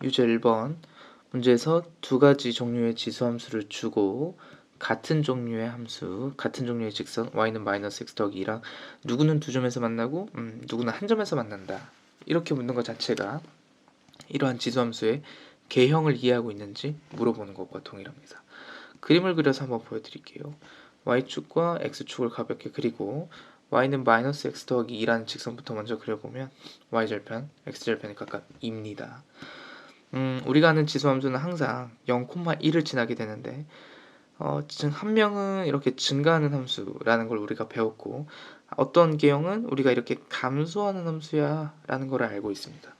유제 1번 문제에서 두 가지 종류의 지수함수를 주고 같은 종류의 함수, 같은 종류의 직선 y는 마이너스 x 더하기 2랑 누구는 두 점에서 만나고 누구는 한 점에서 만난다. 이렇게 묻는 것 자체가 이러한 지수함수의 개형을 이해하고 있는지 물어보는 것과 동일합니다. 그림을 그려서 한번 보여드릴게요. y축과 x축을 가볍게 그리고 y는 마이너스 x 더하기 2라는 직선부터 먼저 그려보면 y절편, x절편이 각각 2입니다. 우리가 아는 지수함수는 항상 0,1을 지나게 되는데 한 명은 이렇게 증가하는 함수라는 걸 우리가 배웠고 어떤 개형은 우리가 이렇게 감소하는 함수야 라는 걸 알고 있습니다.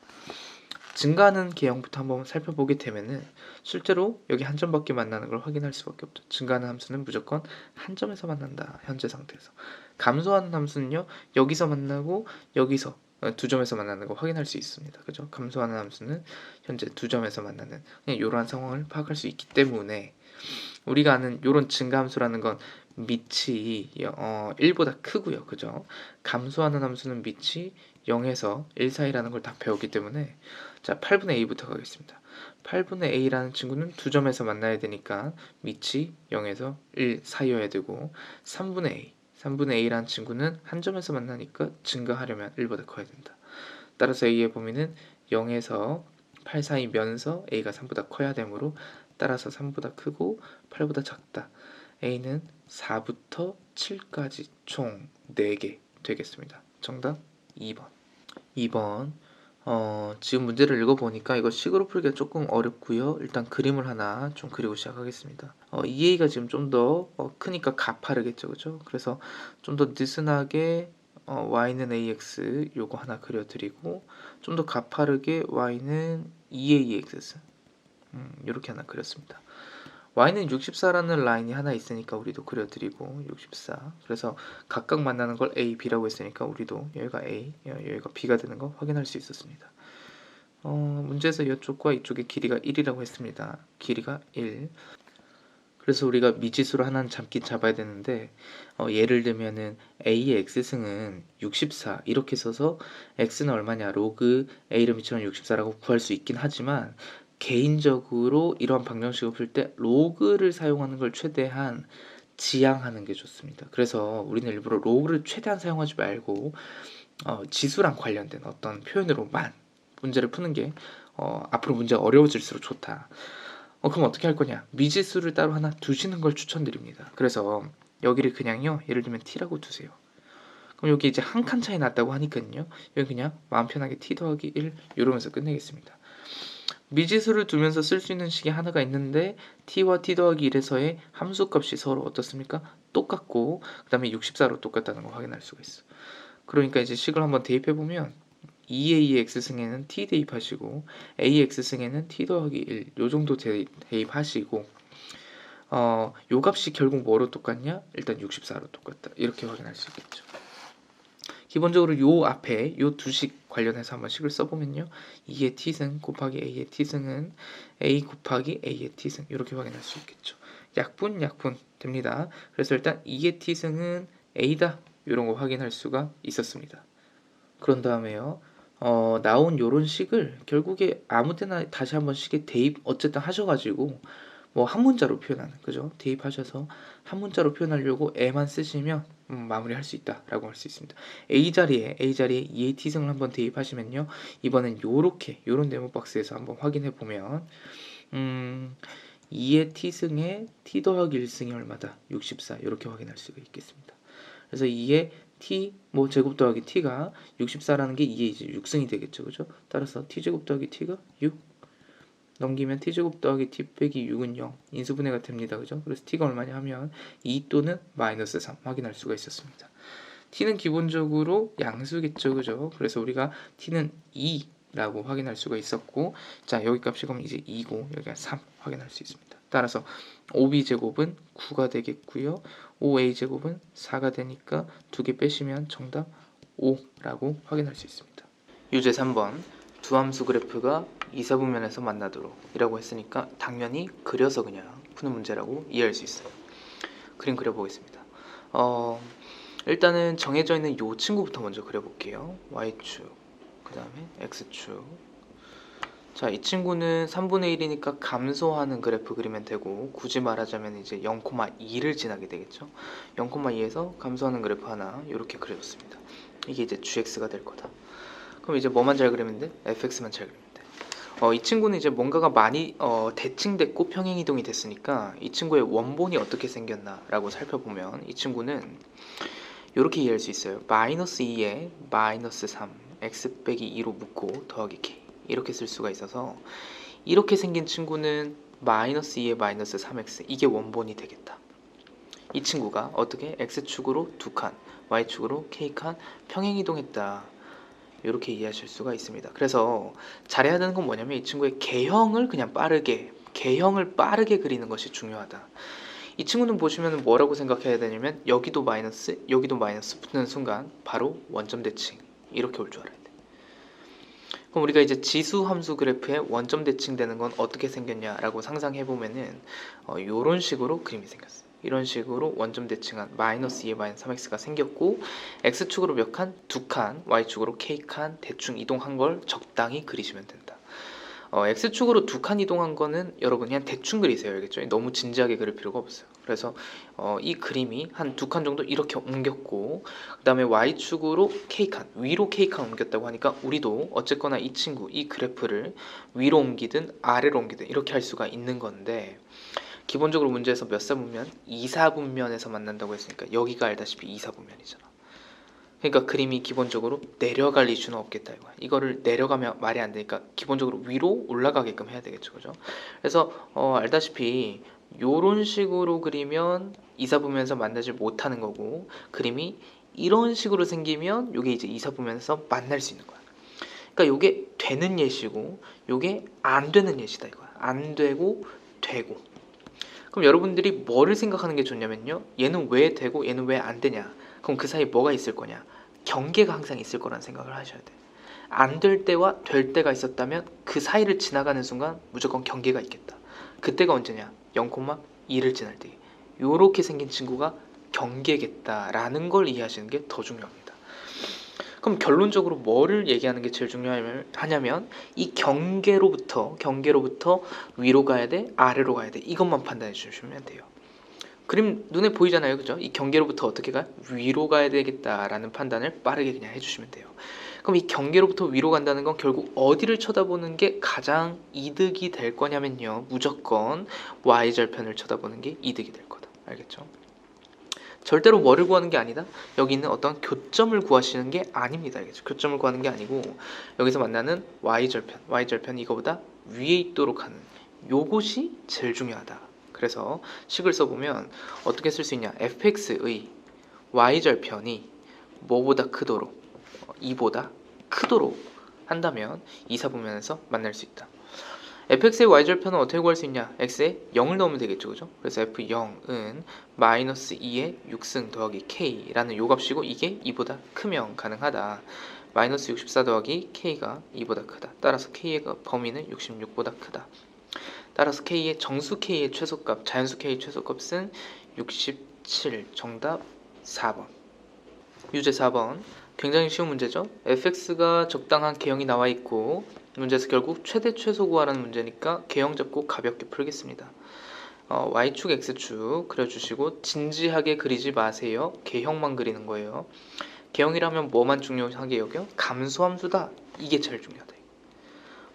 증가하는 개형부터 한번 살펴보게 되면은 실제로 여기 한 점밖에 만나는 걸 확인할 수밖에 없죠. 증가하는 함수는 무조건 한 점에서 만난다. 현재 상태에서. 감소하는 함수는요. 여기서 만나고 여기서 두 점에서 만나는 거 확인할 수 있습니다. 그죠? 감소하는 함수는 현재 두 점에서 만나는 이러한 상황을 파악할 수 있기 때문에 우리가 아는 이런 증가함수라는 건 밑이 1보다 크고요. 그죠? 감소하는 함수는 밑이 0에서 1 사이라는 걸 다 배웠기 때문에 자 8분의 a부터 가겠습니다. 8분의 a라는 친구는 두 점에서 만나야 되니까 밑이 0에서 1 사이여야 되고 3분의 a라는 친구는 한 점에서 만나니까 증가하려면 1보다 커야 된다. 따라서 a의 범위는 0에서 8 사이면서 a가 3보다 커야 되므로 따라서 3보다 크고 8보다 작다. a는 4부터 7까지 총 4개 되겠습니다. 정답 2번. 2번 지금 문제를 읽어보니까 이거 식으로 풀기가 조금 어렵고요. 일단 그림을 하나 좀 그리고 시작하겠습니다. 2a가 지금 좀 더 크니까 가파르겠죠. 그죠? 그래서 좀 더 느슨하게 y는 ax 요거 하나 그려드리고 좀 더 가파르게 y는 2ax 이렇게 하나 그렸습니다. y는 64라는 라인이 하나 있으니까 우리도 그려드리고 64 그래서 각각 만나는 걸 a, b라고 했으니까 우리도 여기가 a, 여기가 b가 되는 거 확인할 수 있었습니다. 문제에서 이쪽과 이쪽의 길이가 1이라고 했습니다. 길이가 1 그래서 우리가 미지수를 하나는 잡긴 잡아야 되는데 예를 들면은 a의 x승은 64 이렇게 써서 x는 얼마냐 로그 a를 미치면 64라고 구할 수 있긴 하지만 개인적으로 이러한 방정식을 풀 때 로그를 사용하는 걸 최대한 지양하는 게 좋습니다. 그래서 우리는 일부러 로그를 최대한 사용하지 말고 지수랑 관련된 어떤 표현으로만 문제를 푸는 게 앞으로 문제가 어려워질수록 좋다. 그럼 어떻게 할 거냐? 미지수를 따로 하나 두시는 걸 추천드립니다. 그래서 여기를 그냥요. 예를 들면 t라고 두세요. 그럼 여기 이제 한 칸 차이 났다고 하니까요. 여기 그냥 마음 편하게 t 더하기 1 이러면서 끝내겠습니다. 미지수를 두면서 쓸 수 있는 식이 하나가 있는데 t와 t 더하기 1에서의 함수값이 서로 어떻습니까? 똑같고 그 다음에 64로 똑같다는 걸 확인할 수가 있어. 그러니까 이제 식을 한번 대입해보면 2a의 x승에는 t 대입하시고 ax승에는 t 더하기 1 요정도 대입하시고 요 값이 결국 뭐로 똑같냐? 일단 64로 똑같다. 이렇게 확인할 수 있겠죠. 기본적으로 요 앞에 요 두 식 관련해서 한번 식을 써보면요. 2의 t승 곱하기 a의 t승은 a 곱하기 a의 t승 이렇게 확인할 수 있겠죠. 약분 됩니다. 그래서 일단 2의 t승은 a다 이런 거 확인할 수가 있었습니다. 그런 다음에요. 나온 요런 식을 결국에 아무 때나 다시 한번 식에 대입 어쨌든 하셔가지고 뭐 한 문자로 표현하는 그죠? 대입하셔서 한 문자로 표현하려고 애만 쓰시면 마무리할 수 있다라고 할 수 있습니다. a 자리에 2의 t승을 한번 대입하시면요. 이번엔 요런 네모 박스에서 한번 확인해 보면 2의 t승에 t 더하기 1승이 얼마다? 64 이렇게 확인할 수가 있겠습니다. 그래서 2의 t 제곱 더하기 t가 64라는 게 2의 이제 6승이 되겠죠. 그죠? 따라서 t제곱 더하기 t가 6 넘기면 t제곱 더하기 t 빼기 6은 0 인수분해가 됩니다. 그죠? 그래서 t가 얼마냐 하면 2 또는 마이너스 3 확인할 수가 있었습니다. t는 기본적으로 양수겠죠. 그죠? 그래서 우리가 t는 2라고 확인할 수가 있었고 자 여기 값이 그럼 이제 2고 여기가 3 확인할 수 있습니다. 따라서 5b제곱은 9가 되겠고요. 5a제곱은 4가 되니까 2개 빼시면 정답 5라고 확인할 수 있습니다. 유제 3번 두 함수 그래프가 이사분면에서 만나도록 이라고 했으니까 당연히 그려서 그냥 푸는 문제라고 이해할 수 있어요. 그림 그려보겠습니다. 일단은 정해져 있는 요 친구부터 먼저 그려볼게요. y축 그 다음에 x축 자, 이 친구는 3분의 1이니까 감소하는 그래프 그리면 되고, 굳이 말하자면 이제 0,2를 지나게 되겠죠. 0,2에서 감소하는 그래프 하나 이렇게 그려줬습니다. 이게 이제 gx가 될 거다. 그럼 이제 뭐만 잘 그리면 돼? fx만 잘 그리면 돼. 이 친구는 이제 뭔가가 많이 대칭됐고 평행이동이 됐으니까 이 친구의 원본이 어떻게 생겼나라고 살펴보면 이 친구는 이렇게 이해할 수 있어요. 마이너스 2에 마이너스 3 x 빼기 2로 묶고 더하기 k 이렇게 쓸 수가 있어서 이렇게 생긴 친구는 마이너스 2에 마이너스 3x 이게 원본이 되겠다. 이 친구가 어떻게 x축으로 2칸 y축으로 k칸 평행이동했다. 이렇게 이해하실 수가 있습니다. 그래서 잘해야 되는 건 뭐냐면 이 친구의 개형을 그냥 개형을 빠르게 그리는 것이 중요하다. 이 친구는 보시면 뭐라고 생각해야 되냐면 여기도 마이너스 붙는 순간 바로 원점 대칭 이렇게 올 줄 알아야 돼. 그럼 우리가 이제 지수 함수 그래프에 원점 대칭되는 건 어떻게 생겼냐라고 상상해 보면은 이런 식으로 그림이 생겼어. 이런 식으로 원점 대칭한 마이너스 2에 마이너스 3x가 생겼고 x축으로 몇 칸? 2칸, y축으로 k칸 대충 이동한 걸 적당히 그리시면 된다. x축으로 2칸 이동한 거는 여러분 그냥 대충 그리세요. 알겠죠? 너무 진지하게 그릴 필요가 없어요. 그래서 이 그림이 한 2칸 정도 이렇게 옮겼고 그 다음에 y축으로 k칸, 위로 k칸 옮겼다고 하니까 우리도 어쨌거나 이 친구, 이 그래프를 위로 옮기든 아래로 옮기든 이렇게 할 수가 있는 건데 기본적으로 문제에서 몇 사분면? 2사분면에서 만난다고 했으니까 여기가 알다시피 2사분면이잖아. 그러니까 그림이 기본적으로 내려갈 이슈는 없겠다 이거야. 이거를 내려가면 말이 안 되니까 기본적으로 위로 올라가게끔 해야 되겠죠, 그죠? 그래서 알다시피 요런 식으로 그리면 이사분면에서 만나지 못하는 거고 그림이 이런 식으로 생기면 요게 이제 이사분면에서 만날 수 있는 거야. 그러니까 요게 되는 예시고 요게 안 되는 예시다 이거야. 안 되고 되고. 그럼 여러분들이 뭐를 생각하는 게 좋냐면요. 얘는 왜 되고 얘는 왜 안 되냐. 그럼 그 사이에 뭐가 있을 거냐. 경계가 항상 있을 거라는 생각을 하셔야 돼. 안 될 때와 될 때가 있었다면 그 사이를 지나가는 순간 무조건 경계가 있겠다. 그때가 언제냐? 0,2를 지날 때. 요렇게 생긴 친구가 경계겠다라는 걸 이해하시는 게 더 중요합니다. 그럼 결론적으로 뭐를 얘기하는 게 제일 중요하냐면 이 경계로부터 위로 가야 돼? 아래로 가야 돼? 이것만 판단해 주시면 돼요. 그림 눈에 보이잖아요, 그죠? 이 경계로부터 어떻게 가? 위로 가야 되겠다라는 판단을 빠르게 그냥 해주시면 돼요. 그럼 이 경계로부터 위로 간다는 건 결국 어디를 쳐다보는 게 가장 이득이 될 거냐면요. 무조건 y절편을 쳐다보는 게 이득이 될 거다. 알겠죠? 절대로 뭐를 구하는 게 아니다. 여기 있는 어떤 교점을 구하시는 게 아닙니다. 알겠죠? 교점을 구하는 게 아니고 여기서 만나는 y절편 이거보다 위에 있도록 하는 요것이 제일 중요하다. 그래서 식을 써보면 어떻게 쓸 수 있냐. fx의 y절편이 뭐보다 크도록 2보다 크도록 한다면 이사분면에서 만날 수 있다. fx의 y절편은 어떻게 구할 수 있냐. x에 0을 넣으면 되겠죠, 그죠? 그래서 f0은 마이너스 2의 6승 더하기 k라는 요 값이고 이게 2보다 크면 가능하다. 마이너스 64 더하기 k가 2보다 크다. 따라서 k의 범위는 66보다 크다. 따라서 k의 정수 k의 최소값, 자연수 k의 최소값은 67. 정답 4번. 유제 4번. 굉장히 쉬운 문제죠. fx가 적당한 개형이 나와 있고 문제에서 결국 최대 최소 구하라는 문제니까 개형 잡고 가볍게 풀겠습니다. y축 x축 그려주시고 진지하게 그리지 마세요. 개형만 그리는 거예요. 개형이라면 뭐만 중요하게 여겨? 감소함수다. 이게 제일 중요하다.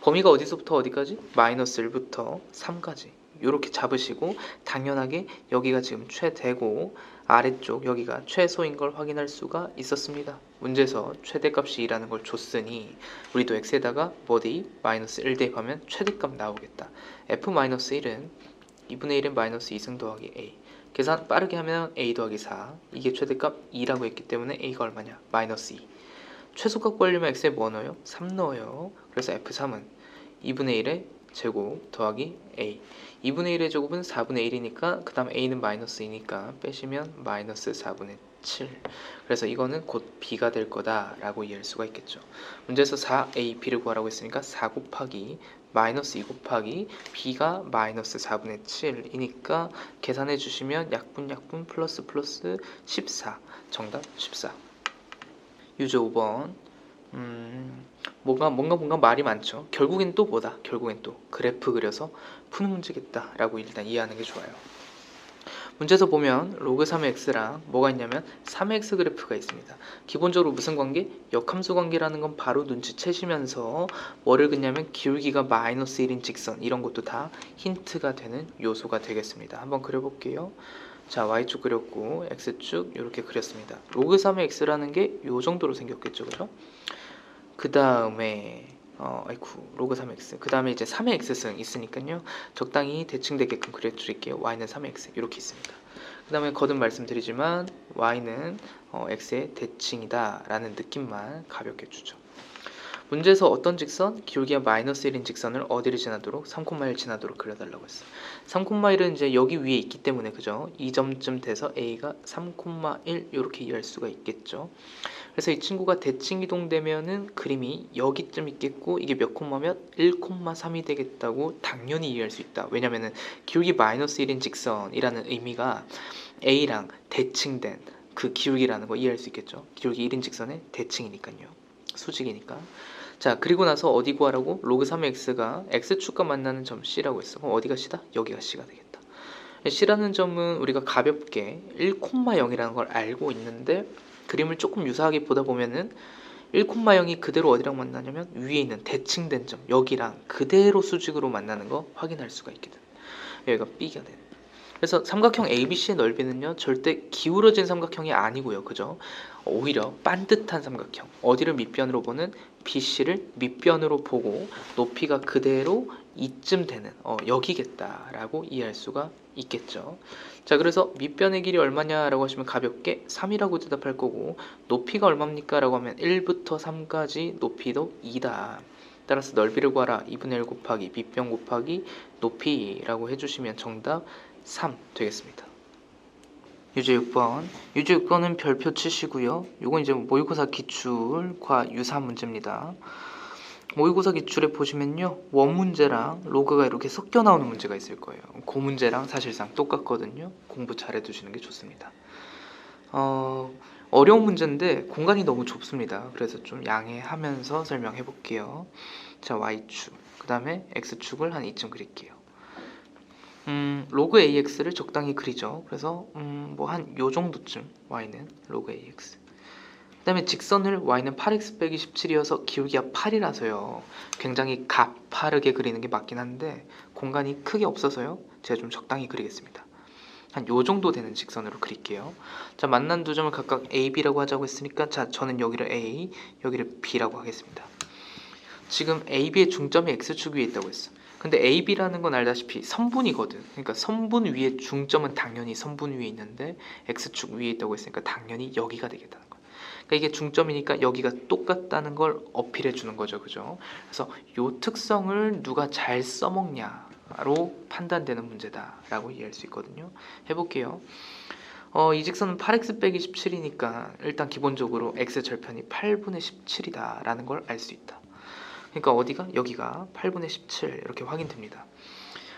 범위가 어디서부터 어디까지? 마이너스 1부터 3까지 이렇게 잡으시고 당연하게 여기가 지금 최대고 아래쪽 여기가 최소인 걸 확인할 수가 있었습니다. 문제에서 최대값이 2라는 걸 줬으니 우리도 x에다가 뭐디 마이너스 1 대입하면 최대값 나오겠다. f-1은 2분의 1은 마이너스 2승 더하기 a. 계산 빠르게 하면 a 더하기 4. 이게 최대값 2라고 했기 때문에 a가 얼마냐? 마이너스 2. 최소값 구하려면 x에 뭐 넣어요? 3 넣어요. 그래서 f3은 2분의 1의 제곱 더하기 a. 2분의 1의 제곱은 4분의 1이니까 그 다음 a는 마이너스 2니까 빼시면 마이너스 4분의 7. 그래서 이거는 곧 b가 될 거다라고 이해할 수가 있겠죠. 문제에서 4a, b를 구하라고 했으니까 4 곱하기 마이너스 2 곱하기 b가 마이너스 4분의 7이니까 계산해 주시면 약분 플러스 14. 정답 14. 유제 5번. 뭔가 말이 많죠. 결국엔 또 뭐다? 결국엔 또 그래프 그려서 푸는 문제겠다라고 일단 이해하는 게 좋아요. 문제에서 보면 로그 3x랑 뭐가 있냐면 3x 그래프가 있습니다. 기본적으로 무슨 관계? 역함수 관계라는 건 바로 눈치채시면서 뭐를 그냐면 기울기가 마이너스 1인 직선, 이런 것도 다 힌트가 되는 요소가 되겠습니다. 한번 그려볼게요. 자, y축 그렸고 x축 이렇게 그렸습니다. 로그 3의 x라는 게 요 정도로 생겼겠죠, 그죠? 그 다음에 로그 3x, 그 다음에 이제 3의 x승 있으니까요, 적당히 대칭되게끔 그려드릴게요. y는 3의 x 이렇게 있습니다. 그 다음에 거듭 말씀드리지만 y는 x의 대칭이다 라는 느낌만 가볍게 주죠. 문제에서 어떤 직선? 기울기가 마이너스 1인 직선을 어디를 지나도록? 3,1 지나도록 그려달라고 했어요. 3,1은 이제 여기 위에 있기 때문에, 그죠? 이 점쯤 돼서 a가 3,1 이렇게 이해할 수가 있겠죠. 그래서 이 친구가 대칭 이동되면은 그림이 여기쯤 있겠고, 이게 몇 콤마면 1,3이 되겠다고 당연히 이해할 수 있다. 왜냐면은 기울기 마이너스 1인 직선이라는 의미가 a랑 대칭된 그 기울기라는 거 이해할 수 있겠죠. 기울기 1인 직선의 대칭이니까요. 수직이니까. 자, 그리고 나서 어디 구하라고? 로그 3의 x가 x축과 만나는 점 C라고 했어. 그럼 어디가 C다? 여기가 C가 되겠다. C라는 점은 우리가 가볍게 1,0이라는 걸 알고 있는데, 그림을 조금 유사하게 보다 보면은 1,0이 그대로 어디랑 만나냐면 위에 있는 대칭된 점, 여기랑 그대로 수직으로 만나는 거 확인할 수가 있거든. 여기가 B가 되는. 그래서 삼각형 ABC의 넓이는요, 절대 기울어진 삼각형이 아니고요, 그죠? 오히려 반듯한 삼각형, 어디를 밑변으로 보는? BC를 밑변으로 보고 높이가 그대로 이쯤 되는 여기겠다라고 이해할 수가 있겠죠. 자, 그래서 밑변의 길이 얼마냐라고 하시면 가볍게 3이라고 대답할 거고, 높이가 얼마입니까? 라고 하면 1부터 3까지 높이도 2다. 따라서 넓이를 구하라. 2분의 1 곱하기 밑변 곱하기 높이라고 해주시면 정답 3 되겠습니다. 유제 6번. 유제 6번은 별표 치시고요. 이건 이제 모의고사 기출과 유사한 문제입니다. 모의고사 기출에 보시면요, 원문제랑 로그가 이렇게 섞여 나오는 문제가 있을 거예요. 그 문제랑 사실상 똑같거든요. 공부 잘 해두시는 게 좋습니다. 어려운 문제인데 공간이 너무 좁습니다. 그래서 좀 양해하면서 설명해 볼게요. 자, y축, 그 다음에 x축을 한 이쯤 그릴게요. 로그 AX를 적당히 그리죠. 그래서 뭐 한 요 정도쯤 y는 로그 AX. 그 다음에 직선을 y는 8x 빼기 17이어서 기울기가 8이라서요. 굉장히 가파르게 그리는 게 맞긴 한데 공간이 크게 없어서요. 제가 좀 적당히 그리겠습니다. 한 요 정도 되는 직선으로 그릴게요. 자, 만난 두 점을 각각 A, B라고 하자고 했으니까, 자, 저는 여기를 A, 여기를 B라고 하겠습니다. 지금 A, B의 중점이 X축 위에 있다고 했어. 근데 A, B라는 건 알다시피 선분이거든. 그러니까 선분 위에 중점은 당연히 선분 위에 있는데 X축 위에 있다고 했으니까 당연히 여기가 되겠다는 거야. 그러니까 이게 중점이니까 여기가 똑같다는 걸 어필해 주는 거죠. 그죠? 그래서 요 특성을 누가 잘 써먹냐로 판단되는 문제다라고 이해할 수 있거든요. 해볼게요. 이 직선은 8x 빼기 17이니까 일단 기본적으로 x 절편이 8분의 17이다 라는 걸 알 수 있다. 그러니까 어디가? 여기가 8분의 17 이렇게 확인됩니다.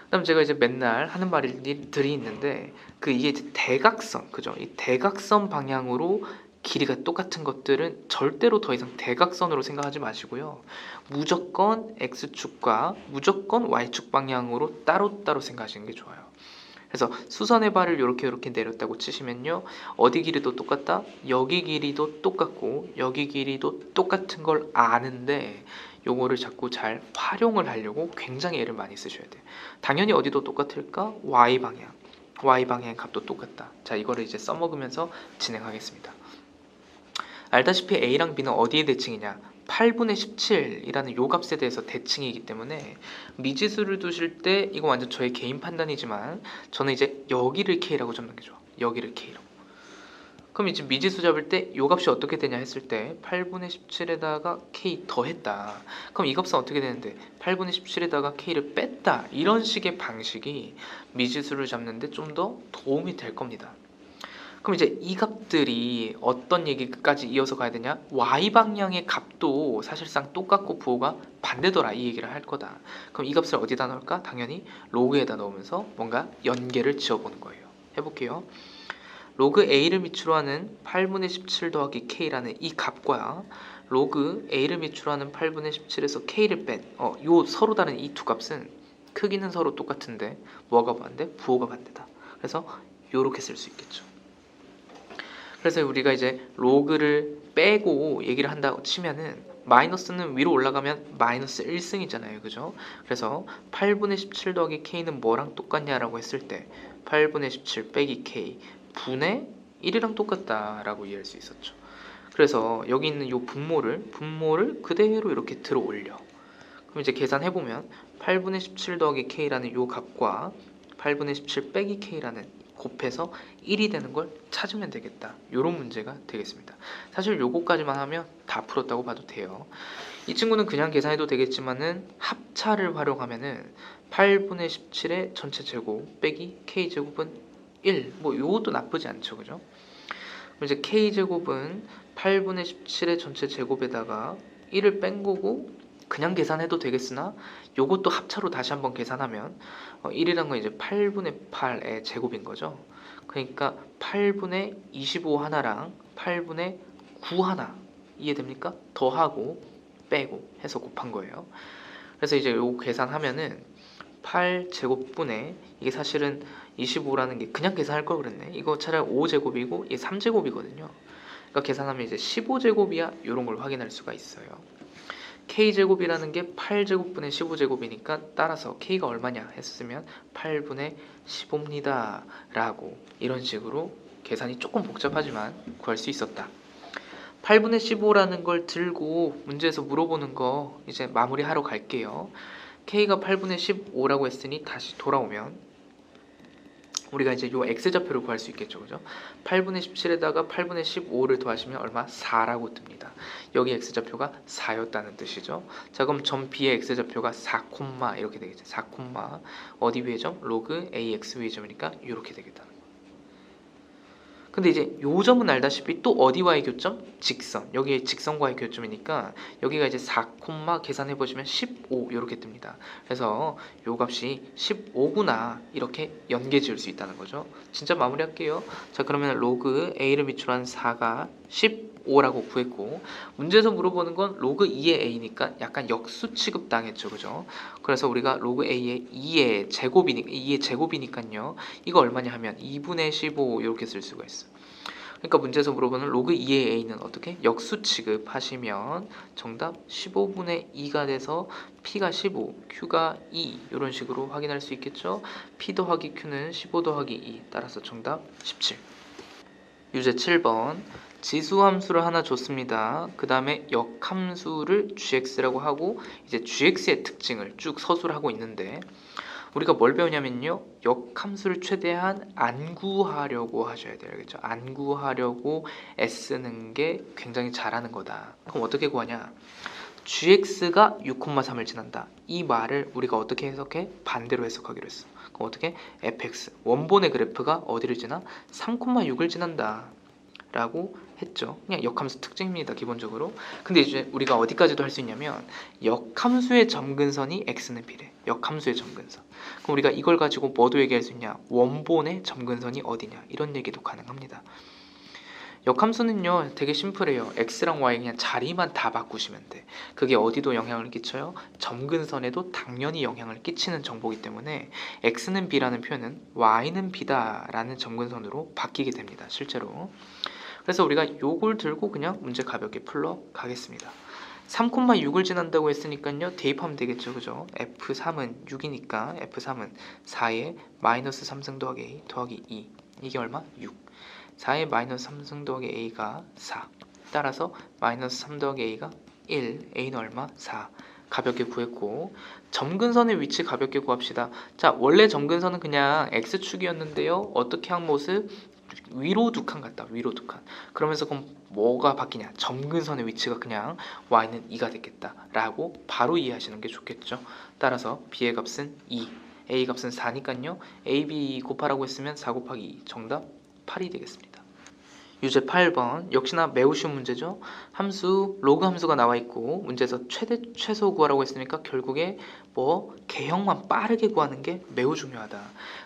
그다음 제가 이제 맨날 하는 말들이 있는데, 이게 이제 대각선, 그죠? 이 대각선 방향으로 길이가 똑같은 것들은 절대로 더 이상 대각선으로 생각하지 마시고요. 무조건 x축과 무조건 y축 방향으로 따로따로 생각하시는 게 좋아요. 그래서 수선의 발을 이렇게 내렸다고 치시면요, 어디 길이도 똑같다? 여기 길이도 똑같고 여기 길이도 똑같은 걸 아는데 요거를 자꾸 잘 활용을 하려고 굉장히 애를 많이 쓰셔야 돼요. 당연히 어디도 똑같을까? Y방향 값도 똑같다. 자, 이거를 이제 써먹으면서 진행하겠습니다. 알다시피 A랑 B는 어디에 대칭이냐? 8분의 17이라는 요 값에 대해서 대칭이기 때문에 미지수를 두실 때, 이거 완전 저의 개인 판단이지만 저는 이제 여기를 K라고 잡는 게 좋아. 여기를 K로. 그럼 이제 미지수 잡을 때 요 값이 어떻게 되냐 했을 때 8분의 17에다가 K 더했다. 그럼 이 값은 어떻게 되는데 8분의 17에다가 K를 뺐다. 이런 식의 방식이 미지수를 잡는데 좀 더 도움이 될 겁니다. 그럼 이제 이 값들이 어떤 얘기까지 이어서 가야 되냐? Y방향의 값도 사실상 똑같고 부호가 반대더라, 이 얘기를 할 거다. 그럼 이 값을 어디다 넣을까? 당연히 로그에다 넣으면서 뭔가 연계를 지어보는 거예요. 해볼게요. 로그 A를 밑으로 하는 8분의 17 더하기 K라는 이 값과 로그 a를 미출하는 8분의 17에서 k를 뺀 요 서로 다른 이 두 값은 크기는 서로 똑같은데 뭐가 반대? 부호가 반대다. 그래서 요렇게 쓸 수 있겠죠. 그래서 우리가 이제 로그를 빼고 얘기를 한다고 치면은 마이너스는 위로 올라가면 마이너스 1승이잖아요. 그죠? 그래서 8분의 17 더하기 k는 뭐랑 똑같냐라고 했을 때 8분의 17 빼기 k 분의 1이랑 똑같다라고 이해할 수 있었죠. 그래서 여기 있는 요 분모를 그대로 이렇게 들어 올려. 그럼 이제 계산해보면 8분의 17 더하기 k라는 요 값과 8분의 17 빼기 k라는 곱해서 1이 되는 걸 찾으면 되겠다. 요런 문제가 되겠습니다. 사실 요거까지만 하면 다 풀었다고 봐도 돼요. 이 친구는 그냥 계산해도 되겠지만은 합차를 활용하면은 8분의 17의 전체 제곱 빼기 k제곱은 1. 뭐 요것도 나쁘지 않죠. 그죠? 그럼 이제 k제곱은 8분의 17의 전체 제곱에다가 1을 뺀 거고 그냥 계산해도 되겠으나 요것도 합차로 다시 한번 계산하면 1이란 건 이제 8분의 8의 제곱인 거죠. 그러니까 8분의 25 하나랑 8분의 9 하나 이해됩니까? 더하고 빼고 해서 곱한 거예요. 그래서 이제 요거 계산하면은 8제곱분의 이게 사실은 25라는 게 그냥 계산할 걸 그랬네. 이거 차라리 5제곱이고 이게 3제곱이거든요. 그러니까 계산하면 이제 15제곱이야 이런 걸 확인할 수가 있어요. k제곱이라는 게 8제곱분의 15제곱이니까 따라서 k가 얼마냐 했으면 8분의 15입니다 라고 이런 식으로 계산이 조금 복잡하지만 구할 수 있었다. 8분의 15라는 걸 들고 문제에서 물어보는 거 이제 마무리하러 갈게요. k가 8분의 15라고 했으니 다시 돌아오면 우리가 이제 요 x좌표를 구할 수 있겠죠. 그죠? 8분의 17에다가 8분의 15를 더하시면 얼마? 4라고 뜹니다. 여기 x좌표가 4였다는 뜻이죠. 자, 그럼 점 B의 x좌표가 4, 이렇게 되겠죠. 4, 어디 위의 점? 로그 ax 위의 점이니까 이렇게 되겠다. 근데 이제 요 점은 알다시피 또 어디와의 교점? 직선. 여기에 직선과의 교점이니까 여기가 이제 4, 계산해 보시면 15 이렇게 뜹니다. 그래서 요 값이 15구나 이렇게 연계 지을 수 있다는 거죠. 진짜 마무리할게요. 자, 그러면 로그 a를 미출한 4가 15라고 구했고 문제에서 물어보는 건 로그 2의 a니까 약간 역수 취급 당했죠. 그죠? 그래서 우리가 로그 a의 2의 제곱이니까요. 이거 얼마냐 하면 2분의 15 이렇게 쓸 수가 있어. 그러니까 문제에서 물어보는 로그 2의 a는 어떻게? 역수 취급하시면 정답 15분의 2가 돼서 p가 15, q가 2 이런 식으로 확인할 수 있겠죠. p 더하기 q는 15 더하기 2 따라서 정답 17. 유제 7번 지수함수를 하나 줬습니다. 그 다음에 역함수를 gx라고 하고 이제 gx의 특징을 쭉 서술을 하고 있는데 우리가 뭘 배우냐면요. 역함수를 최대한 안 구하려고 하셔야 돼요. 알겠죠? 안 구하려고 애쓰는 게 굉장히 잘하는 거다. 그럼 어떻게 구하냐? gx가 6,3을 지난다. 이 말을 우리가 어떻게 해석해? 반대로 해석하기로 했어. 그럼 어떻게? fx 원본의 그래프가 어디를 지나? 3,6을 지난다. 라고 했죠. 그냥 역함수 특징입니다. 기본적으로. 근데 이제 우리가 어디까지도 할 수 있냐면 역함수의 점근선이 x는 b래. 역함수의 점근선. 그럼 우리가 이걸 가지고 뭐도 얘기할 수 있냐? 원본의 점근선이 어디냐? 이런 얘기도 가능합니다. 역함수는요 되게 심플해요. x랑 y 그냥 자리만 다 바꾸시면 돼. 그게 어디도 영향을 끼쳐요? 점근선에도 당연히 영향을 끼치는 정보이기 때문에 x는 b라는 표현은 y는 b다 라는 점근선으로 바뀌게 됩니다. 실제로. 그래서 우리가 요걸 들고 그냥 문제 가볍게 풀러 가겠습니다. 3,6을 지난다고 했으니까요 대입하면 되겠죠. 그죠? F3은 6이니까 F3은 4에 마이너스 3승 더하기 A 더하기 2 이게 얼마? 6. 4에 마이너스 3승 더하기 A가 4. 따라서 마이너스 3 더하기 A가 1. A는 얼마? 4. 가볍게 구했고 점근선의 위치 가볍게 구합시다. 자, 원래 점근선은 그냥 X축이었는데요. 어떻게 한 모습? 위로 두 칸 갔다. 위로 두 칸. 그러면서 그럼 뭐가 바뀌냐? 점근선의 위치가 그냥 y는 2가 됐겠다 라고 바로 이해하시는 게 좋겠죠. 따라서 b의 값은 2, a 값은 4니까요. a, b 곱하라고 했으면 4 곱하기 2 정답 8이 되겠습니다. 유제 8번 역시나 매우 쉬운 문제죠. 함수 로그 함수가 나와 있고 문제에서 최대 최소 구하라고 했으니까 결국에 뭐 개형만 빠르게 구하는 게 매우 중요하다.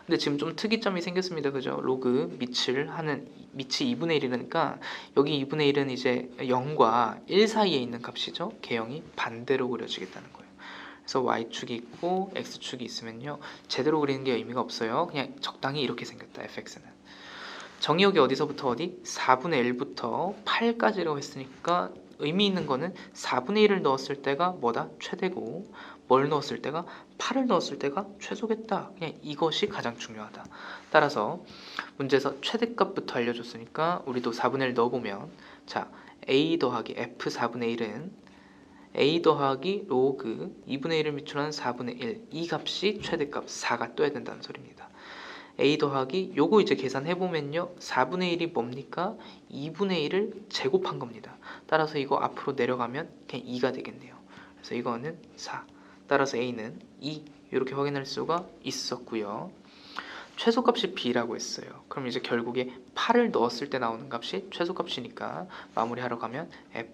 근데 지금 좀 특이점이 생겼습니다. 그죠? 로그 밑을 하는 밑이 2분의 1이니까 여기 2분의 1은 이제 0과 1 사이에 있는 값이죠. 개형이 반대로 그려지겠다는 거예요. 그래서 y축이 있고 x축이 있으면요 제대로 그리는 게 의미가 없어요. 그냥 적당히 이렇게 생겼다. fx는 정의역이 어디서부터 어디? 4분의 1부터 8까지라고 했으니까 의미 있는 거는 4분의 1을 넣었을 때가 뭐다? 최대고 뭘 넣었을 때가 8을 넣었을 때가 최소겠다. 그냥 이것이 가장 중요하다. 따라서 문제에서 최대값부터 알려줬으니까 우리도 4분의 1 넣어보면 자 a 더하기 f 4분의 1은 a 더하기 로그 2분의 1을 미출하는 4분의 1 이 값이 최대값 4가 떠야 된다는 소리입니다. a 더하기 요거 이제 계산해보면요 4분의 1이 뭡니까? 2분의 1을 제곱한 겁니다. 따라서 이거 앞으로 내려가면 그냥 2가 되겠네요. 그래서 이거는 4 따라서 a는 2 이렇게 확인할 수가 있었고요. 최소값이 b라고 했어요. 그럼 이제 결국에 8을 넣었을 때 나오는 값이 최소값이니까 마무리하러 가면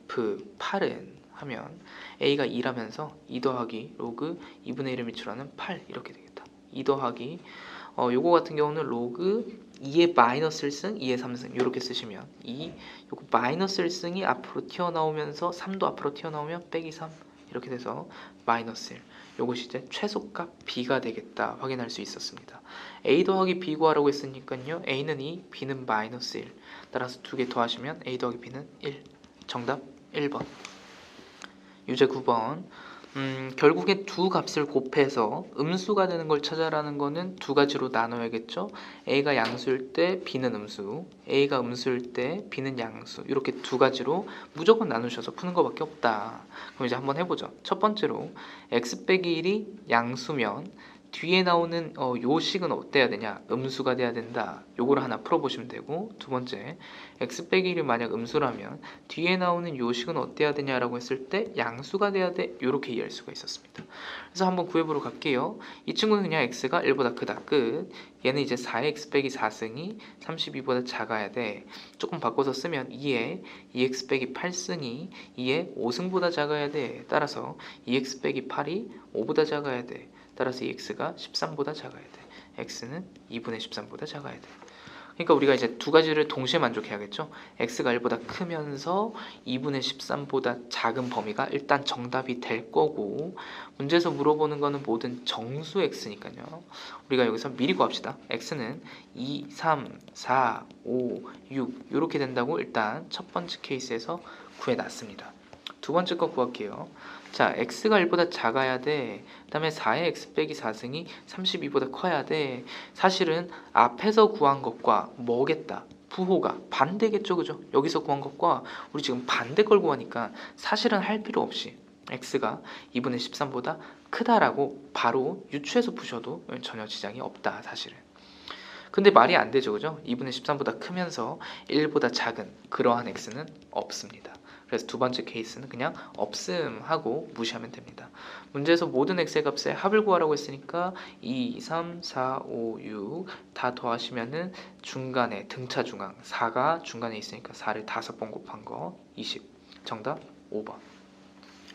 f8은 하면 a가 2라면서 2 더하기 로그 2분의 1을 미출하는 8 이렇게 되겠다. 2 더하기 요거 같은 경우는 로그 2의 마이너스 1승, 2의 3승 이렇게 쓰시면 2, 요거 마이너스 1승이 앞으로 튀어나오면서 3도 앞으로 튀어나오면 빼기 3 이렇게 돼서 마이너스 1 요것이 이제 최소값 b가 되겠다 확인할 수 있었습니다. a 더하기 b 구하라고 했으니까요 a는 2, b는 마이너스 1 따라서 두 개 더하시면 a 더하기 b는 1 정답 1번. 유제 9번 결국에 두 값을 곱해서 음수가 되는 걸 찾아라는 거는 두 가지로 나눠야겠죠. a가 양수일 때 b는 음수, a가 음수일 때 b는 양수 이렇게 두 가지로 무조건 나누셔서 푸는 것밖에 없다. 그럼 이제 한번 해보죠. 첫 번째로 x 빼기 1이 양수면 뒤에 나오는 요식은 어때야 되냐? 음수가 돼야 된다. 요거를 하나 풀어보시면 되고 두 번째 x 빼기 1이 만약 음수라면 뒤에 나오는 요식은 어때야 되냐라고 했을 때 양수가 돼야 돼. 요렇게 이해할 수가 있었습니다. 그래서 한번 구해보러 갈게요. 이 친구는 그냥 x가 1보다 크다. 끝. 얘는 이제 4x 빼기 4승이 32보다 작아야 돼. 조금 바꿔서 쓰면 2에 2x 빼기 8승이 2에 5승보다 작아야 돼. 따라서 2x 빼기 8이 5보다 작아야 돼. 따라서 이 x가 13보다 작아야 돼. x는 2분의 13보다 작아야 돼. 그러니까 우리가 이제 두 가지를 동시에 만족해야겠죠. x가 1보다 크면서 2분의 13보다 작은 범위가 일단 정답이 될 거고 문제에서 물어보는 거는 모든 정수 x니까요. 우리가 여기서 미리 구합시다. x는 2, 3, 4, 5, 6 이렇게 된다고 일단 첫 번째 케이스에서 구해놨습니다. 두 번째 거 구할게요. 자, x가 1보다 작아야 돼. 그 다음에 4의 x 빼기 4승이 32보다 커야 돼. 사실은 앞에서 구한 것과 뭐겠다? 부호가 반대겠죠, 그죠? 여기서 구한 것과 우리 지금 반대 걸 구하니까 사실은 할 필요 없이 x가 2분의 13보다 크다라고 바로 유추해서 푸셔도 전혀 지장이 없다, 사실은. 근데 말이 안 되죠, 그죠? 2분의 13보다 크면서 1보다 작은 그러한 x는 없습니다. 그래서 두 번째 케이스는 그냥 없음 하고 무시하면 됩니다. 문제에서 모든 x의 값의 합을 구하라고 했으니까 2, 3, 4, 5, 6 다 더하시면은 중간에 등차 중앙 4가 중간에 있으니까 4를 5번 곱한 거 20. 정답 5번.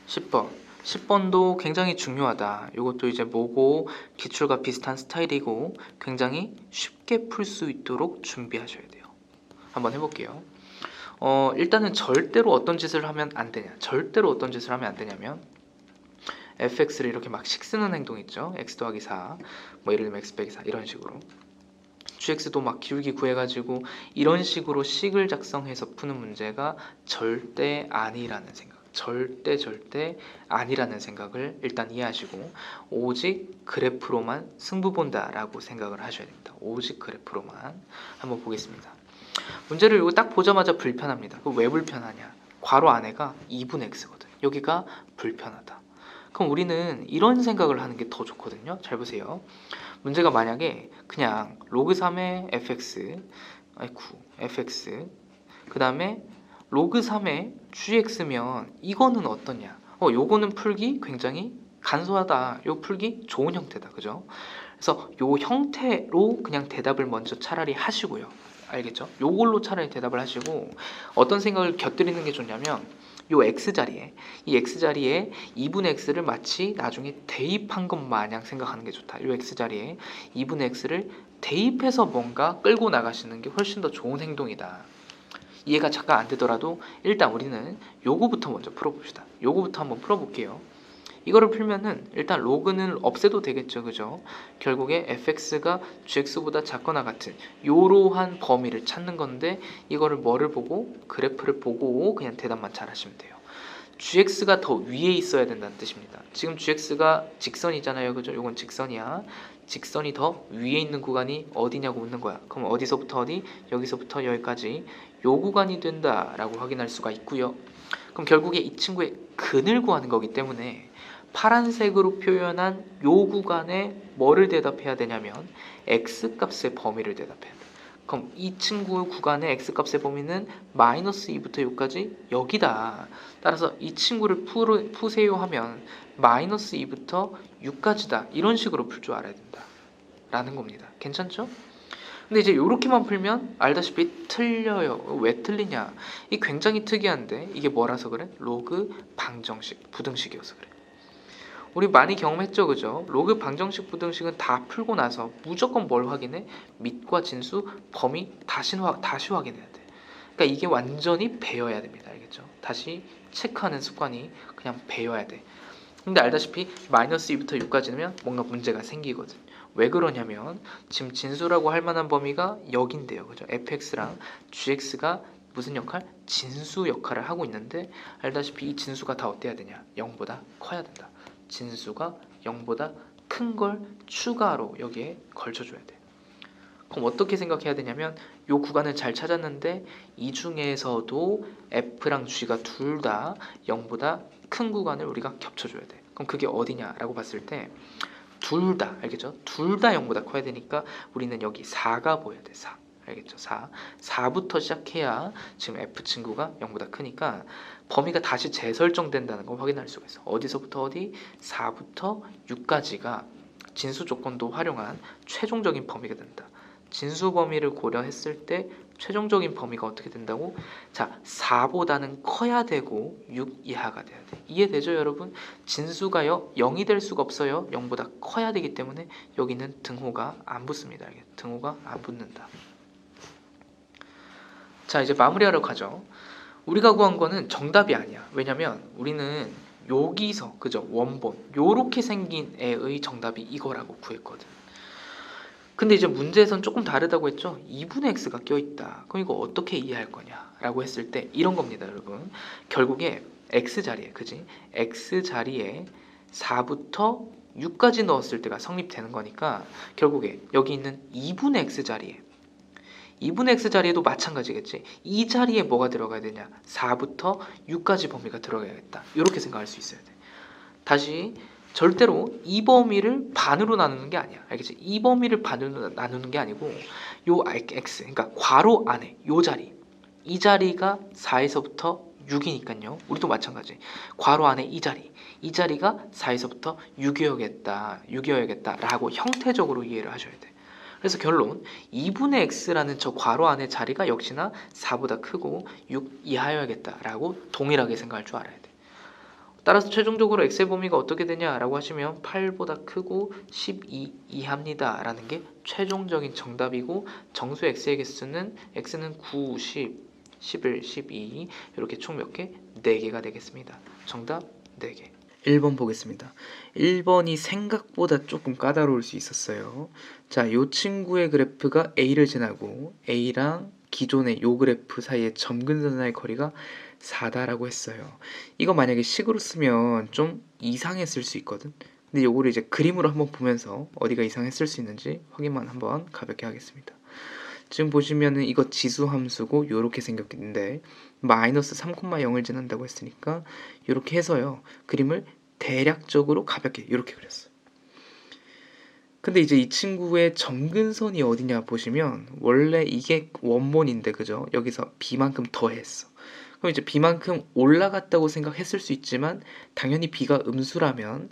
10번. 10번도 굉장히 중요하다. 이것도 이제 모고 기출과 비슷한 스타일이고 굉장히 쉽게 풀 수 있도록 준비하셔야 돼요. 한번 해볼게요. 일단은 절대로 어떤 짓을 하면 안 되냐? 절대로 어떤 짓을 하면 안 되냐면 fx를 이렇게 막 식 쓰는 행동 있죠? x 더하기 4, 뭐 예를 들면 x 빼기 4 이런 식으로 gx도 막 기울기 구해가지고 이런 식으로 식을 작성해서 푸는 문제가 절대 아니라는 생각. 절대 아니라는 생각을 일단 이해하시고 오직 그래프로만 승부 본다라고 생각을 하셔야 됩니다. 오직 그래프로만 한번 보겠습니다. 문제를 이거 딱 보자마자 불편합니다. 왜 불편하냐? 괄호 안에가 2분의 x거든. 여기가 불편하다. 그럼 우리는 이런 생각을 하는 게 더 좋거든요. 잘 보세요. 문제가 만약에 그냥 로그 3의 fx 그 다음에 로그 3의 gx면 이거는 어떠냐? 요거는 풀기 굉장히 간소하다. 요 풀기 좋은 형태다. 그죠? 그래서 요 형태로 그냥 대답을 먼저 차라리 하시고요. 알겠죠? 요걸로 차라리 대답을 하시고 어떤 생각을 곁들이는 게 좋냐면 요 x자리에 이 x자리에 2분의 x를 마치 나중에 대입한 것 마냥 생각하는 게 좋다. 요 x자리에 2분의 x를 대입해서 뭔가 끌고 나가시는 게 훨씬 더 좋은 행동이다. 이해가 잠깐 안 되더라도 일단 우리는 요거부터 먼저 풀어봅시다. 요거부터 한번 풀어볼게요. 이거를 풀면은 일단 로그는 없애도 되겠죠, 그죠? 결국에 fx가 gx보다 작거나 같은 이러한 범위를 찾는 건데 이거를 뭐를 보고 그래프를 보고 그냥 대답만 잘 하시면 돼요. gx가 더 위에 있어야 된다는 뜻입니다. 지금 gx가 직선이잖아요, 그죠? 이건 직선이야. 직선이 더 위에 있는 구간이 어디냐고 묻는 거야. 그럼 어디서부터 어디? 여기서부터 여기까지 요 구간이 된다라고 확인할 수가 있고요. 그럼 결국에 이 친구의 근을 구하는 거기 때문에 파란색으로 표현한 요 구간에 뭐를 대답해야 되냐면 x값의 범위를 대답해야 돼. 그럼 이 친구 구간의 x값의 범위는 마이너스 2부터 여기까지 여기다. 따라서 이 친구를 푸세요 하면 마이너스 2부터 6까지다. 이런 식으로 풀 줄 알아야 된다. 라는 겁니다. 괜찮죠? 근데 이제 이렇게만 풀면 알다시피 틀려요. 왜 틀리냐? 이 굉장히 특이한데 이게 뭐라서 그래? 로그 방정식, 부등식이어서 그래. 우리 많이 경험했죠, 그죠? 로그 방정식, 부등식은 다 풀고 나서 무조건 뭘 확인해? 밑과 진수, 범위 다시 확인해야 돼. 그러니까 이게 완전히 배워야 됩니다, 알겠죠? 다시 체크하는 습관이 그냥 배워야 돼. 근데 알다시피 마이너스 2부터 6까지면 뭔가 문제가 생기거든. 왜 그러냐면 지금 진수라고 할 만한 범위가 여긴데요, 그죠? fx랑 gx가 무슨 역할? 진수 역할을 하고 있는데 알다시피 이 진수가 다 어때야 되냐? 0보다 커야 된다. 진수가 0보다 큰 걸 추가로 여기에 걸쳐줘야 돼. 그럼 어떻게 생각해야 되냐면 이 구간을 잘 찾았는데 이 중에서도 f랑 g가 둘 다 0보다 큰 구간을 우리가 겹쳐줘야 돼. 그럼 그게 어디냐라고 봤을 때 둘 다, 알겠죠? 둘 다 0보다 커야 되니까 우리는 여기 4가 보여야 돼. 4. 알겠죠? 4부터 시작해야 지금 f 친구가 0보다 크니까 범위가 다시 재설정된다는 걸 확인할 수가 있어. 어디서부터 어디? 4부터 6까지가 진수 조건도 활용한 최종적인 범위가 된다. 진수 범위를 고려했을 때 최종적인 범위가 어떻게 된다고? 자, 4보다는 커야 되고 6 이하가 돼야 돼. 이해되죠, 여러분? 진수가요 0이 될 수가 없어요. 0보다 커야 되기 때문에 여기는 등호가 안 붙습니다. 등호가 안 붙는다. 자, 이제 마무리하러 가죠. 우리가 구한 거는 정답이 아니야. 왜냐면 우리는 여기서, 그죠? 원본 요렇게 생긴 애의 정답이 이거라고 구했거든. 근데 이제 문제에선 조금 다르다고 했죠. 2분의 x가 껴있다. 그럼 이거 어떻게 이해할 거냐 라고 했을 때 이런 겁니다, 여러분. 결국에 x자리에, 그지? x자리에 4부터 6까지 넣었을 때가 성립되는 거니까 결국에 여기 있는 2분의 x자리에 2분의 x자리에도 마찬가지겠지. 이 자리에 뭐가 들어가야 되냐? 4부터 6까지 범위가 들어가야겠다. 이렇게 생각할 수 있어야 돼. 다시 절대로 이 범위를 반으로 나누는 게 아니야. 알겠지? 이 범위를 반으로 나누는 게 아니고 요 x, 그러니까 괄호 안에 요 자리, 이 자리가 4에서부터 6이니까요. 우리도 마찬가지. 괄호 안에 이 자리가 4에서부터 6이어야겠다라고 형태적으로 이해를 하셔야 돼. 그래서 결론 2분의 x라는 저 괄호 안의 자리가 역시나 4보다 크고 6 이하여야겠다라고 동일하게 생각할 줄 알아야 돼. 따라서 최종적으로 x의 범위가 어떻게 되냐라고 하시면 8보다 크고 12 이하입니다 라는 게 최종적인 정답이고 정수 x의 개수는 x는 9, 10, 11, 12 이렇게 총 몇 개? 4개가 되겠습니다. 정답 4개. 1번 보겠습니다. 1번이 생각보다 조금 까다로울 수 있었어요. 자, 요 친구의 그래프가 A를 지나고 A랑 기존의 요 그래프 사이의 점근선 사이의 거리가 4다라고 했어요. 이거 만약에 식으로 쓰면 좀 이상했을 수 있거든. 근데 요거를 이제 그림으로 한번 보면서 어디가 이상했을 수 있는지 확인만 한번 가볍게 하겠습니다. 지금 보시면은 이거 지수함수고 요렇게 생겼는데 마이너스 3,0을 지난다고 했으니까 요렇게 해서요 그림을 대략적으로 가볍게 요렇게 그렸어요. 근데 이제 이 친구의 점근선이 어디냐 보시면 원래 이게 원본인데 그죠? 여기서 b만큼 더했어. 그럼 이제 b만큼 올라갔다고 생각했을 수 있지만 당연히 b가 음수라면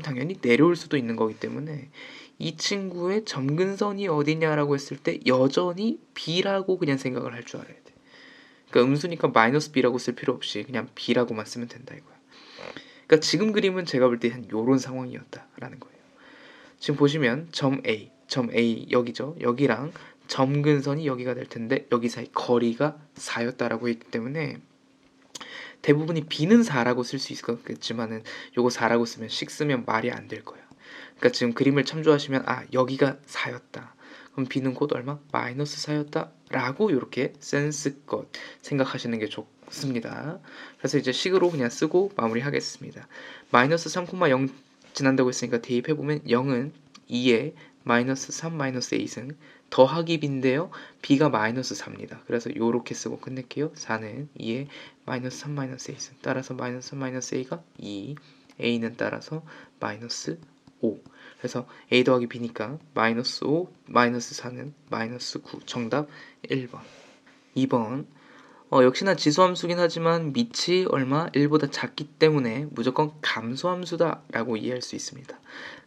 당연히 내려올 수도 있는 거기 때문에 이 친구의 점근선이 어디냐라고 했을 때 여전히 b라고 그냥 생각을 할 줄 알아야 돼. 그러니까 음수니까 마이너스 b라고 쓸 필요 없이 그냥 b라고만 쓰면 된다 이거야. 그러니까 지금 그림은 제가 볼 때 한 요런 상황이었다라는 거예요. 지금 보시면 점 A 여기죠. 여기랑 점근선이 여기가 될 텐데 여기 사이 거리가 4였다라고 했기 때문에 대부분이 b는 4라고 쓸 수 있겠지만은 요거 4라고 쓰면 식 쓰면 말이 안 될 거야. 그러니까 지금 그림을 참조하시면 여기가 4였다. 그럼 b는 곧 얼마? 마이너스 4였다 라고 이렇게 센스껏 생각하시는 게 좋습니다. 그래서 이제 식으로 그냥 쓰고 마무리하겠습니다. 마이너스 3,0 지난다고 했으니까 대입해보면 0은 2에 마이너스 3 마이너스 a승 더하기 b인데요. b가 마이너스 4입니다. 그래서 요렇게 쓰고 끝낼게요. 4는 2에 마이너스 3 마이너스 a승 따라서 마이너스 3 마이너스 a가 2 a는 따라서 마이너스 5 그래서 a 더하기 b니까 마이너스 5 마이너스 4는 마이너스 9 정답 1번 2번 역시나 지수함수긴 하지만 밑이 얼마? 1보다 작기 때문에 무조건 감소함수다 라고 이해할 수 있습니다.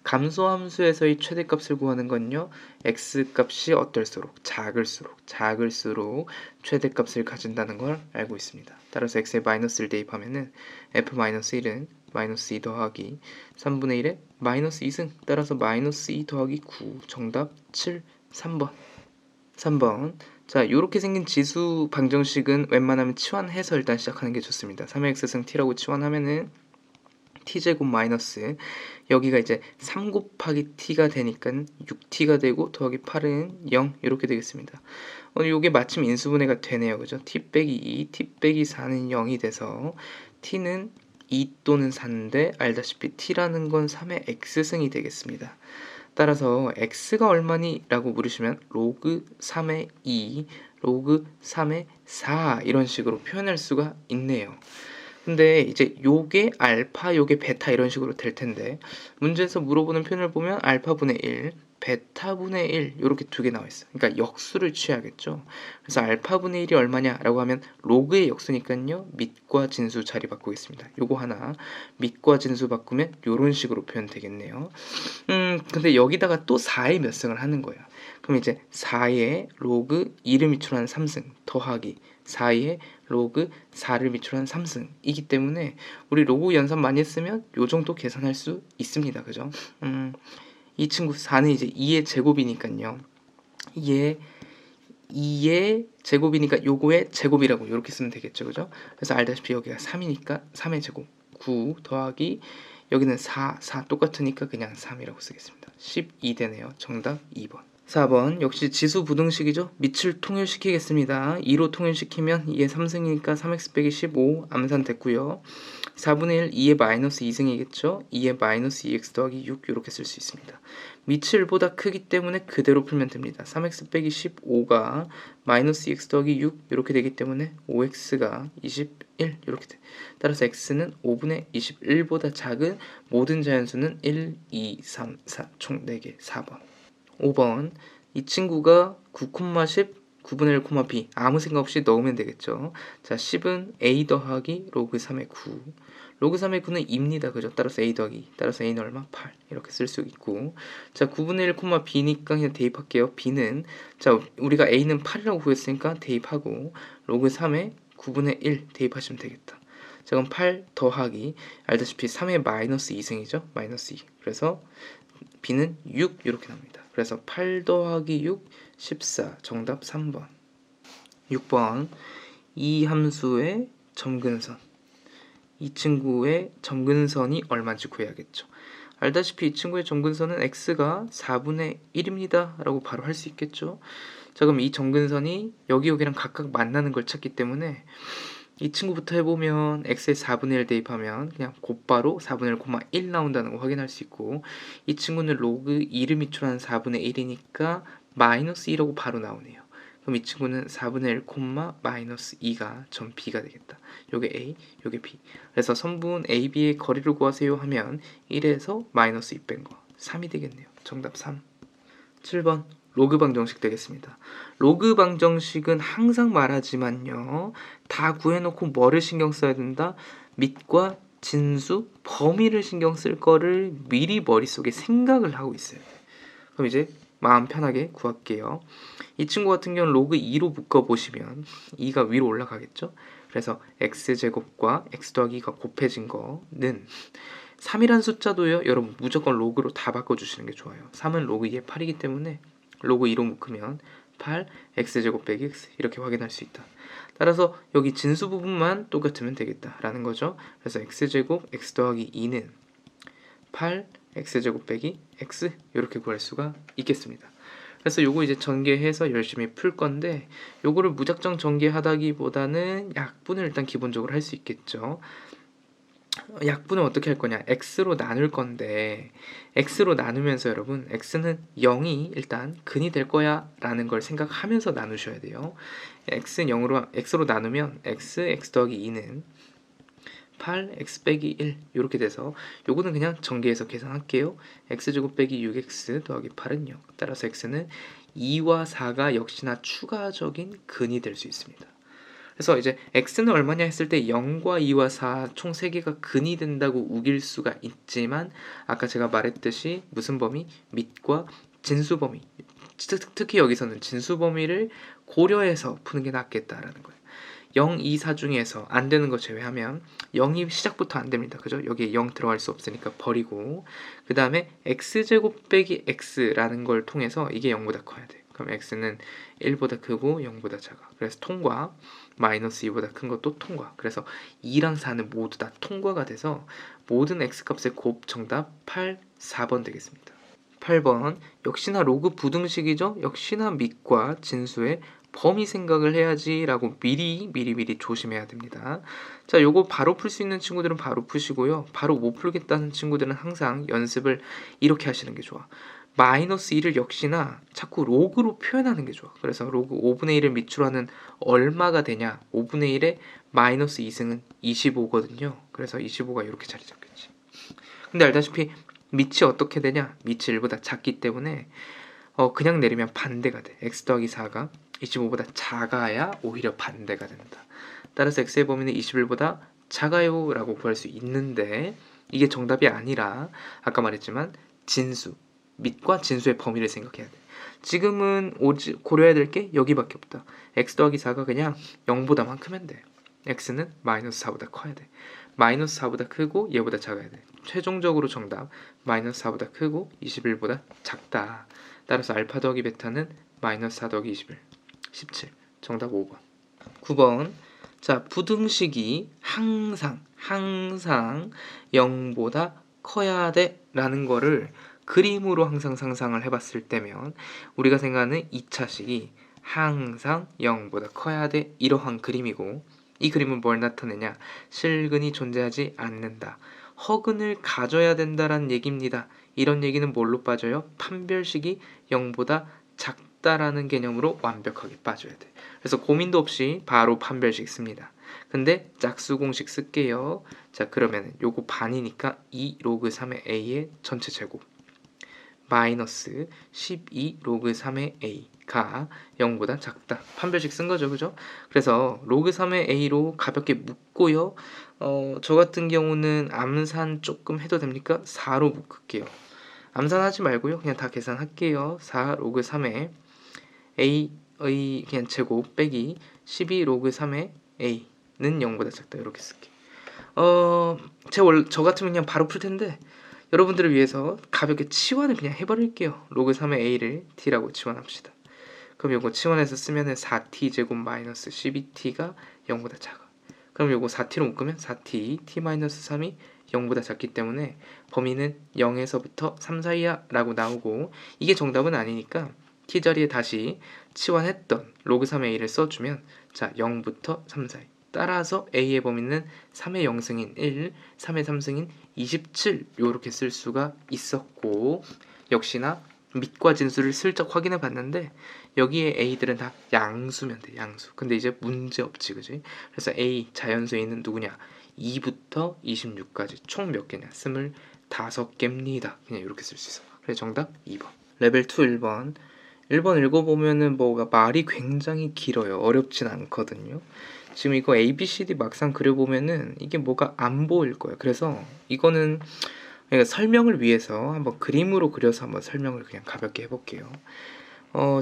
감소함수에서의 최대값을 구하는 건요. x값이 어떨수록 작을수록 최대값을 가진다는 걸 알고 있습니다. 따라서 x에 마이너스를 대입하면은 f-1은 마이너스 2 더하기 3분의 1에 마이너스 2승 따라서 마이너스 2 더하기 9 정답 7, 3번 자 요렇게 생긴 지수 방정식은 웬만하면 치환해서 일단 시작하는 게 좋습니다. 3x승 t라고 치환하면은 t제곱 마이너스 여기가 이제 3 곱하기 t가 되니까 6t가 되고 더하기 8은 0 이렇게 되겠습니다. 요게 마침 인수분해가 되네요. 그죠? t 빼기 2, t 빼기 4는 0이 돼서 t는 2 또는 4인데 알다시피 t라는 건 3의 x승이 되겠습니다. 따라서 x가 얼마니? 라고 물으시면 로그 3의 2, 로그 3의 4 이런 식으로 표현할 수가 있네요. 근데 이제 요게 알파, 요게 베타 이런 식으로 될 텐데 문제에서 물어보는 표현을 보면 알파분의 1, 베타분의 1 이렇게 두 개 나와 있어요. 그러니까 역수를 취하겠죠. 그래서 알파분의 1이 얼마냐라고 하면 로그의 역수니까요. 밑과 진수 자리 바꾸겠습니다. 요거 하나 밑과 진수 바꾸면 요런 식으로 표현되겠네요. 근데 여기다가 또 4의 몇 승을 하는 거예요. 그럼 이제 4의 로그 2를 미출한 3승 더하기 4의 로그 4를 미출한 3승이기 때문에 우리 로그 연산 많이 했으면 요 정도 계산할 수 있습니다. 그죠? 이 친구 4는 이제 2의 제곱이니까요. 2의 제곱이니까 요거의 제곱이라고 이렇게 쓰면 되겠죠. 그죠? 그래서 알다시피 여기가 3이니까 3의 제곱 9 더하기 여기는 4 똑같으니까 그냥 3이라고 쓰겠습니다. 12 되네요. 정답 2번 4번 역시 지수 부등식이죠. 밑을 통일시키겠습니다. 2로 통일시키면 2의 3승이니까 3x 빼기 15 암산됐고요. 4분의 1 2의 마이너스 2승이겠죠. 2의 마이너스 2x 더하기 6 이렇게 쓸 수 있습니다. 밑이 1보다 크기 때문에 그대로 풀면 됩니다. 3x 빼기 15가 마이너스 2x 더하기 6 이렇게 되기 때문에 5x가 21 이렇게 돼. 따라서 x는 5분의 21보다 작은 모든 자연수는 1, 2, 3, 4 총 4개 4번 5번 이 친구가 9,10 9분의 1, b 아무 생각 없이 넣으면 되겠죠. 자 10은 a 더하기 로그 3의 9 로그 3의 9는 2입니다. 그죠? 따라서 a 더하기 따라서 a는 얼마? 8 이렇게 쓸 수 있고 자 9분의 1, b니까 그냥 대입할게요. b는 자 우리가 a는 8이라고 구했으니까 대입하고 로그 3의 9분의 1 대입하시면 되겠다. 자 그럼 8 더하기 알다시피 3의 마이너스 2승이죠. 마이너스 2 그래서 b는 6 이렇게 나옵니다. 그래서 8 더하기 6 14 정답 3번 6번 이 함수의 점근선 이 친구의 점근선이 얼마인지 구해야겠죠. 알다시피 이 친구의 점근선은 x가 4분의 1입니다 라고 바로 할 수 있겠죠. 자 그럼 이 점근선이 여기랑 각각 만나는 걸 찾기 때문에 이 친구부터 해보면 x에 4분의 1 대입하면 그냥 곧바로 4분의 1, 1 나온다는 거 확인할 수 있고 이 친구는 로그 2를 미출한 4분의 1이니까 마이너스 2라고 바로 나오네요. 그럼 이 친구는 4분의 1, 마이너스 2가 점 b가 되겠다. 요게 a, 요게 b. 그래서 선분 a, b의 거리를 구하세요 하면 1에서 마이너스 2 뺀 거 3이 되겠네요. 정답 3. 7번 로그 방정식 되겠습니다. 로그 방정식은 항상 말하지만요. 다 구해놓고 뭐를 신경 써야 된다? 밑과 진수, 범위를 신경 쓸 거를 미리 머릿속에 생각을 하고 있어요. 그럼 이제 마음 편하게 구할게요. 이 친구 같은 경우는 로그 2로 묶어보시면 2가 위로 올라가겠죠? 그래서 x제곱과 x 더하기 2가 곱해진 거는 3이란 숫자도요. 여러분 무조건 로그로 다 바꿔주시는 게 좋아요. 3은 로그 2의 8이기 때문에 로그 2로 묶으면 8 x제곱 빼기 x 이렇게 확인할 수 있다. 따라서 여기 진수 부분만 똑같으면 되겠다라는 거죠. 그래서 x제곱 x 더하기 2는 8 x제곱 빼기 x 이렇게 구할 수가 있겠습니다. 그래서 요거 이제 전개해서 열심히 풀 건데 요거를 무작정 전개하다기보다는 약분을 일단 기본적으로 할 수 있겠죠. 약분을 어떻게 할 거냐? x로 나눌 건데 x로 나누면서 여러분 x는 0이 일단 근이 될 거야 라는 걸 생각하면서 나누셔야 돼요. x로 나누면 x 더하기 2는 8 x 빼기 1 이렇게 돼서 요거는 그냥 전개해서 계산할게요. x제곱 빼기 6x 더하기 8은 0. 따라서 x는 2와 4가 역시나 추가적인 근이 될 수 있습니다. 그래서 이제 x는 얼마냐 했을 때 0과 2와 4 총 3개가 근이 된다고 우길 수가 있지만 아까 제가 말했듯이 무슨 범위? 밑과 진수 범위. 특히 여기서는 진수 범위를 고려해서 푸는 게 낫겠다라는 거예요. 0, 2, 4 중에서 안 되는 거 제외하면 0이 시작부터 안 됩니다. 그죠? 여기에 0 들어갈 수 없으니까 버리고 그 다음에 x제곱 빼기 x라는 걸 통해서 이게 0보다 커야 돼. 그럼 x는 1보다 크고 0보다 작아. 그래서 통과. 마이너스 2보다 큰 것도 통과. 그래서 2랑 4는 모두 다 통과가 돼서 모든 x값의 곱 정답 8, 4번 되겠습니다. 8번 역시나 로그 부등식이죠. 역시나 밑과 진수의 범위 생각을 해야지 라고 미리 조심해야 됩니다. 자, 요거 바로 풀 수 있는 친구들은 바로 푸시고요. 바로 못 풀겠다는 친구들은 항상 연습을 이렇게 하시는 게 좋아. 마이너스 1을 역시나 자꾸 로그로 표현하는 게 좋아. 그래서 로그 5분의 1을 밑으로 하는 얼마가 되냐? 5분의 1에 마이너스 2승은 25거든요. 그래서 25가 이렇게 자리 잡겠지. 근데 알다시피 밑이 어떻게 되냐? 밑이 1보다 작기 때문에 그냥 내리면 반대가 돼. x 더하기 4가 25보다 작아야 오히려 반대가 된다. 따라서 x의 범위는 21보다 작아요 라고 구할 수 있는데 이게 정답이 아니라 아까 말했지만 진수, 밑과 진수의 범위를 생각해야 돼. 지금은 고려해야 될 게 여기밖에 없다. x 더하기 4가 그냥 0보다만 크면 돼. x는 마이너스 4보다 커야 돼. 마이너스 4보다 크고 얘보다 작아야 돼. 최종적으로 정답 마이너스 4보다 크고 21보다 작다. 따라서 알파 더하기 베타는 마이너스 4 더하기 21 17 정답 5번. 9번 자 부등식이 항상 0보다 커야 돼 라는 거를 그림으로 항상 상상을 해봤을 때면 우리가 생각하는 2차식이 항상 0보다 커야 돼 이러한 그림이고 이 그림은 뭘 나타내냐? 실근이 존재하지 않는다. 허근을 가져야 된다라는 얘기입니다. 이런 얘기는 뭘로 빠져요? 판별식이 0보다 작다라는 개념으로 완벽하게 빠져야 돼. 그래서 고민도 없이 바로 판별식 씁니다. 근데 짝수 공식 쓸게요. 자 그러면 요거 반이니까 2 로그 3의 a의 전체 제곱 마이너스 12 로그 3의 a가 0보다 작다. 판별식 쓴 거죠. 그죠? 그래서 로그 3의 a로 가볍게 묶고요. 저 같은 경우는 암산 조금 해도 됩니까? 4로 묶을게요. 암산하지 말고요. 그냥 다 계산할게요. 4 로그 3의 a의 그냥 제곱 빼기 12 로그 3의 a는 0보다 작다. 이렇게 쓸게요. 저 같으면 그냥 바로 풀 텐데 여러분들을 위해서 가볍게 치환을 그냥 해버릴게요. 로그 3의 a를 t라고 치환합시다. 그럼 요거 치환해서 쓰면은 4t 제곱 마이너스 12t가 0보다 작아. 그럼 요거 4t로 묶으면 4t t-3이 0보다 작기 때문에 범위는 0에서부터 3 사이야 라고 나오고 이게 정답은 아니니까 t 자리에 다시 치환했던 로그 3의 a를 써주면 자 0부터 3 사이 따라서 a의 범위는 3의 0승인 1, 3의 3승인 27 요렇게 쓸 수가 있었고 역시나 밑과 진수를 슬쩍 확인해 봤는데 여기에 a들은 다 양수면 돼. 양수. 근데 이제 문제 없지. 그지? 그래서 a 자연수에는 누구냐? 2부터 26까지 총 몇 개냐? 25개입니다. 그냥 이렇게 쓸 수 있어. 그래서 정답 2번. 레벨 2 1번 1번 읽어보면은 뭐가 말이 굉장히 길어요. 어렵진 않거든요. 지금 이거 ABCD 막상 그려보면은 이게 뭐가 안 보일 거예요. 그래서 이거는 그러니까 설명을 위해서 한번 그림으로 그려서 한번 설명을 그냥 가볍게 해볼게요.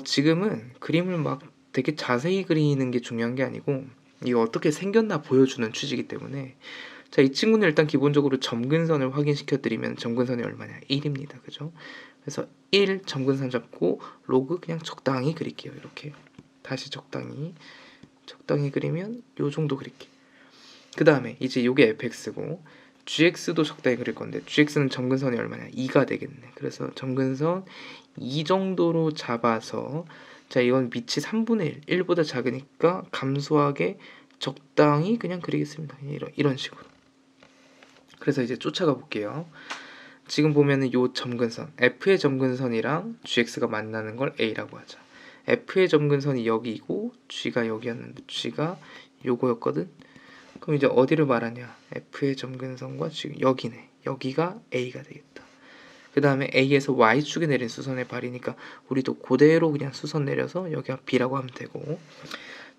지금은 그림을 막 되게 자세히 그리는 게 중요한 게 아니고 이거 어떻게 생겼나 보여주는 취지이기 때문에 자, 이 친구는 일단 기본적으로 점근선을 확인시켜 드리면 점근선이 얼마냐? 1입니다. 그죠? 그래서 1 점근선 잡고 로그 그냥 적당히 그릴게요. 이렇게 다시 적당히 그리면 요 정도 그릴게요. 그 다음에 이제 요게 fx고 gx도 적당히 그릴 건데 gx는 점근선이 얼마냐? 2가 되겠네. 그래서 점근선 2 정도로 잡아서 자, 이건 밑이 3분의 1, 1보다 작으니까 감소하게 적당히 그냥 그리겠습니다. 이런 식으로. 그래서 이제 쫓아가 볼게요. 지금 보면은 요 점근선 F의 점근선이랑 GX가 만나는 걸 A라고 하자. F의 점근선이 여기고 G가 여기였는데 G가 요거였거든. 그럼 이제 어디를 말하냐? F의 점근선과 G 여기네. 여기가 A가 되겠다. 그 다음에 A에서 Y축에 내린 수선의 발이니까 우리도 그대로 그냥 수선 내려서 여기가 B라고 하면 되고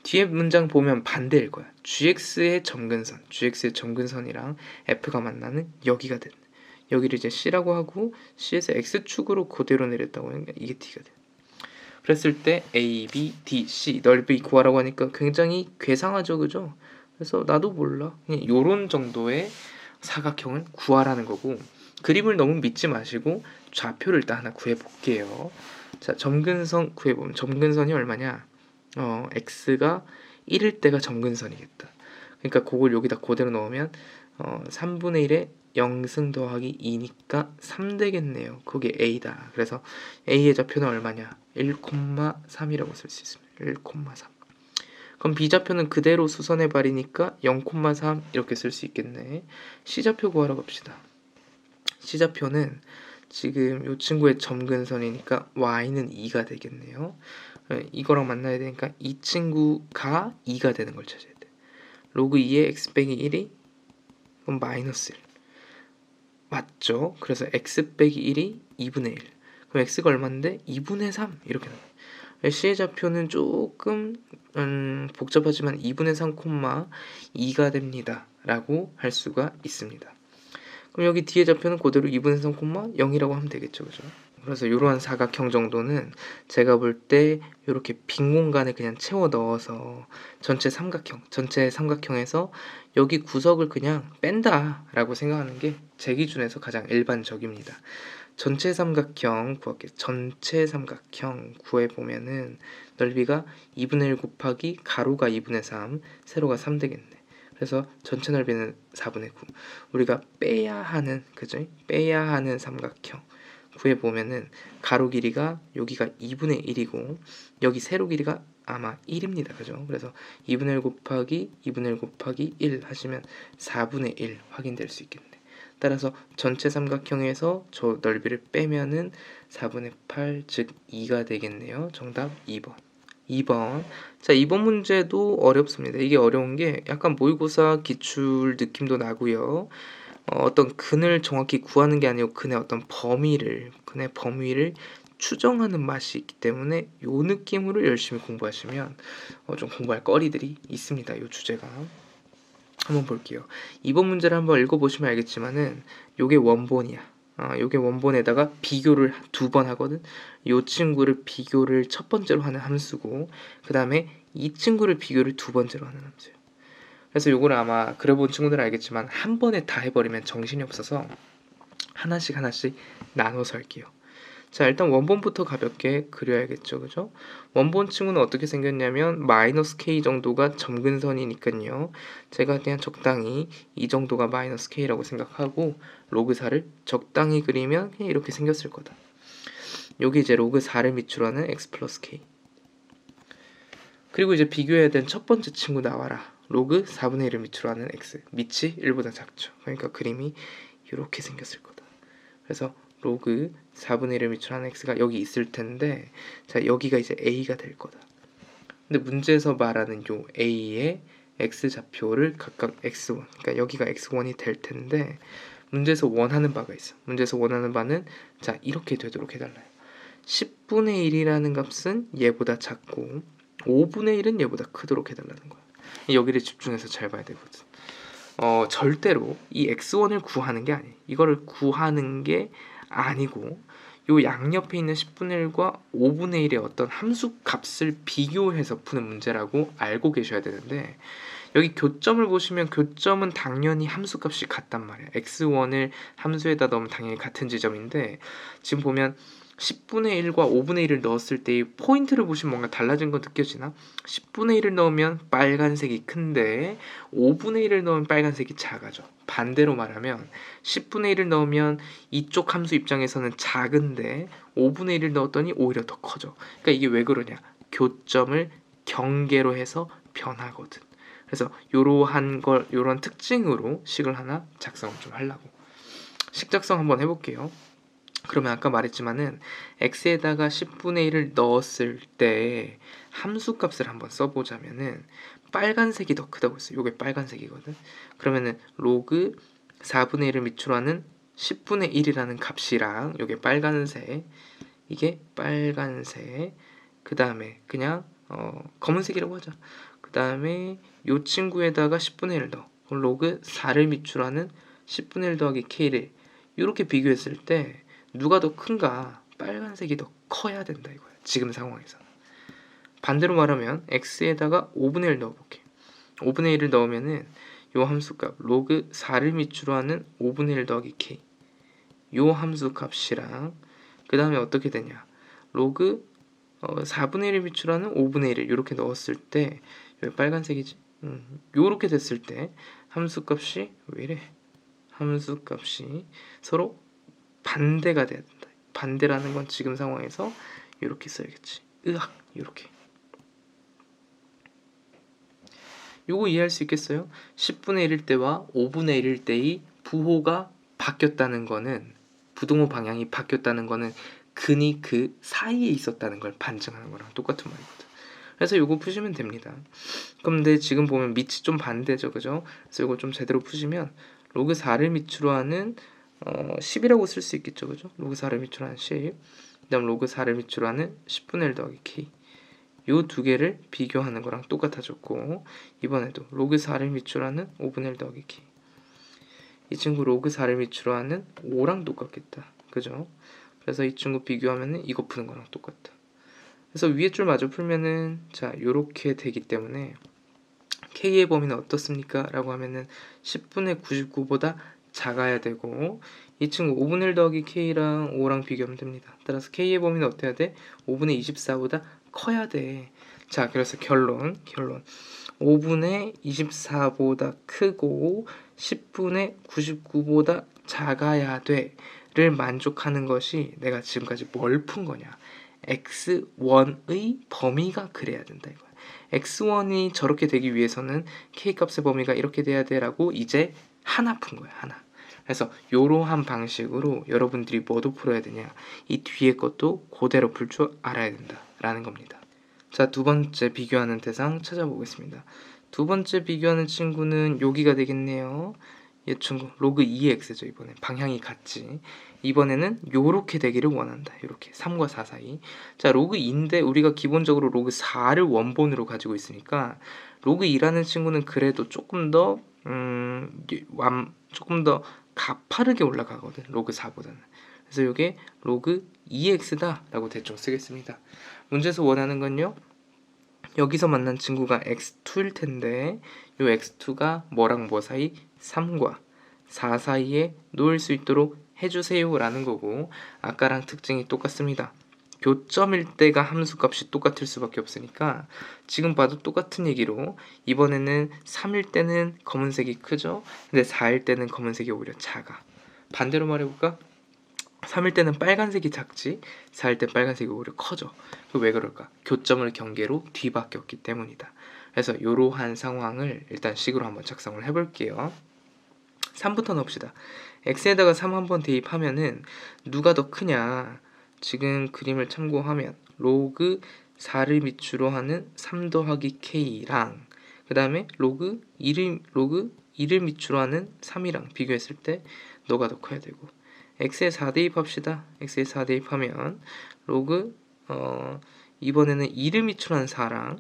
뒤에 문장 보면 반대일 거야. GX의 점근선이랑 F가 만나는 여기가 됐네. 여기를 이제 C라고 하고 C에서 X축으로 그대로 내렸다고 하니까 이게 D가 돼. 그랬을 때 A, B, D, C 넓이 구하라고 하니까 굉장히 괴상하죠, 그죠? 그래서 나도 몰라. 그냥 요런 정도의 사각형을 구하라는 거고 그림을 너무 믿지 마시고 좌표를 일단 하나 구해볼게요. 자, 점근선 구해보면 점근선이 얼마냐? x가 1일 때가 점근선이겠다. 그러니까 그걸 여기다 그대로 넣으면 3분의 1에 0승 더하기 2니까 3 되겠네요. 그게 a다. 그래서 a의 좌표는 얼마냐? 1,3이라고 쓸 수 있습니다. 1,3. 그럼 b좌표는 그대로 수선해 버리니까 0,3 이렇게 쓸 수 있겠네. c좌표 구하러 갑시다. c좌표는 지금 이 친구의 점근선이니까 y는 2가 되겠네요. 이거랑 만나야 되니까 이 친구가 2가 되는 걸 찾아야 돼. 로그 2의 x 빼기 1이 그럼 마이너스 1 맞죠? 그래서 x 빼기 1이 2분의 1 그럼 x가 얼마인데? 2분의 3 이렇게 나와요. C의 좌표는 조금 복잡하지만 2분의 3, 2가 됩니다 라고 할 수가 있습니다. 그럼 여기 뒤에 좌표는 그대로 2분의 3, 0이라고 하면 되겠죠, 그죠? 그래서 이러한 사각형 정도는 제가 볼 때 이렇게 빈 공간에 그냥 채워 넣어서 전체 삼각형에서 여기 구석을 그냥 뺀다라고 생각하는 게 제 기준에서 가장 일반적입니다. 전체 삼각형 구할게요. 전체 삼각형 구해보면은 넓이가 2분의 1 곱하기 가로가 2분의 3, 세로가 3 되겠네. 그래서 전체 넓이는 4분의 9. 우리가 빼야 하는, 그죠? 빼야 하는 삼각형 구해보면은 가로 길이가 여기가 2분의 1이고 여기 세로 길이가 아마 1입니다. 그죠? 그래서 2분의 1 곱하기 2분의 1 곱하기 1 하시면 4분의 1 확인될 수 있겠네. 따라서 전체 삼각형에서 저 넓이를 빼면은 4분의 8, 즉 2가 되겠네요. 정답 2번. 2번. 자, 2번 문제도 어렵습니다. 이게 어려운 게 약간 모의고사 기출 느낌도 나고요. 어떤 근을 정확히 구하는 게 아니고 근의 어떤 범위를 추정하는 맛이 있기 때문에 요 느낌으로 열심히 공부하시면 좀 공부할 거리들이 있습니다. 요 주제가. 한번 볼게요. 이번 문제를 한번 읽어보시면 알겠지만은 요게 원본이야. 요게 원본에다가 비교를 2번 하거든. 요 친구를 비교를 첫 번째로 하는 함수고 그 다음에 이 친구를 비교를 두 번째로 하는 함수예요. 그래서 요거를 아마 그려본 친구들은 알겠지만 한 번에 다 해버리면 정신이 없어서 하나씩 나눠서 할게요. 자, 일단 원본부터 가볍게 그려야겠죠, 그죠? 원본 친구는 어떻게 생겼냐면 마이너스 k 정도가 점근선이니까요. 제가 그냥 적당히 이 정도가 마이너스 k라고 생각하고 로그 4를 적당히 그리면 그냥 이렇게 생겼을 거다. 여기 이제 로그 4를 밑으로 하는 x 플러스 k. 그리고 이제 비교해야 된 첫 번째 친구 나와라. 로그 4분의 1을 밑으로 하는 x. 밑이 1보다 작죠. 그러니까 그림이 이렇게 생겼을 거다. 그래서 로그 4분의 1을 밑으로 하는 x가 여기 있을 텐데 자, 여기가 이제 a가 될 거다. 근데 문제에서 말하는 요 a의 x좌표를 각각 x1, 그러니까 여기가 x1이 될 텐데 문제에서 원하는 바가 있어. 문제에서 원하는 바는 자, 이렇게 되도록 해달라요. 10분의 1이라는 값은 얘보다 작고 5분의 1은 얘보다 크도록 해달라는 거야. 여기를 집중해서 잘 봐야 되거든. 절대로 이 x1을 구하는 게 아니에요. 이거를 구하는 게 아니고 요 양옆에 있는 10분의 1과 5분의 1의 어떤 함수 값을 비교해서 푸는 문제라고 알고 계셔야 되는데, 여기 교점을 보시면 교점은 당연히 함수 값이 같단 말이야. x1을 함수에다 넣으면 당연히 같은 지점인데, 지금 보면 10분의 1과 5분의 1을 넣었을 때 이 포인트를 보시면 뭔가 달라진 거 느껴지나? 10분의 1을 넣으면 빨간색이 큰데 5분의 1을 넣으면 빨간색이 작아져. 반대로 말하면 10분의 1을 넣으면 이쪽 함수 입장에서는 작은데 5분의 1을 넣었더니 오히려 더 커져. 그러니까 이게 왜 그러냐? 교점을 경계로 해서 변하거든. 그래서 요런 특징으로 식을 하나 작성을 좀 하려고. 식 작성 한번 해볼게요. 그러면 아까 말했지만은 x에다가 10분의 1을 넣었을 때 함수 값을 한번 써보자면은 빨간색이 더 크다고 했어요. 요게 빨간색이거든. 그러면은 로그 4분의 1을 밑으로 하는 10분의 1이라는 값이랑 요게 빨간색, 이게 빨간색, 그 다음에 그냥 검은색이라고 하자. 그 다음에 요 친구에다가 10분의 1을 넣어. 그럼 로그 4를 밑으로 하는 10분의 1 더하기 k를 이렇게 비교했을 때 누가 더 큰가? 빨간색이 더 커야 된다 이거야. 지금 상황에서. 반대로 말하면 x에다가 5분의 1 넣어볼게. 5분의 1을 넣으면은 요 함수값 로그 4를 밑으로 하는 5분의 1 더하기 k, 요 함수값이랑 그 다음에 어떻게 되냐? 로그 4분의 1을 밑으로 하는 5분의 1을 이렇게 넣었을 때 여기 빨간색이지? 요렇게 됐을 때 함수값이 왜 이래? 함수값이 서로 반대가 돼야 된다. 반대라는 건 지금 상황에서 이렇게 써야겠지. 으악, 이렇게. 요거 이해할 수 있겠어요? 10분의 1일 때와 5분의 1일 때의 부호가 바뀌었다는 거는, 부동호 방향이 바뀌었다는 거는 근이 그 사이에 있었다는 걸 반증하는 거랑 똑같은 말이거든. 그래서 요거 푸시면 됩니다. 근데 지금 보면 밑이 좀 반대죠, 그죠? 그래서 요거 좀 제대로 푸시면 로그 4를 밑으로 하는 10이라고 쓸 수 있겠죠, 그죠? 로그 4를 밑으로 하는 10, 그 다음 로그 4를 밑으로 하는 10분의 1 더하기 k, 요 두 개를 비교하는 거랑 똑같아졌고, 이번에도 로그 4를 밑으로 하는 5분의 1 더하기 k, 이 친구 로그 4를 밑으로 하는 5랑 똑같겠다, 그죠? 그래서 이 친구 비교하면은 이거 푸는 거랑 똑같다. 그래서 위에 줄 마저 풀면은 자 요렇게 되기 때문에 k의 범위는 어떻습니까? 라고 하면은 10분의 99보다 작아야 되고, 이 친구 5분의 1 더하기 k랑 5랑 비교하면 됩니다. 따라서 k의 범위는 어때야 돼? 5분의 24보다 커야 돼. 자, 그래서 결론 5분의 24보다 크고 10분의 99보다 작아야 돼를 만족하는 것이 내가 지금까지 뭘 푼 거냐? x1의 범위가 그래야 된다 이거야. x1이 저렇게 되기 위해서는 k값의 범위가 이렇게 돼야 돼라고 이제 하나 푼 거야, 하나. 그래서 이러한 방식으로 여러분들이 뭐도 풀어야 되냐, 이 뒤에 것도 그대로 풀 줄 알아야 된다라는 겁니다. 자, 두 번째 비교하는 대상 찾아보겠습니다. 두 번째 비교하는 친구는 여기가 되겠네요. 이 친구 로그 2x죠. 이번에 방향이 같지. 이번에는 요렇게 되기를 원한다. 요렇게 3과 4 사이. 자, 로그 2인데 우리가 기본적으로 로그 4를 원본으로 가지고 있으니까 로그 2라는 친구는 그래도 조금 더 조금 더 가파르게 올라가거든, 로그 4보다는. 그래서 이게 로그 2x다 라고 대충 쓰겠습니다. 문제에서 원하는 건요, 여기서 만난 친구가 x2일 텐데 이 x2가 뭐랑 뭐 사이? 3과 4 사이에 놓을 수 있도록 해주세요 라는 거고, 아까랑 특징이 똑같습니다. 교점일 때가 함수값이 똑같을 수밖에 없으니까 지금 봐도 똑같은 얘기로 이번에는 3일 때는 검은색이 크죠? 근데 4일 때는 검은색이 오히려 작아. 반대로 말해볼까? 3일 때는 빨간색이 작지 4일 때 빨간색이 오히려 커져. 왜 그럴까? 교점을 경계로 뒤바뀌었기 때문이다. 그래서 이러한 상황을 일단 식으로 한번 작성을 해볼게요. 3부터 넣읍시다. x에다가 3 한번 대입하면은 누가 더 크냐, 지금 그림을 참고하면 로그 4를 밑으로 하는 3 더하기 k랑 그 다음에 로그 2를 밑으로 하는 3이랑 비교했을 때 너가 더 커야 되고, x에 4 대입합시다. x에 4 대입하면 로그 이번에는 2를 밑으로 하는 4랑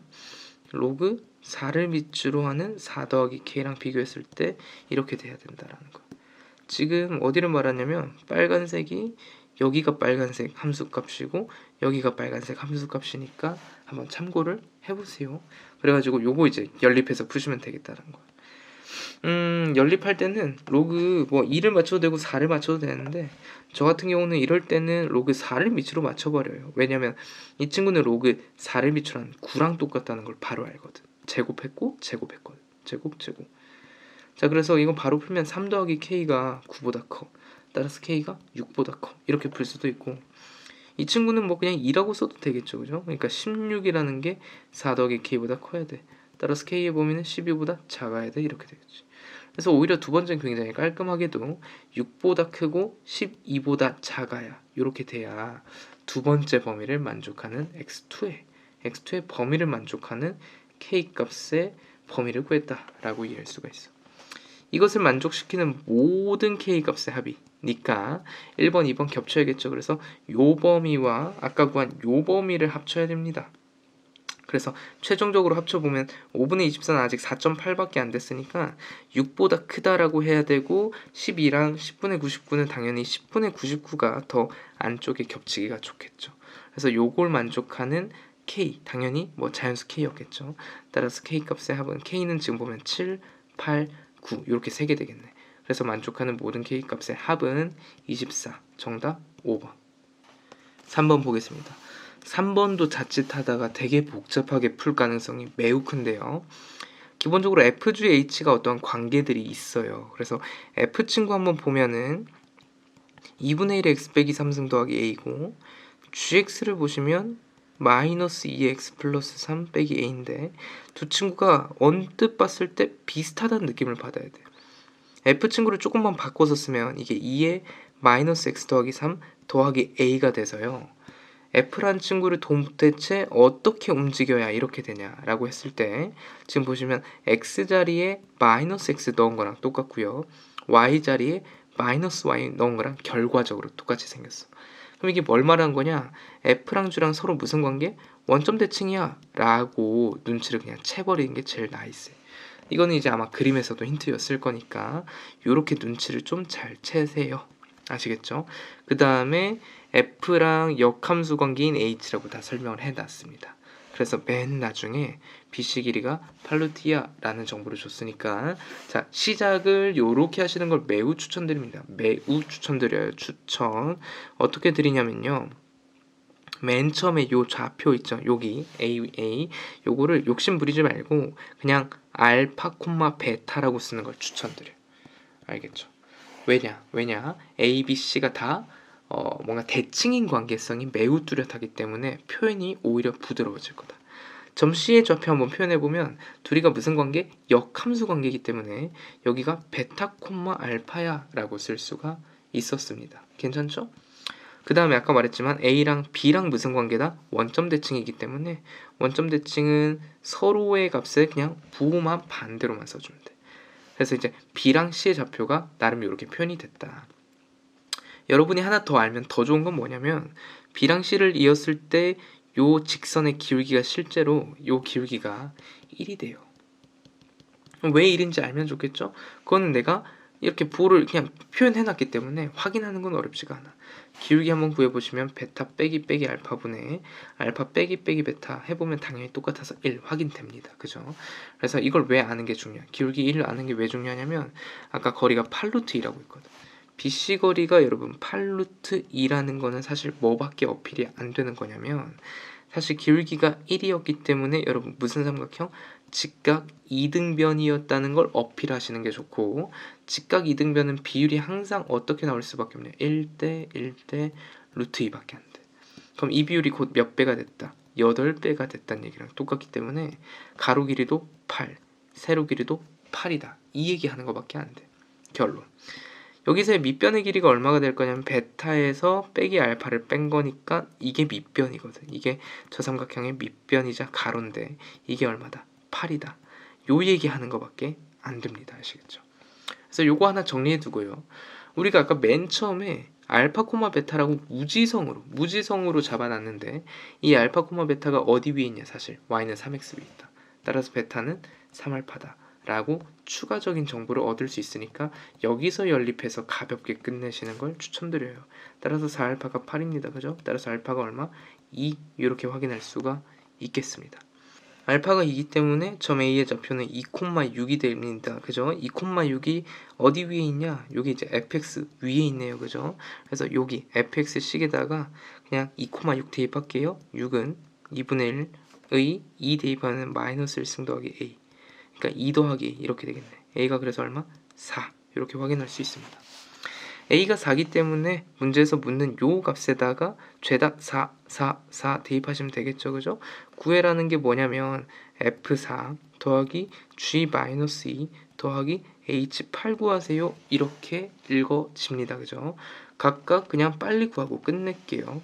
로그 4를 밑으로 하는 4 더하기 k랑 비교했을 때 이렇게 돼야 된다라는 거. 지금 어디를 말하냐면 빨간색이 여기가 빨간색 함수값이고 여기가 빨간색 함수값이니까 한번 참고를 해보세요. 그래가지고 요거 이제 연립해서 푸시면 되겠다는 거. 연립할 때는 로그 뭐 2를 맞춰도 되고 4를 맞춰도 되는데 저 같은 경우는 이럴 때는 로그 4를 밑으로 맞춰버려요. 왜냐면 이 친구는 로그 4를 밑으로 한 9랑 똑같다는 걸 바로 알거든. 제곱했고 제곱했거든. 제곱. 자, 그래서 이건 바로 풀면 3 더하기 k가 9보다 커. 따라서 k가 6보다 커. 이렇게 풀 수도 있고 이 친구는 뭐 그냥 2라고 써도 되겠죠. 그죠? 그러니까 16이라는 게 4 더하기 k보다 커야 돼. 따라서 k의 범위는 12보다 작아야 돼. 이렇게 되겠지. 그래서 오히려 두 번째는 굉장히 깔끔하게도 6보다 크고 12보다 작아야 이렇게 돼야 두 번째 범위를 만족하는 x2의 범위를 만족하는 k값의 범위를 구했다라고 이해할 수가 있어. 이것을 만족시키는 모든 k값의 합이니까 1번, 2번 겹쳐야겠죠. 그래서 요 범위와 아까 구한 요 범위를 합쳐야 됩니다. 그래서 최종적으로 합쳐보면 5분의 24는 아직 4.8밖에 안 됐으니까 6보다 크다라고 해야 되고 12랑 10분의 99는 당연히 10분의 99가 더 안쪽에 겹치기가 좋겠죠. 그래서 요걸 만족하는 k, 당연히 뭐 자연수 k였겠죠. 따라서 k 값의 합은 k는 지금 보면 7, 8, 9 이렇게 3개 되겠네. 그래서 만족하는 모든 k 값의 합은 24. 정답 5번. 3번 보겠습니다. 3번도 자칫하다가 되게 복잡하게 풀 가능성이 매우 큰데요. 기본적으로 fg h가 어떤 관계들이 있어요. 그래서 f 친구 한번 보면은 2분의 1 x 빼기 3승 더하기 a고 gx를 보시면 마이너스 2x 플러스 3 빼기 a인데 두 친구가 언뜻 봤을 때 비슷하다는 느낌을 받아야 돼요. f 친구를 조금만 바꿔서 쓰면 이게 2에 마이너스 x 더하기 3 더하기 a가 돼서요. f란 친구를 도대체 어떻게 움직여야 이렇게 되냐라고 했을 때 지금 보시면 x자리에 마이너스 x 넣은 거랑 똑같고요. y자리에 마이너스 y 넣은 거랑 결과적으로 똑같이 생겼어. 그럼 이게 뭘 말하는 거냐? f랑 g랑 서로 무슨 관계? 원점 대칭이야 라고 눈치를 그냥 채버리는 게 제일 나이스해. 이거는 이제 아마 그림에서도 힌트였을 거니까 이렇게 눈치를 좀 잘 채세요. 아시겠죠? 그 다음에 f랑 역함수 관계인 h라고 다 설명을 해놨습니다. 그래서 맨 나중에 BC 길이가 8루트야라는 정보를 줬으니까 자 시작을 요렇게 하시는 걸 매우 추천드립니다. 매우 추천드려요. 추천. 어떻게 드리냐면요. 맨 처음에 요 좌표 있죠. 여기 A 요거를 욕심 부리지 말고 그냥 알파 콤마 베타라고 쓰는 걸 추천드려요. 알겠죠? 왜냐? A, B, C가 다 뭔가 대칭인 관계성이 매우 뚜렷하기 때문에 표현이 오히려 부드러워질 거다. 점 C의 좌표 한번 표현해보면 둘이가 무슨 관계? 역함수 관계이기 때문에 여기가 베타 콤마 알파야 라고 쓸 수가 있었습니다. 괜찮죠? 그 다음에 아까 말했지만 A랑 B랑 무슨 관계다? 원점 대칭이기 때문에 원점 대칭은 서로의 값을 그냥 부호만 반대로만 써주면 돼. 그래서 이제 B랑 C의 좌표가 나름 이렇게 표현이 됐다. 여러분이 하나 더 알면 더 좋은 건 뭐냐면 B랑 C를 이었을 때 요 직선의 기울기가 실제로 요 기울기가 1이 돼요. 왜 1인지 알면 좋겠죠? 그거는 내가 이렇게 부호를 그냥 표현해놨기 때문에 확인하는 건 어렵지가 않아. 기울기 한번 구해보시면 베타 빼기 빼기 알파분의 알파 빼기 빼기 베타 해보면 당연히 똑같아서 1 확인됩니다. 그죠? 그래서 이걸 왜 아는 게 중요해? 기울기 1을 아는 게 왜 중요하냐면 아까 거리가 8루트 2라고 있거든. BC 거리가 여러분 8루트 2라는 거는 사실 뭐밖에 어필이 안 되는 거냐면 사실 기울기가 1이었기 때문에 여러분 무슨 삼각형? 직각 이등변이었다는 걸 어필하시는 게 좋고 직각 이등변은 비율이 항상 어떻게 나올 수밖에 없냐 1대 1대 루트 2밖에 안 돼. 그럼 이 비율이 곧 몇 배가 됐다? 8배가 됐다는 얘기랑 똑같기 때문에 가로 길이도 8, 세로 길이도 8이다. 이 얘기하는 것밖에 안 돼. 결론. 여기서의 밑변의 길이가 얼마가 될 거냐면 베타에서 빼기 알파를 뺀 거니까 이게 밑변이거든. 이게 저 삼각형의 밑변이자 가로인데 이게 얼마다? 8이다. 요 얘기하는 거밖에 안 됩니다. 아시겠죠? 그래서 요거 하나 정리해 두고요. 우리가 아까 맨 처음에 알파, 베타라고 무지성으로 잡아놨는데 이 알파, 베타가 어디 위에 있냐 사실 y는 3x 위에 있다. 따라서 베타는 3알파다 라고 추가적인 정보를 얻을 수 있으니까 여기서 연립해서 가볍게 끝내시는 걸 추천드려요. 따라서 4알파가 8입니다. 그죠? 따라서 알파가 얼마? 2 이렇게 확인할 수가 있겠습니다. 알파가 2기 때문에 점 A의 좌표는 2,6이 됩니다. 그죠? 2,6이 어디 위에 있냐? 여기 이제 fx 위에 있네요. 그죠? 그래서 여기 fx식에다가 그냥 2,6 대입할게요. 6은 2분의 1의 2 대입하는 마이너스 1승 더하기 A. 그러니까 2 더하기 A 이렇게 되겠네. A가 그래서 얼마? 4 이렇게 확인할 수 있습니다. A가 4기 때문에 문제에서 묻는 요 값에다가 죄다 4, 4, 4 대입하시면 되겠죠. 그죠? 구해라는 게 뭐냐면 F4 더하기 G-2 더하기 H8 구하세요. 이렇게 읽어집니다. 그죠? 각각 그냥 빨리 구하고 끝낼게요.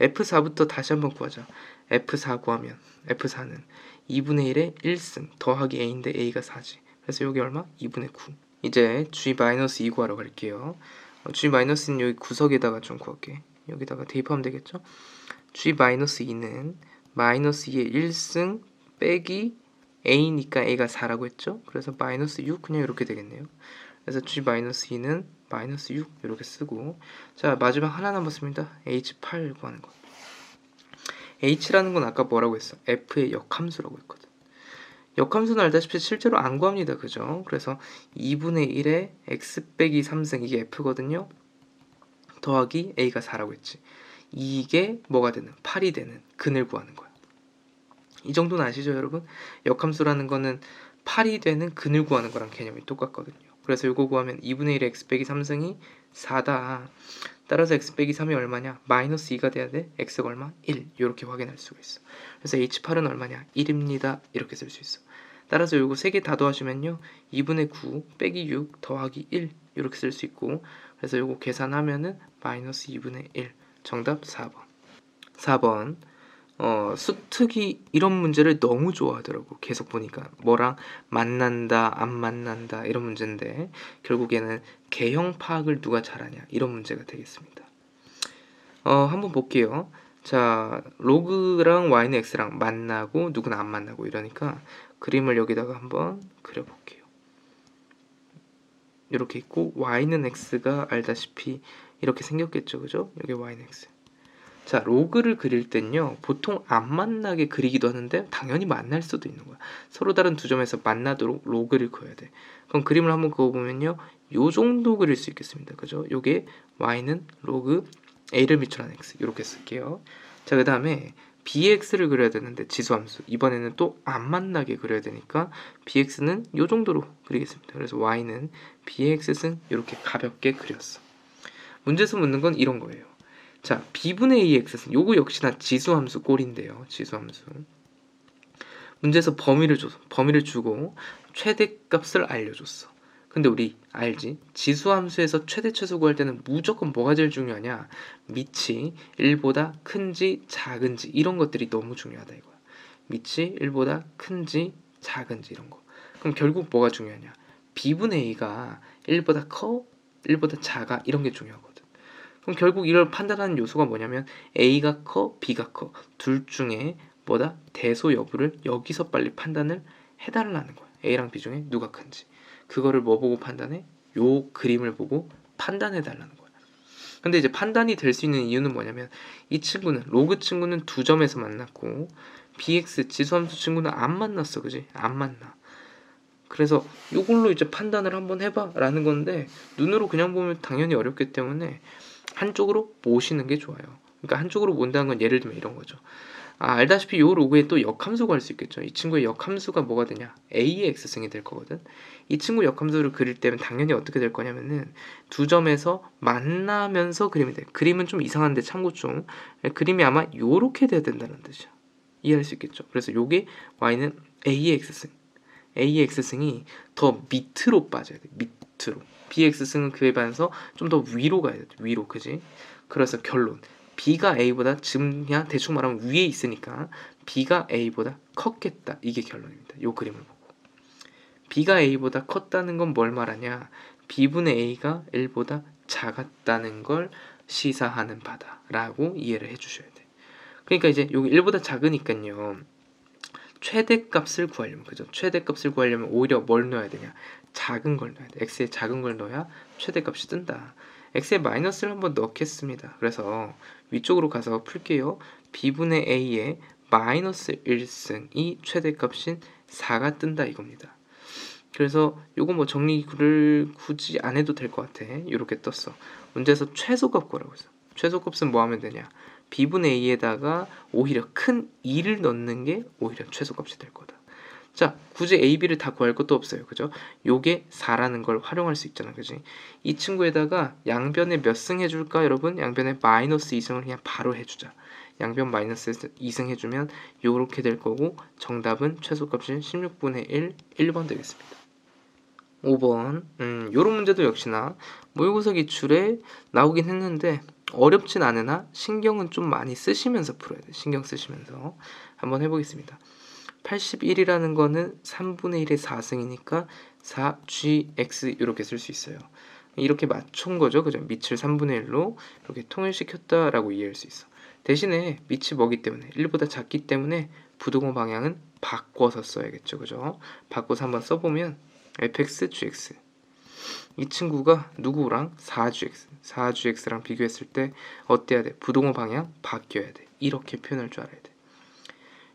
F4부터 다시 한번 구하자. F4 구하면 F4는 2분의 1의 1승 더하기 A인데 A가 4지. 그래서 여기 얼마? 2분의 9. 이제 G-2 구하러 갈게요. G-는 여기 구석에다가 좀 구할게. 여기다가 대입하면 되겠죠? G-2는 마이너스 2의 1승 빼기 A니까 A가 4라고 했죠? 그래서 마이너스 6 그냥 이렇게 되겠네요. 그래서 G-2는 마이너스 6 이렇게 쓰고 자 마지막 하나 남았습니다. H8 구하는 거. H라는 건 아까 뭐라고 했어? F의 역함수라고 했거든. 역함수는 알다시피 실제로 안 구합니다. 그죠? 그래서 2분의 1에 x 빼기 3승 이게 f거든요. 더하기 a가 4라고 했지. 이게 뭐가 되는? 8이 되는 근을 구하는 거야. 이 정도는 아시죠 여러분? 역함수라는 거는 8이 되는 근을 구하는 거랑 개념이 똑같거든요. 그래서 이거 구하면 2분의 1에 x 빼기 3승이 4다. 따라서 x 빼기 3이 얼마냐? 마이너스 2가 돼야 돼. x가 얼마? 1 이렇게 확인할 수가 있어. 그래서 h8은 얼마냐? 1입니다. 이렇게 쓸 수 있어. 따라서 요거 3개 다 더하시면요 2분의 9 빼기 6 더하기 1 이렇게 쓸 수 있고 그래서 요거 계산하면은 마이너스 2분의 1 정답 4번 4번 수특이 이런 문제를 너무 좋아하더라고. 계속 보니까 뭐랑 만난다 안 만난다 이런 문제인데 결국에는 개형 파악을 누가 잘하냐 이런 문제가 되겠습니다. 한번 볼게요. 자 로그랑 y는 x랑 만나고 누구는 안 만나고 이러니까 그림을 여기다가 한번 그려볼게요. 이렇게 있고 y는 x가 알다시피 이렇게 생겼겠죠. 그죠? 여기 y는 x. 자 로그를 그릴 땐요 보통 안 만나게 그리기도 하는데 당연히 만날 수도 있는 거야. 서로 다른 두 점에서 만나도록 로그를 그어야 돼. 그럼 그림을 한번 그어보면요 요 정도 그릴 수 있겠습니다. 그죠? 요게 y는 로그 a를 밑으로 한 x 이렇게 쓸게요. 자 그 다음에 bx를 그려야 되는데 지수함수 이번에는 또 안 만나게 그려야 되니까 bx는 요 정도로 그리겠습니다. 그래서 y는 bx승 이렇게 가볍게 그렸어. 문제에서 묻는 건 이런 거예요. 자 b분의 a x승 요거 역시나 지수함수 꼴인데요. 지수함수 문제에서 범위를 주고 최대값을 알려줬어. 근데 우리 알지? 지수함수에서 최대 최소 구할 때는 무조건 뭐가 제일 중요하냐? 밑이 1보다 큰지 작은지 이런 것들이 너무 중요하다 이거야. 밑이 1보다 큰지 작은지 이런 거. 그럼 결국 뭐가 중요하냐? b분의 a가 1보다 커? 1보다 작아? 이런 게 중요하거든. 그럼 결국 이걸 판단하는 요소가 뭐냐면 a가 커? b가 커? 둘 중에 뭐다? 대소 여부를 여기서 빨리 판단을 해달라는 거야. a랑 b 중에 누가 큰지. 그거를 뭐 보고 판단해? 요 그림을 보고 판단해 달라는 거야. 근데 이제 판단이 될 수 있는 이유는 뭐냐면 이 친구는 로그 친구는 두 점에서 만났고 bx 지수함수 친구는 안 만났어. 그지? 안 만나. 그래서 요걸로 이제 판단을 한번 해봐 라는 건데 눈으로 그냥 보면 당연히 어렵기 때문에 한쪽으로 모시는 게 좋아요. 그러니까 한쪽으로 몬다는 건 예를 들면 이런 거죠. 알다시피 요 로그에 또 역함수가 할 수 있겠죠. 이 친구의 역함수가 뭐가 되냐? a의 x승이 될 거거든. 이 친구 역함수를 그릴 때면 당연히 어떻게 될 거냐면은 두 점에서 만나면서 그림이 돼. 그림은 좀 이상한데 참고 좀. 그림이 아마 요렇게 돼야 된다는 뜻이야. 이해할 수 있겠죠. 그래서 요게 y는 a의 x승. a의 x승이 더 밑으로 빠져야 돼. 밑으로. bx승은 그에 반해서 좀 더 위로 가야 돼. 위로. 그지? 그래서 결론. b가 a보다 지금 그냥 대충 말하면 위에 있으니까 b가 a보다 컸겠다. 이게 결론입니다. 이 그림을 보고. b가 a보다 컸다는 건 뭘 말하냐? b분의 a가 1보다 작았다는 걸 시사하는 바다라고 이해를 해주셔야 돼. 그러니까 이제 여기 1보다 작으니까요. 최대값을 구하려면, 그죠? 최대값을 구하려면 오히려 뭘 넣어야 되냐? 작은 걸 넣어야 돼. x에 작은 걸 넣어야 최대값이 뜬다. x에 마이너스를 한번 넣겠습니다. 그래서 위쪽으로 가서 풀게요. b분의 a의 마이너스 1승이 최대값인 4가 뜬다 이겁니다. 그래서 요거 뭐 정리를 굳이 안 해도 될 것 같아. 이렇게 떴어. 문제에서 최소값 구하라고 했어. 최소값은 뭐 하면 되냐? b분의 a에다가 오히려 큰 2를 넣는 게 오히려 최소값이 될 거다. 자, 굳이 a, b를 다 구할 것도 없어요. 그죠? 요게 4라는 걸 활용할 수 있잖아. 그지? 이 친구에다가 양변에 몇 승 해줄까 여러분? 양변에 마이너스 2승을 그냥 바로 해주자. 양변 마이너스 2승 해주면 요렇게 될 거고, 정답은 최소값이 16분의 1, 1번 되겠습니다. 5번 요런 문제도 역시나 모의고사 기출에 나오긴 했는데 어렵진 않으나 신경은 좀 많이 쓰시면서 풀어야 돼. 신경 쓰시면서 한번 해보겠습니다. 81이라는 거는 3분의 1의 4승이니까 4gx 이렇게 쓸 수 있어요. 이렇게 맞춘 거죠. 그죠? 밑을 3분의 1로 이렇게 통일시켰다라고 이해할 수 있어. 대신에 밑이 뭐기 때문에 1보다 작기 때문에 부등호 방향은 바꿔서 써야겠죠. 그죠? 바꿔서 한번 써보면 fx, gx 이 친구가 누구랑 4gx랑 비교했을 때 어때야 돼? 부등호 방향 바뀌어야 돼. 이렇게 표현할 줄 알아야 돼.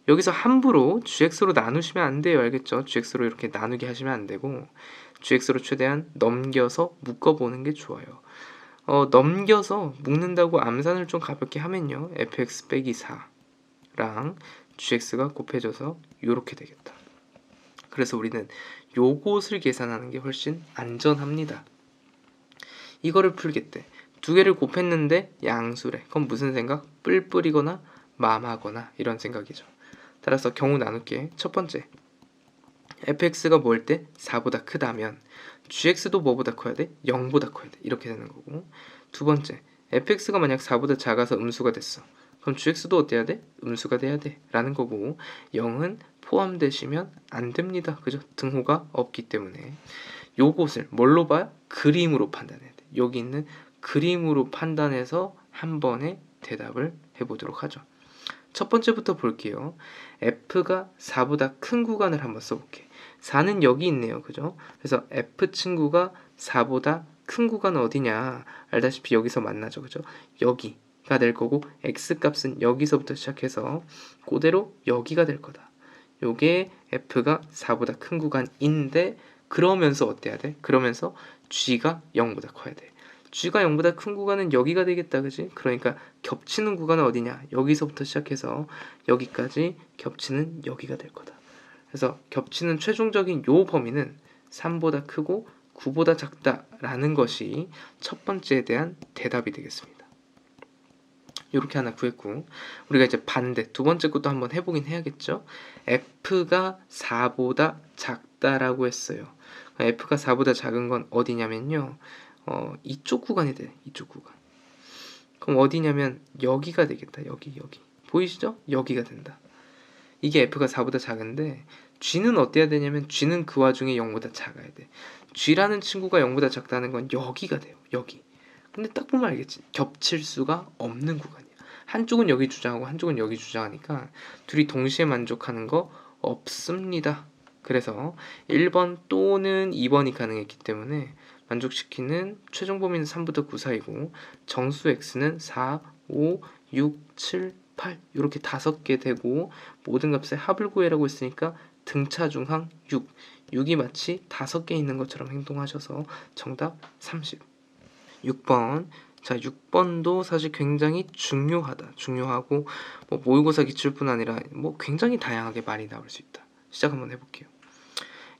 여기서 함부로 gx로 나누시면 안 돼요. 알겠죠? gx로 이렇게 나누게 하시면 안 되고 gx로 최대한 넘겨서 묶어보는 게 좋아요. 넘겨서 묶는다고 암산을 좀 가볍게 하면요. fx 빼기 4랑 gx가 곱해져서 이렇게 되겠다. 그래서 우리는 요것을 계산하는 게 훨씬 안전합니다. 이거를 풀겠대. 두 개를 곱했는데 양수래. 그럼 무슨 생각? 뿔뿔이거나 맘하거나 이런 생각이죠. 따라서 경우 나눌게. 첫 번째, fx가 뭐일 때 4보다 크다면 gx도 뭐보다 커야 돼? 0보다 커야 돼. 이렇게 되는 거고. 두 번째, fx가 만약 4보다 작아서 음수가 됐어. 그럼 gx도 어때야 돼? 음수가 돼야 돼. 라는 거고 0은 포함되시면 안 됩니다. 그죠? 등호가 없기 때문에 요것을 뭘로 봐요? 그림으로 판단해야 돼. 여기 있는 그림으로 판단해서 한 번에 대답을 해보도록 하죠. 첫 번째부터 볼게요. f가 4보다 큰 구간을 한번 써볼게. 4는 여기 있네요. 그죠? 그래서 f 친구가 4보다 큰 구간은 어디냐? 알다시피 여기서 만나죠. 그죠? 여기가 될 거고 x 값은 여기서부터 시작해서 그대로 여기가 될 거다. 요게 f가 4보다 큰 구간인데 그러면서 어때야 돼? 그러면서 g가 0보다 커야 돼. g가 0보다 큰 구간은 여기가 되겠다. 그지? 그러니까 겹치는 구간은 어디냐? 여기서부터 시작해서 여기까지 겹치는 여기가 될 거다. 그래서 겹치는 최종적인 요 범위는 3보다 크고 9보다 작다라는 것이 첫 번째에 대한 대답이 되겠습니다. 이렇게 하나 구했고, 우리가 이제 반대 두 번째 것도 한번 해보긴 해야겠죠. f가 4보다 작다라고 했어요. f가 4보다 작은 건 어디냐면요, 이쪽 구간이 돼. 이쪽 구간. 그럼 어디냐면 여기가 되겠다. 여기 보이시죠? 여기가 된다. 이게 f가 4보다 작은데 g는 어때야 되냐면 g는 그 와중에 0보다 작아야 돼. g라는 친구가 0보다 작다는 건 여기가 돼요. 여기. 근데 딱 보면 알겠지. 겹칠 수가 없는 구간이야. 한쪽은 여기 주장하고 한쪽은 여기 주장하니까 둘이 동시에 만족하는 거 없습니다. 그래서 1번 또는 2번이 가능했기 때문에 만족시키는 최종 범위는 3부터 9 사이고 정수 x는 4, 5, 6, 7, 8 이렇게 5개 되고 모든 값의 합을 구해라고 했으니까 등차 중항 6, 6이 마치 5개 있는 것처럼 행동하셔서 정답 30. 6번. 자, 6번도 사실 굉장히 중요하고 뭐 모의고사 기출뿐 아니라 뭐 굉장히 다양하게 말이 나올 수 있다. 시작 한번 해볼게요.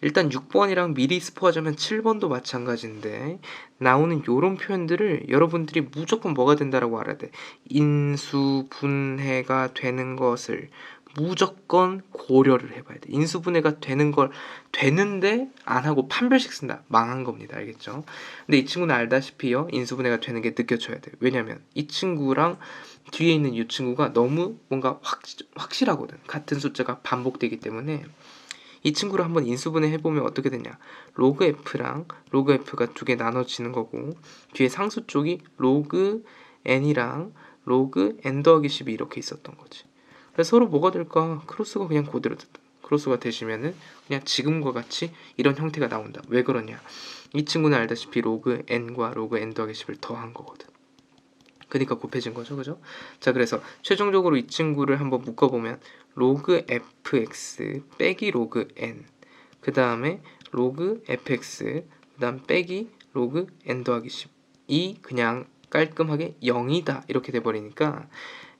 일단 6번이랑 미리 스포하자면 7번도 마찬가지인데 나오는 요런 표현들을 여러분들이 무조건 뭐가 된다라고 알아야 돼. 인수분해가 되는 것을 무조건 고려를 해봐야 돼. 인수분해가 되는 걸 되는데 안 하고 판별식 쓴다. 망한 겁니다. 알겠죠? 근데 이 친구는 알다시피요. 인수분해가 되는 게 느껴져야 돼. 왜냐면 이 친구랑 뒤에 있는 이 친구가 너무 뭔가 확실하거든. 같은 숫자가 반복되기 때문에 이 친구를 한번 인수분해 해보면 어떻게 되냐. 로그 F랑 로그 F가 두 개 나눠지는 거고 뒤에 상수 쪽이 로그 n이랑 로그 n 더하기 10이 이렇게 있었던 거지. 그래서 서로 뭐가 될까? 크로스가 그냥 그대로 됐다. 크로스가 되시면은 그냥 지금과 같이 이런 형태가 나온다. 왜 그러냐? 이 친구는 알다시피 로그 n과 로그 n 더하기 10을 더한 거거든. 그러니까 곱해진 거죠, 그죠? 자, 그래서 최종적으로 이 친구를 한번 묶어보면 로그 fx 빼기 로그 n, 그 다음에 로그 fx, 그 다음 빼기 로그 n 더하기 10이 그냥 깔끔하게 0이다 이렇게 돼버리니까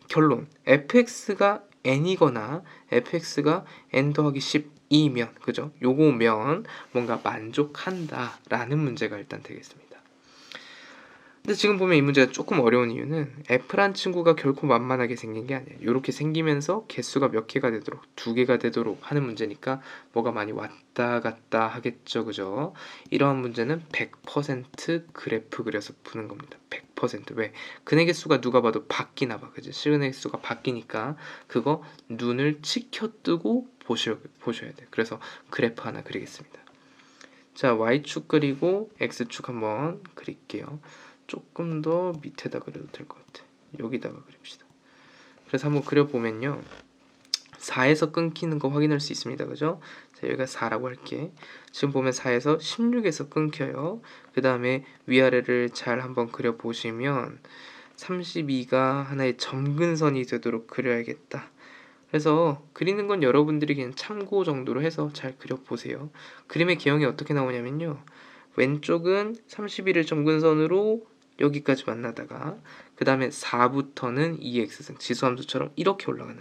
결론 fx가 n이거나 fx가 n 더하기 10이면, 그죠? 요거면 뭔가 만족한다 라는 문제가 일단 되겠습니다. 근데 지금 보면 이 문제가 조금 어려운 이유는 f란 친구가 결코 만만하게 생긴 게 아니에요. 이렇게 생기면서 개수가 몇 개가 되도록, 2개가 되도록 하는 문제니까 뭐가 많이 왔다 갔다 하겠죠, 그죠? 이러한 문제는 100% 그래프 그려서 푸는 겁니다. 100%. 왜? 근의 개수가 누가 봐도 바뀌나 봐, 그지? 실근의 개수가 바뀌니까 그거 눈을 치켜뜨고 보셔야 돼. 그래서 그래프 하나 그리겠습니다. 자, y축 그리고 x축 한번 그릴게요. 조금 더 밑에다 그려도 될 것 같아. 여기다가 그립시다. 그래서 한번 그려보면요, 4에서 끊기는 거 확인할 수 있습니다, 그죠? 자, 여기가 4라고 할게. 지금 보면 4에서 16에서 끊겨요. 그 다음에 위아래를 잘 한번 그려보시면 32가 하나의 점근선이 되도록 그려야겠다. 그래서 그리는 건 여러분들이 그냥 참고 정도로 해서 잘 그려보세요. 그림의 개형이 어떻게 나오냐면요, 왼쪽은 31을 점근선으로 여기까지 만나다가 그 다음에 4부터는 EX승 지수함수처럼 이렇게 올라가는,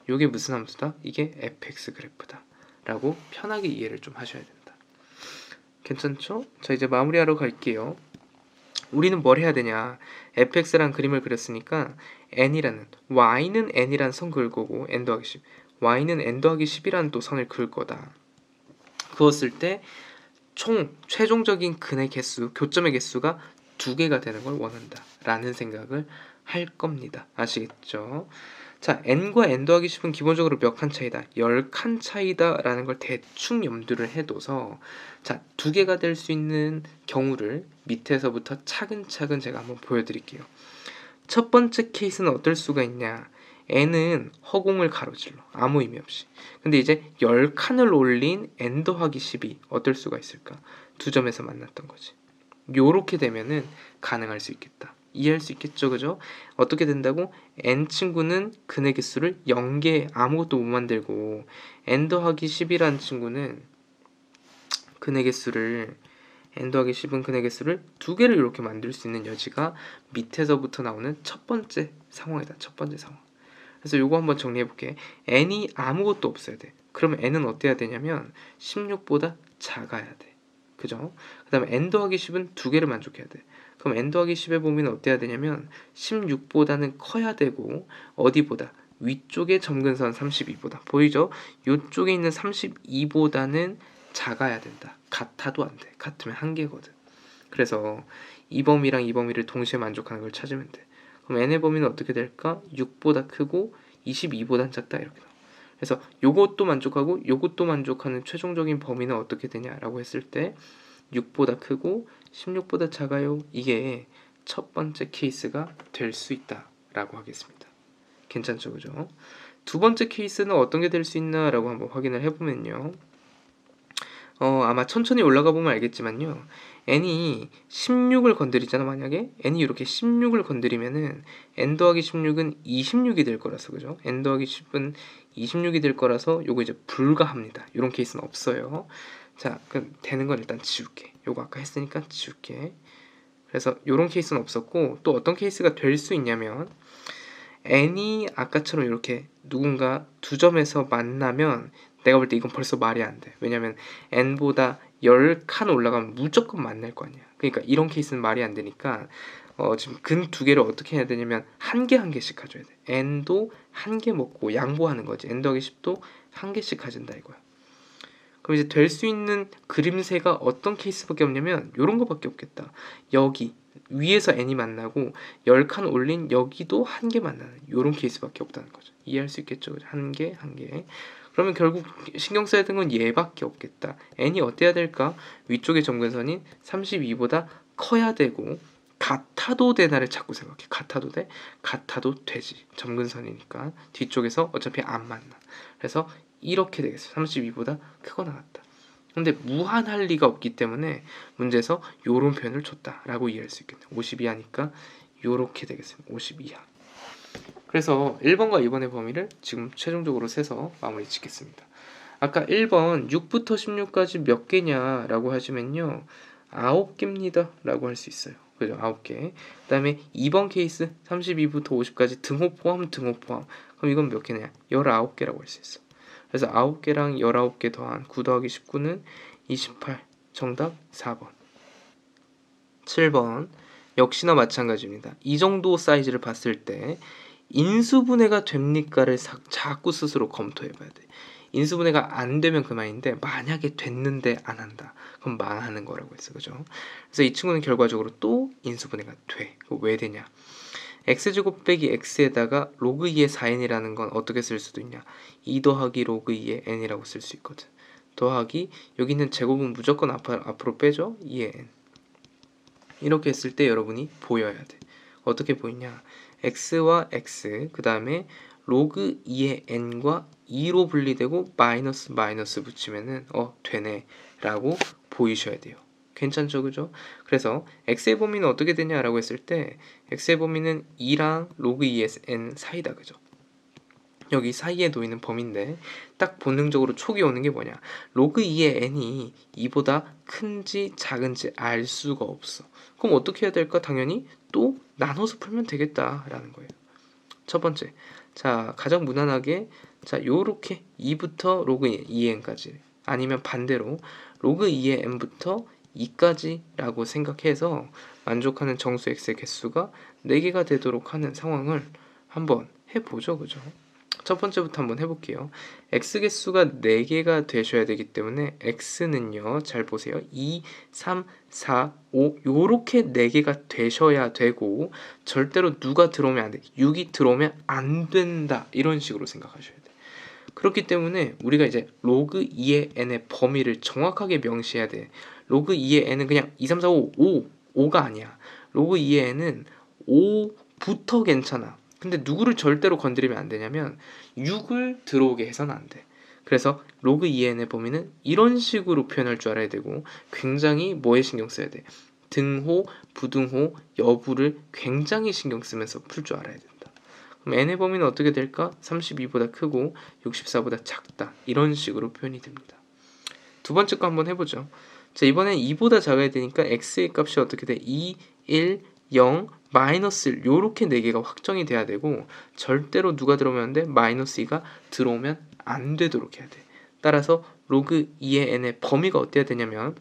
이게 무슨 함수다? 이게 fx 그래프다 라고 편하게 이해를 좀 하셔야 된다. 괜찮죠? 자, 이제 마무리하러 갈게요. 우리는 뭘 해야 되냐? fx란 그림을 그렸으니까 n이라는, y는 n이란 선 그을 거고 n 더하기 10, y는 n 더하기 10이라는 또 선을 그을 거다. 그었을 때 최종적인 근의 개수, 교점의 개수가 2개가 되는 걸 원한다 라는 생각을 할 겁니다. 아시겠죠? 자, n과 n 더하기 10은 기본적으로 몇 칸 차이다? 10칸 차이다 라는 걸 대충 염두를 해둬서, 자, 2개가 될 수 있는 경우를 밑에서부터 차근차근 제가 한번 보여드릴게요. 첫 번째 케이스는 어떨 수가 있냐? n은 허공을 가로질러, 아무 의미 없이. 근데 이제 10칸을 올린 n 더하기 10이 어떨 수가 있을까? 두 점에서 만났던 거지. 요렇게 되면은 가능할 수 있겠다. 이해할 수 있겠죠, 그죠? 어떻게 된다고? n 친구는 근의 개수를 0개 아무것도 못 만들고 n 더하기 10이라는 친구는 근의 개수를, n 더하기 10은 근의 개수를 2개를 이렇게 만들 수 있는 여지가 밑에서부터 나오는 첫 번째 상황이다. 첫 번째 상황. 그래서 요거 한번 정리해 볼게. n이 아무것도 없어야 돼. 그러면 n은 어때야 되냐면 16보다 작아야 돼. 그죠? 그 다음에 n 더하기 10은 2개를 만족해야 돼. 그럼 n 더하기 10의 범위는 어때야 되냐면 16보다는 커야 되고, 어디보다? 위쪽에 점근선 32보다. 보이죠? 요쪽에 있는 32보다는 작아야 된다. 같아도 안 돼. 같으면 한계거든. 그래서 이 범위랑 이 범위를 동시에 만족하는 걸 찾으면 돼. 그럼 n의 범위는 어떻게 될까? 6보다 크고 22보단 작다 이렇게 나와. 그래서 요것도 만족하고 요것도 만족하는 최종적인 범위는 어떻게 되냐라고 했을 때 6보다 크고 16보다 작아요. 이게 첫 번째 케이스가 될 수 있다라고 하겠습니다. 괜찮죠, 그죠? 두 번째 케이스는 어떤 게 될 수 있나라고 한번 확인을 해보면요, 아마 천천히 올라가 보면 알겠지만요, n이 16을 건드리잖아. 만약에 n이 이렇게 16을 건드리면은 n 더하기 16은 26이 될 거라서, 그죠? n 더하기 10은 26이 될 거라서 요거 이제 불가합니다. 이런 케이스는 없어요. 자, 그럼 되는 건 일단 지울게. 요거 아까 했으니까 지울게. 그래서 요런 케이스는 없었고, 또 어떤 케이스가 될 수 있냐면 n이 아까처럼 이렇게 누군가 두 점에서 만나면 내가 볼 때 이건 벌써 말이 안 돼. 왜냐면 n보다 10칸 올라가면 무조건 만날 거 아니야. 그러니까 이런 케이스는 말이 안 되니까 지금 근 2개를 어떻게 해야 되냐면 한 개 한 개씩 가져야 돼. n도 한 개 먹고 양보하는 거지. n 더하기 10도 한 개씩 가진다 이거야. 그럼 이제 될 수 있는 그림새가 어떤 케이스밖에 없냐면 이런 거밖에 없겠다. 여기 위에서 n이 만나고 10칸 올린 여기도 한 개 만나는 이런 케이스밖에 없다는 거죠. 이해할 수 있겠죠? 한 개, 한 개. 그러면 결국 신경 써야 되는 건 얘밖에 없겠다. n이 어때야 될까? 위쪽의 점근선인 32보다 커야 되고 같아도 되나를 자꾸 생각해. 같아도 돼? 같아도 되지. 점근선이니까 뒤쪽에서 어차피 안 만나. 그래서 이렇게 되겠어. 32보다 크거나 같다. 근데 무한할 리가 없기 때문에 문제에서 요런 표현을 줬다라고 이해할 수 있겠네. 50 이하니까 요렇게 되겠습니다. 50 이하. 그래서 1번과 2번의 범위를 지금 최종적으로 세서 마무리 짓겠습니다. 아까 1번 6부터 16까지 몇 개냐라고 하시면요. 9개입니다 라고 할 수 있어요. 그죠? 9개. 그 다음에 2번 케이스 32부터 50까지 등호 포함 등호 포함. 그럼 이건 몇 개냐? 19개라고 할 수 있어. 그래서 9개랑 19개 더한 9 더하기 19는 28. 정답 4번. 7번 역시나 마찬가지입니다. 이 정도 사이즈를 봤을 때 인수분해가 됩니까를 자꾸 스스로 검토해봐야 돼. 인수분해가 안 되면 그만인데 만약에 됐는데 안 한다. 그럼 망하는 거라고 했어. 그죠? 그래서 이 친구는 결과적으로 또 인수분해가 돼. 왜 되냐? x제곱 빼기 x에다가 로그 2의 4n이라는 건 어떻게 쓸 수도 있냐? 2 더하기 로그 2의 n이라고 쓸 수 있거든. 더하기 여기 있는 제곱은 무조건 앞으로 빼죠? 2의 n. 이렇게 했을 때 여러분이 보여야 돼. 어떻게 보이냐? x와 x 그 다음에 로그 2의 n과 2로 분리되고 마이너스 마이너스 붙이면은 되네 라고 보이셔야 돼요. 괜찮죠? 그죠? 그래서 x의 범위는 어떻게 되냐라고 했을 때 x의 범위는 2랑 로그 2의 n 사이다. 그죠? 여기 사이에 놓이는 범위인데 딱 본능적으로 촉이 오는 게 뭐냐? 로그 2의 n이 2보다 큰지 작은지 알 수가 없어. 그럼 어떻게 해야 될까? 당연히 또 나눠서 풀면 되겠다라는 거예요. 첫 번째, 자 가장 무난하게 자 요렇게 2부터 로그 2n까지 아니면 반대로 로그 2의 n부터 2까지 라고 생각해서 만족하는 정수 x의 개수가 4개가 되도록 하는 상황을 한번 해보죠. 그죠? 첫 번째부터 한번 해볼게요. x 개수가 4개가 되셔야 되기 때문에 x는요. 잘 보세요. 2, 3, 4, 5 요렇게 4개가 되셔야 되고 절대로 누가 들어오면 안 돼. 6이 들어오면 안 된다. 이런 식으로 생각하셔야 돼. 그렇기 때문에 우리가 이제 로그 2의 n의 범위를 정확하게 명시해야 돼. 로그 2의 n은 그냥 2, 3, 4, 5, 5가 아니야. 로그 2의 n은 5부터 괜찮아. 근데 누구를 절대로 건드리면 안 되냐면 6을 들어오게 해서는 안 돼. 그래서 로그 2n의 범위는 이런 식으로 표현할 줄 알아야 되고 굉장히 뭐에 신경 써야 돼? 등호, 부등호, 여부를 굉장히 신경 쓰면서 풀 줄 알아야 된다. 그럼 n의 범위는 어떻게 될까? 32보다 크고 64보다 작다. 이런 식으로 표현이 됩니다. 두 번째 거 한번 해보죠. 자, 이번엔 2보다 작아야 되니까 x의 값이 어떻게 돼? 2, 1, 0, 마이너스 1 요렇게 4개가 확정이 돼야 되고 절대로 누가 들어오면 안 돼? 마이너스 2가 들어오면 안 되도록 해야 돼. 따라서 로그 2의 n의 범위가 어때야 되냐면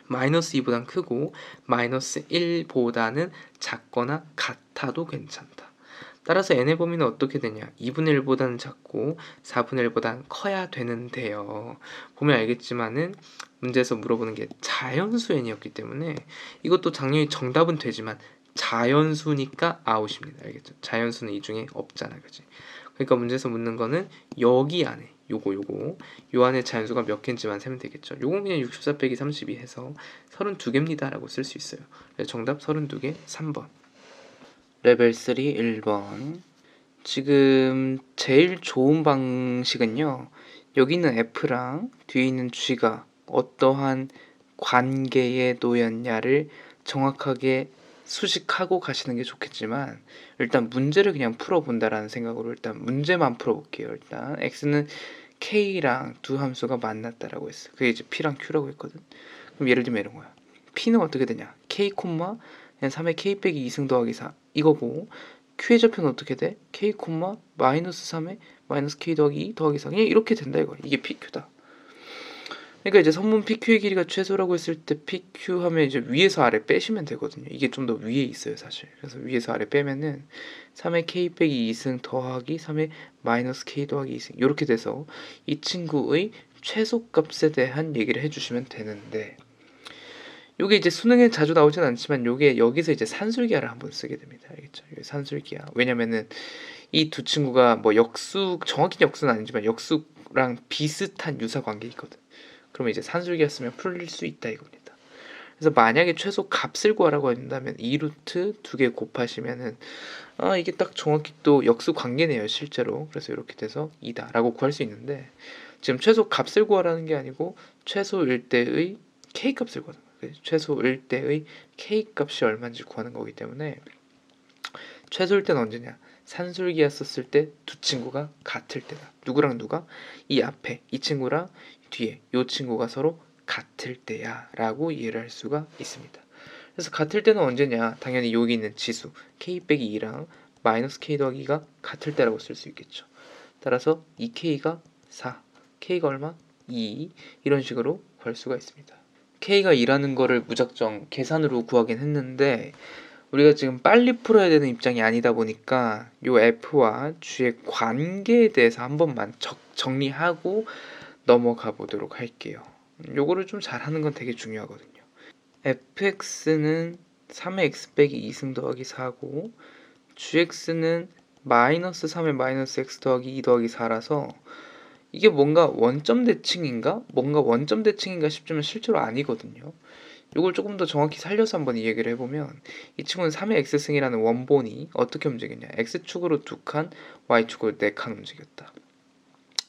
마이너스 2보단 크고 마이너스 1보다는 작거나 같아도 괜찮다. 따라서 n의 범위는 어떻게 되냐? 2분의 1보다는 작고 4분의 1보다는 커야 되는데요. 보면 알겠지만은 문제에서 물어보는 게 자연수 n이었기 때문에 이것도 당연히 정답은 되지만 자연수니까 아웃입니다. 알겠죠? 자연수는 이 중에 없잖아. 그치? 그러니까 문제에서 묻는 거는 여기 안에 요 안에 자연수가 몇 개인지만 세면 되겠죠. 요건 그냥 64 빼기 32 해서 32개입니다 라고 쓸 수 있어요. 정답 32개 3번. 레벨 3 1번. 지금 제일 좋은 방식은요. 여기 있는 F랑 뒤에 있는 G가 어떠한 관계에 놓였냐를 정확하게 수식하고 가시는 게 좋겠지만 일단 문제를 그냥 풀어본다라는 생각으로 일단 문제만 풀어볼게요. 일단 X는 K랑 두 함수가 만났다라고 했어. 그게 이제 P랑 Q라고 했거든. 그럼 예를 들면 이런 거야. P는 어떻게 되냐? K, 3의 K 빼기 2승 더하기 4 이거고 Q의 좌표는 어떻게 돼? K, 마이너스 3의 마이너스 K 더하기 2 더하기 4 그냥 이렇게 된다 이거. 이게 PQ다. 그러니까 이제 선분 PQ의 길이가 최소라고 했을 때 PQ 하면 이제 위에서 아래 빼시면 되거든요. 이게 좀 더 위에 있어요 사실. 그래서 위에서 아래 빼면은 3의 K 빼기 2승 더하기 3의 마이너스 K 더하기 2승 이렇게 돼서 이 친구의 최소값에 대한 얘기를 해주시면 되는데 요게 이제 수능에 자주 나오진 않지만 요게 여기서 이제 산술기하를 한번 쓰게 됩니다. 알겠죠? 산술기하. 왜냐면은 이 두 친구가 뭐 역수 정확히 역수는 아니지만 역수랑 비슷한 유사 관계 있거든. 그러면 이제 산술기하 쓰면 풀릴 수 있다 이겁니다. 그래서 만약에 최소 값을 구하라고 한다면 2루트 2개 곱하시면은 이게 딱 정확히 또 역수 관계네요 실제로. 그래서 이렇게 돼서 2다 라고 구할 수 있는데, 지금 최소 값을 구하라는 게 아니고 최소일 때의 k 값을 구하는 거예요. 최소일 때의 k 값이 얼마인지 구하는 거기 때문에, 최소일 때는 언제냐, 산술기였었을 때 두 친구가 같을 때다. 누구랑 누가? 이 앞에 이 친구랑 뒤에 이 친구가 서로 같을 때야 라고 이해를 할 수가 있습니다. 그래서 같을 때는 언제냐, 당연히 여기 있는 지수 k 빼기 2랑 마이너스 k 더하기가 같을 때라고 쓸 수 있겠죠. 따라서 2k가 4, k가 얼마? 2, 이런 식으로 구할 수가 있습니다. k가 2라는 거를 무작정 계산으로 구하긴 했는데, 우리가 지금 빨리 풀어야 되는 입장이 아니다 보니까 요 f와 g의 관계에 대해서 한 번만 정리하고 넘어가 보도록 할게요. 요거를 좀 잘하는 건 되게 중요하거든요. fx는 3의 x 빼기 2승 더하기 4고, gx는 마이너스 3의 마이너스 x 더하기 2 더하기 4라서 이게 뭔가 원점 대칭인가? 뭔가 원점 대칭인가 싶지만 실제로 아니거든요. 이걸 조금 더 정확히 살려서 한번 이 얘기를 해보면, 이 친구는 3의 x승이라는 원본이 어떻게 움직였냐, x축으로 2칸, y축으로 4칸 움직였다.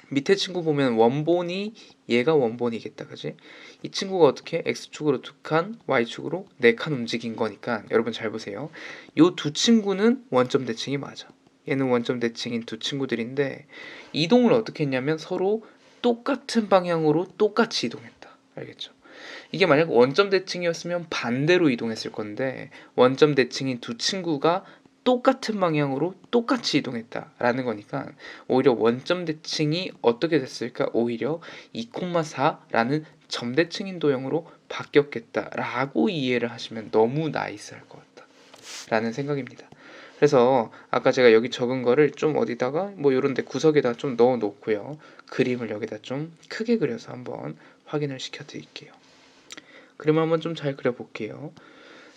밑에 친구 보면 원본이 얘가 원본이겠다, 그지? 이 친구가 어떻게 x축으로 2칸, y축으로 4칸 움직인 거니까 여러분 잘 보세요. 요 두 친구는 원점 대칭이 맞아. 얘는 원점 대칭인 두 친구들인데, 이동을 어떻게 했냐면 서로 똑같은 방향으로 똑같이 이동했다. 알겠죠? 이게 만약 원점 대칭이었으면 반대로 이동했을 건데, 원점 대칭인 두 친구가 똑같은 방향으로 똑같이 이동했다라는 거니까 오히려 원점 대칭이 어떻게 됐을까? 오히려 2,4라는 점대칭인 도형으로 바뀌었겠다라고 이해를 하시면 너무 나이스할 것 같다라는 생각입니다. 그래서 아까 제가 여기 적은 거를 좀 어디다가 뭐 이런 데 구석에다 좀 넣어 놓고요, 그림을 여기다 좀 크게 그려서 한번 확인을 시켜 드릴게요. 그림 한번 좀 잘 그려볼게요.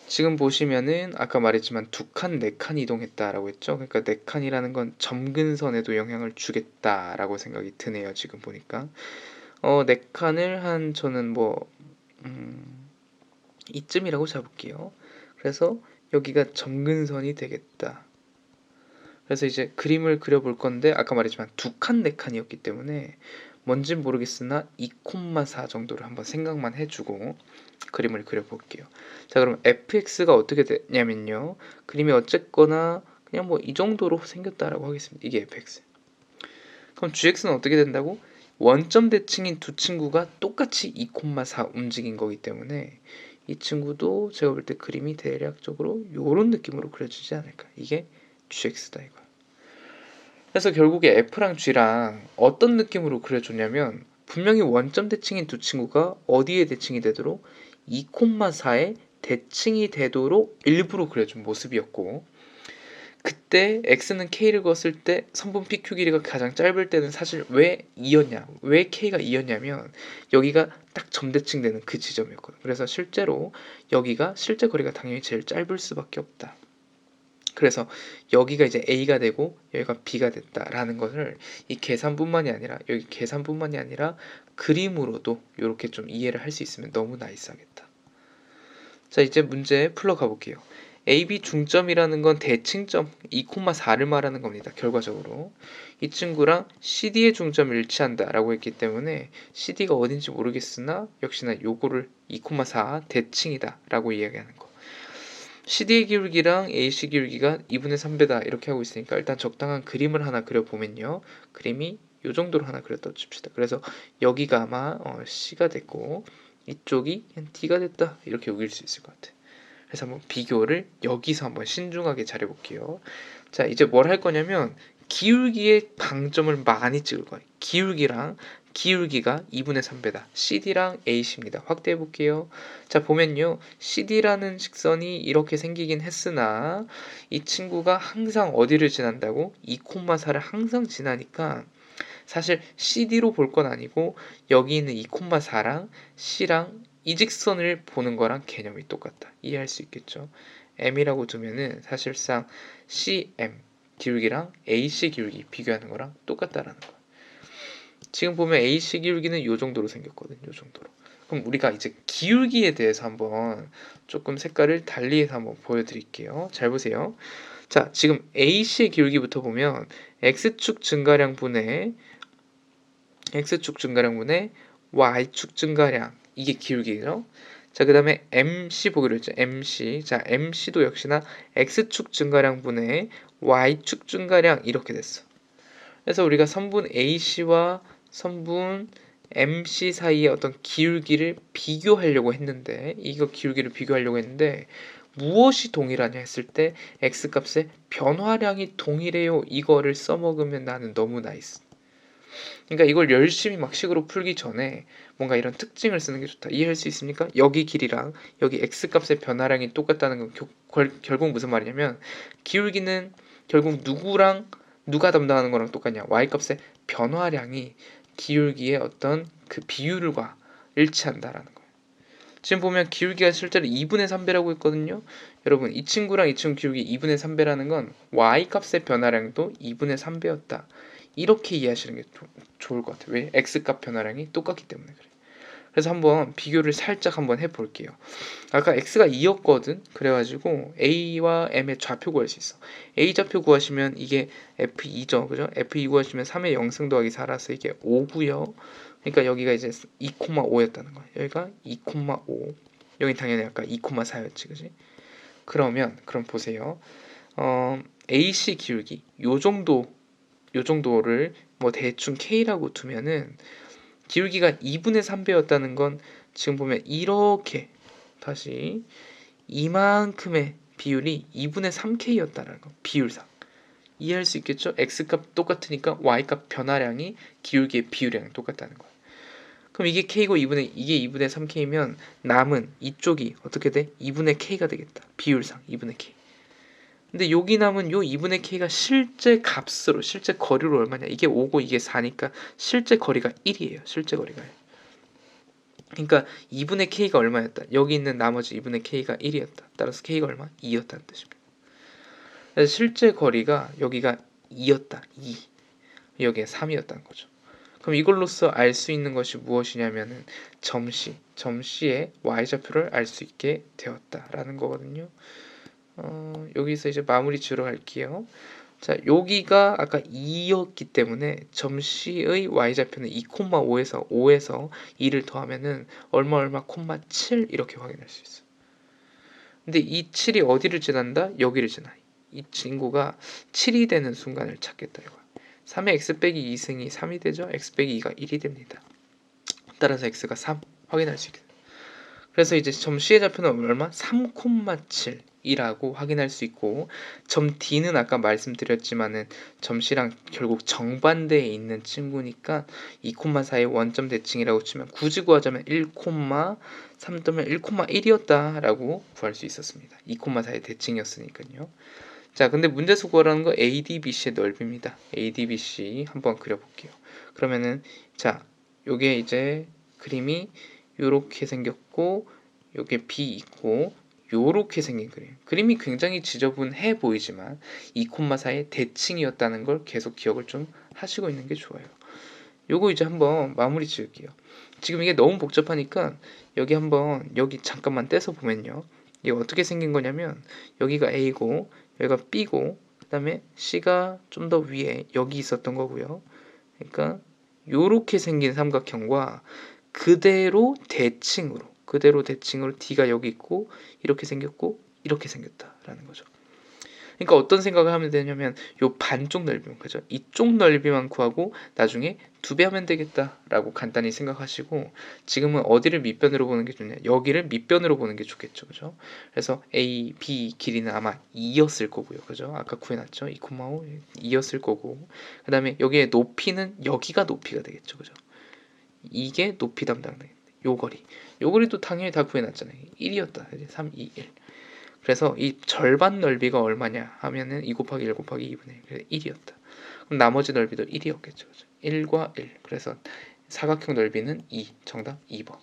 지금 보시면은 아까 말했지만 2칸, 4칸 이동했다라고 했죠. 그러니까 4칸이라는 건 점근선에도 영향을 주겠다라고 생각이 드네요. 지금 보니까 4칸을 한 저는 뭐 이쯤이라고 잡을게요. 그래서 여기가 점근선이 되겠다. 그래서 이제 그림을 그려볼 건데, 아까 말했지만 2칸, 4칸이었기 때문에 뭔진 모르겠으나 2,4 정도를 한번 생각만 해주고 그림을 그려볼게요. 자, 그럼 fx가 어떻게 되냐면요, 그림이 어쨌거나 그냥 뭐 이 정도로 생겼다라고 하겠습니다. 이게 fx. 그럼 gx는 어떻게 된다고? 원점 대칭인 두 친구가 똑같이 2,4 움직인 거기 때문에 이 친구도 제가 볼 때 그림이 대략적으로 이런 느낌으로 그려지지 않을까. 이게 gx다 이거. 그래서 결국에 f랑 g랑 어떤 느낌으로 그려줬냐면, 분명히 원점 대칭인 두 친구가 어디에 대칭이 되도록 2,4에 대칭이 되도록 일부러 그려준 모습이었고, 그때 x는 k를 그었을 때 선분 PQ 길이가 가장 짧을 때는 사실 왜 2였냐, 왜 k가 2였냐면 여기가 딱 점대칭 되는 그 지점이었거든. 그래서 실제로 여기가 실제 거리가 당연히 제일 짧을 수밖에 없다. 그래서 여기가 이제 A가 되고 여기가 B가 됐다라는 것을 이 계산뿐만이 아니라, 여기 계산뿐만이 아니라 그림으로도 이렇게 좀 이해를 할 수 있으면 너무 나이스하겠다. 자, 이제 문제 풀러 가볼게요. AB 중점이라는 건 대칭점 2,4를 말하는 겁니다. 결과적으로 이 친구랑 CD의 중점이 일치한다 라고 했기 때문에 CD가 어딘지 모르겠으나 역시나 요거를 2,4 대칭이다 라고 이야기하는 거. CD의 기울기랑 AC 기울기가 2분의 3배다 이렇게 하고 있으니까 일단 적당한 그림을 하나 그려보면요, 그림이 이 정도로 하나 그렸다 칩시다. 그래서 여기가 아마 C가 됐고 이쪽이 D가 됐다 이렇게 우길 수 있을 것 같아. 그래서 한번 비교를 여기서 한번 신중하게 잘해볼게요. 자, 이제 뭘 할 거냐면 기울기의 방점을 많이 찍을 거예요. 기울기가 2분의 3배다. CD랑 AC입니다. 확대해 볼게요. 자, 보면요, CD라는 직선이 이렇게 생기긴 했으나 이 친구가 항상 어디를 지난다고? 2,4를 항상 지나니까 사실 CD로 볼 건 아니고 여기 있는 2,4랑 C랑 이 직선을 보는 거랑 개념이 똑같다. 이해할 수 있겠죠? M이라고 두면은 사실상 CM 기울기랑 AC 기울기 비교하는 거랑 똑같다라는 거. 지금 보면 AC 기울기는 이 정도로 생겼거든요. 이 정도로. 그럼 우리가 이제 기울기에 대해서 한번 조금 색깔을 달리해서 한번 보여드릴게요. 잘 보세요. 자, 지금 AC의 기울기부터 보면 X축 증가량 분의 Y축 증가량, 이게 기울기죠. 자, 그 다음에 MC 보기로 했죠. MC. 자, MC도 역시나 X축 증가량 분의 Y축 증가량, 이렇게 됐어. 그래서 우리가 선분 AC와 선분 MC 사이의 어떤 기울기를 비교하려고 했는데, 무엇이 동일하냐 했을 때 X값의 변화량이 동일해요, 이거를 써먹으면 나는 너무 나이스. 그러니까 이걸 열심히 막 식으로 풀기 전에 뭔가 이런 특징을 쓰는 게 좋다. 이해할 수 있습니까? 여기 길이랑 여기 X값의 변화량이 똑같다는 건 결국 무슨 말이냐면, 기울기는 결국 누가 담당하는 거랑 똑같냐, Y값의 변화량이 기울기의 어떤 그 비율과 일치한다라는 거예요. 지금 보면 기울기가 실제로 2분의 3배라고 했거든요. 여러분, 이 친구랑 이 친구 기울기 2분의 3배라는 건 Y값의 변화량도 2분의 3배였다. 이렇게 이해하시는 게 좋을 것 같아요. 왜? X값 변화량이 똑같기 때문에 그래. 그래서 한번 비교를 살짝 한번 해볼게요. 아까 X가 2였거든. 그래가지고 A와 M의 좌표 구할 수 있어. A 좌표 구하시면 이게 F2죠. 그죠? F2 구하시면 3의 0승 더하기 4라서 이게 5고요. 그러니까 여기가 이제 2,5였다는 거야. 여기가 2,5. 여기 당연히 아까 2,4였지. 그지? 그럼 보세요. AC 기울기 요 정도를 뭐 대충 K라고 두면은, 기울기가 2분의 3배였다는 건 지금 보면 이렇게 다시 이만큼의 비율이 2분의 3K였다는 거, 비율상. 이해할 수 있겠죠? X값 똑같으니까 Y값 변화량이 기울기의 비율이랑 똑같다는 거예요. 그럼 이게 K고 이게 2분의 3K면 남은 이쪽이 어떻게 돼? 2분의 K가 되겠다. 비율상 2분의 K. 근데 여기 남은 요 2분의 K가 실제 값으로, 실제 거리로 얼마냐? 이게 5고 이게 4니까 실제 거리가 1이에요. 실제 거리가 1. 그러니까 2분의 K가 얼마였다? 여기 있는 나머지 2분의 K가 1이었다. 따라서 K가 얼마? 2였다는 뜻입니다. 그래서 실제 거리가 여기가 2였다. 2. 여기에 3이었다는 거죠. 그럼 이걸로써 알 수 있는 것이 무엇이냐면은 점C의 y좌표를 알 수 있게 되었다라는 거거든요. 여기서 이제 마무리 지으러 갈게요. 자, 여기가 아까 2였기 때문에 점C의 y좌표는 2,5에서 2를 더하면은 얼마, 7 이렇게 확인할 수 있어. 근데 이 7이 어디를 지난다? 여기를 지나. 이 친구가 7이 되는 순간을 찾겠다 이거야. 3의 x 빼기 2승이 3이 되죠? x 빼기 2가 1이 됩니다. 따라서 x가 3 확인할 수 있게 됩니다. 그래서 이제 점 C의 좌표는 얼마? 3,7이라고 확인할 수 있고, 점 D는 아까 말씀드렸지만은 점 C랑 결국 정반대에 있는 친구니까 2,4의 원점 대칭이라고 치면 굳이 구하자면 1,3 또면 1,1이었다라고 구할 수 있었습니다. 2,4의 대칭이었으니까요. 자, 근데 문제에서 구하라는 거 ADBC의 넓이입니다. ADBC 한번 그려볼게요. 그러면은 자, 요게 이제 그림이 요렇게 생겼고, 요게 B 있고, 요렇게 생긴 그림이 굉장히 지저분해 보이지만 2,4의 대칭이었다는 걸 계속 기억을 좀 하시고 있는 게 좋아요. 요거 이제 한번 마무리 지을게요. 지금 이게 너무 복잡하니까 여기 잠깐만 떼서 보면요, 이게 어떻게 생긴 거냐면, 여기가 A고 여기가 B고 그 다음에 C가 좀 더 위에 여기 있었던 거고요. 그러니까 요렇게 생긴 삼각형과 그대로 대칭으로 D가 여기 있고 이렇게 생겼고 이렇게 생겼다라는 거죠. 그러니까 어떤 생각을 하면 되냐면, 요 반쪽 넓이만, 그죠? 이쪽 넓이만 구하고 나중에 2배 하면 되겠다라고 간단히 생각하시고, 지금은 어디를 밑변으로 보는 게 좋냐? 여기를 밑변으로 보는 게 좋겠죠, 그죠? 그래서 A, B 길이는 아마 2였을 거고요, 그죠? 아까 구해놨죠? 2,5 2였을 거고, 그 다음에 여기에 높이는 여기가 높이가 되겠죠, 그죠? 이게 높이 담당되겠네. 요 거리도 당연히 다 구해놨잖아요. 1이었다. 3, 2, 1. 그래서 이 절반 넓이가 얼마냐 하면은 2 곱하기 1 곱하기 2분의 1. 그래서 1이었다. 그럼 나머지 넓이도 1이었겠죠. 1과 1. 그래서 사각형 넓이는 2. 정답 2번.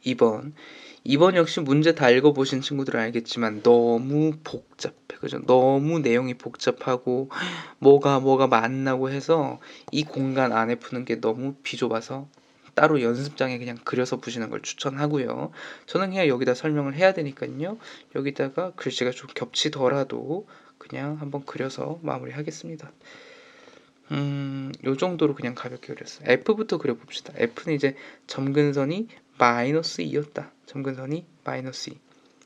2번 역시 문제 다 읽어보신 친구들은 알겠지만 너무 복잡해. 그죠? 너무 내용이 복잡하고 뭐가 만나고 해서 이 공간 안에 푸는 게 너무 비좁아서 따로 연습장에 그냥 그려서 보시는 걸 추천하고요. 저는 그냥 여기다 설명을 해야 되니까요. 여기다가 글씨가 좀 겹치더라도 그냥 한번 그려서 마무리하겠습니다. 요 정도로 그냥 가볍게 그렸어요. F부터 그려봅시다. F는 이제 점근선이 마이너스 2였다. 점근선이 마이너스 2.